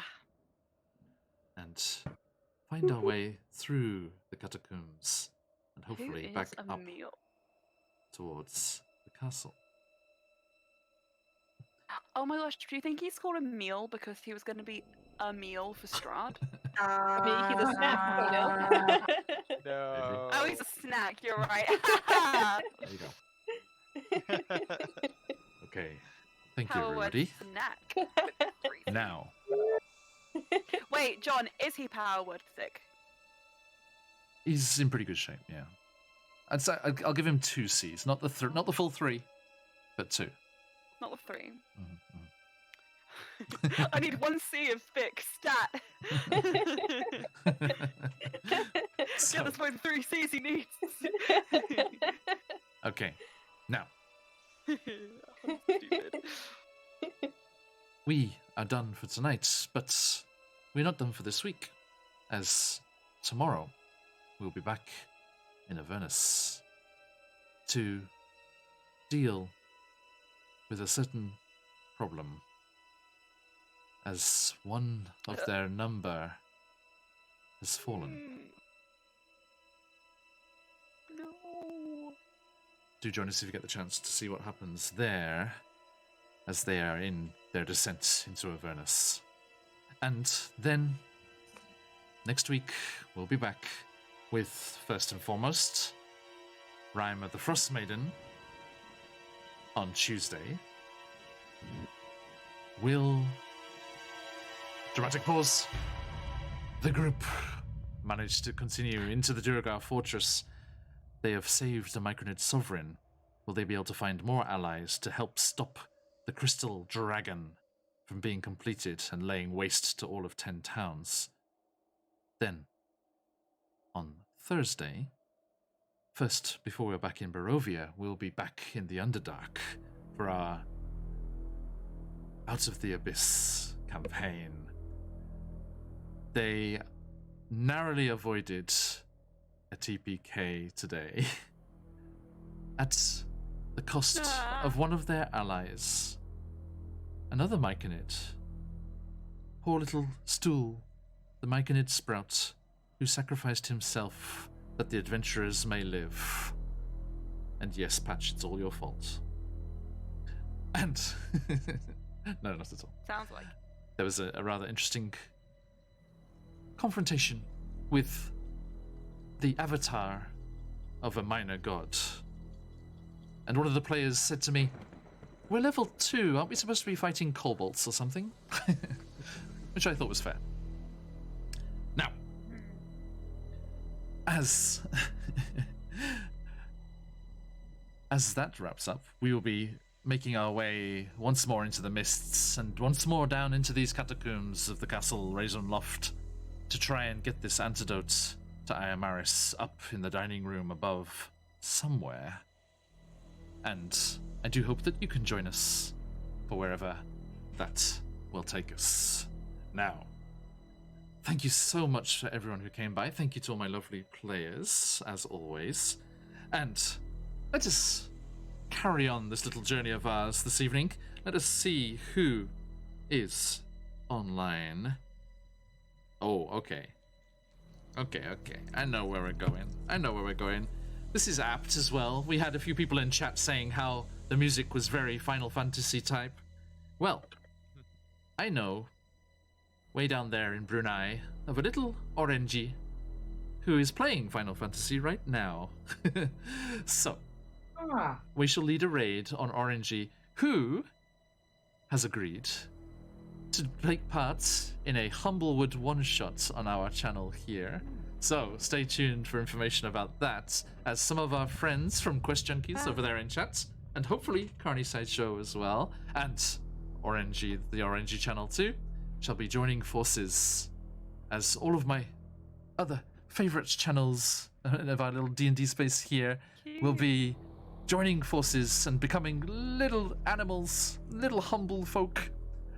And find our way through the catacombs and Who hopefully is back a up meal? towards the castle. Oh my gosh, do you think he's called a meal because he was going to be a meal for Strahd? I mean, he's a snack, No. Oh, he's a snack. You're right. There you go. Okay. Thank you, Power word everybody. snack. Now, Wait, John, is he power word thick? he's in pretty good shape, yeah. I'd say I'll give him 2 Cs, not the full 3, but 2. Not the 3. Mhm. I need 1 C of thick stat. So- Get this boy the 3 Cs he needs. Okay, now I'm stupid. we are done for tonight, but we're not done for this week, as tomorrow we'll be back in Avernus to deal with a certain problem, as one of their number has fallen. No. Do join us if you get the chance to see what happens there, as they are in their descent into Avernus. And then, next week, we'll be back with, first and foremost, Rhyme of the Frost Maiden on Tuesday. Dramatic pause. The group managed to continue into the Duragar fortress. They have saved the Micronid Sovereign. Will they be able to find more allies to help stop the Crystal Dragon from being completed and laying waste to all of 10 towns? Then, on Thursday, first, before we're back in Barovia, we'll be back in the Underdark for our Out of the Abyss campaign. They narrowly avoided a TPK today at the cost of one of their allies, another Myconid. Poor little Stool, the Myconid sprout, who sacrificed himself that the adventurers may live. And yes, Patch, it's all your fault. And no, not at all. Sounds like. There was a rather interesting confrontation with the avatar of a minor god. And one of the players said to me, "We're level 2, aren't we supposed to be fighting kobolds or something?" Which I thought was fair. Now, as that wraps up, we will be making our way once more into the mists and once more down into these catacombs of the castle Raisonloft to try and get this antidote to Ayamaris up in the dining room above somewhere. And I do hope that you can join us for wherever that will take us. Now, thank you so much to everyone who came by. Thank you to all my lovely players, as always. And let us carry on this little journey of ours this evening. Let us see who is online. Oh, okay. Okay. I know where we're going. This is apt as well. We had a few people in chat saying how the music was very Final Fantasy type. Well, I know, way down there in Brunei, of a little Orangey who is playing Final Fantasy right now. So, we shall lead a raid on Orangey, who has agreed to take part in a Humblewood one-shot on our channel here. So, stay tuned for information about that, as some of our friends from Quest Junkies over there in chat, and hopefully Carney Sideshow as well, and Orangey, the Orangey channel too, shall be joining forces, as all of my other favourite channels of our little D&D space here will be joining forces and becoming little animals, little humble folk,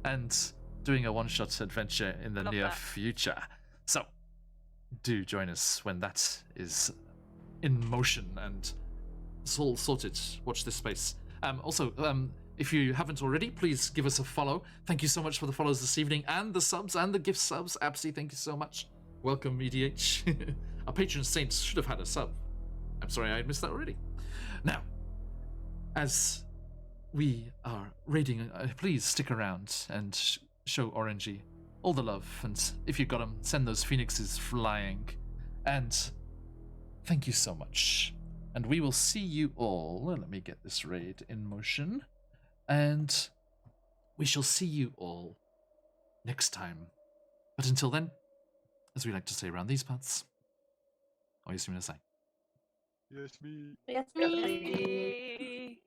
and doing a one-shot adventure in the Love near that. future. So, do join us when that is in motion and it's all sorted. Watch this space. Also, if you haven't already, please give us a follow. Thank you so much for the follows this evening, and the subs, and the gift subs. Absy, thank you so much. Welcome, EDH. Our patron saints should have had a sub. I'm sorry I missed that already. Now, as we are raiding, please stick around and show Orangey all the love, and if you got them, send those phoenixes flying. And Thank you so much. And we will see you all. Let me get this raid in motion. And we shall see you all next time. But until then, as we like to say around these parts, what are you going to say? Yes, me. Yes, Yes, me. me. Yay.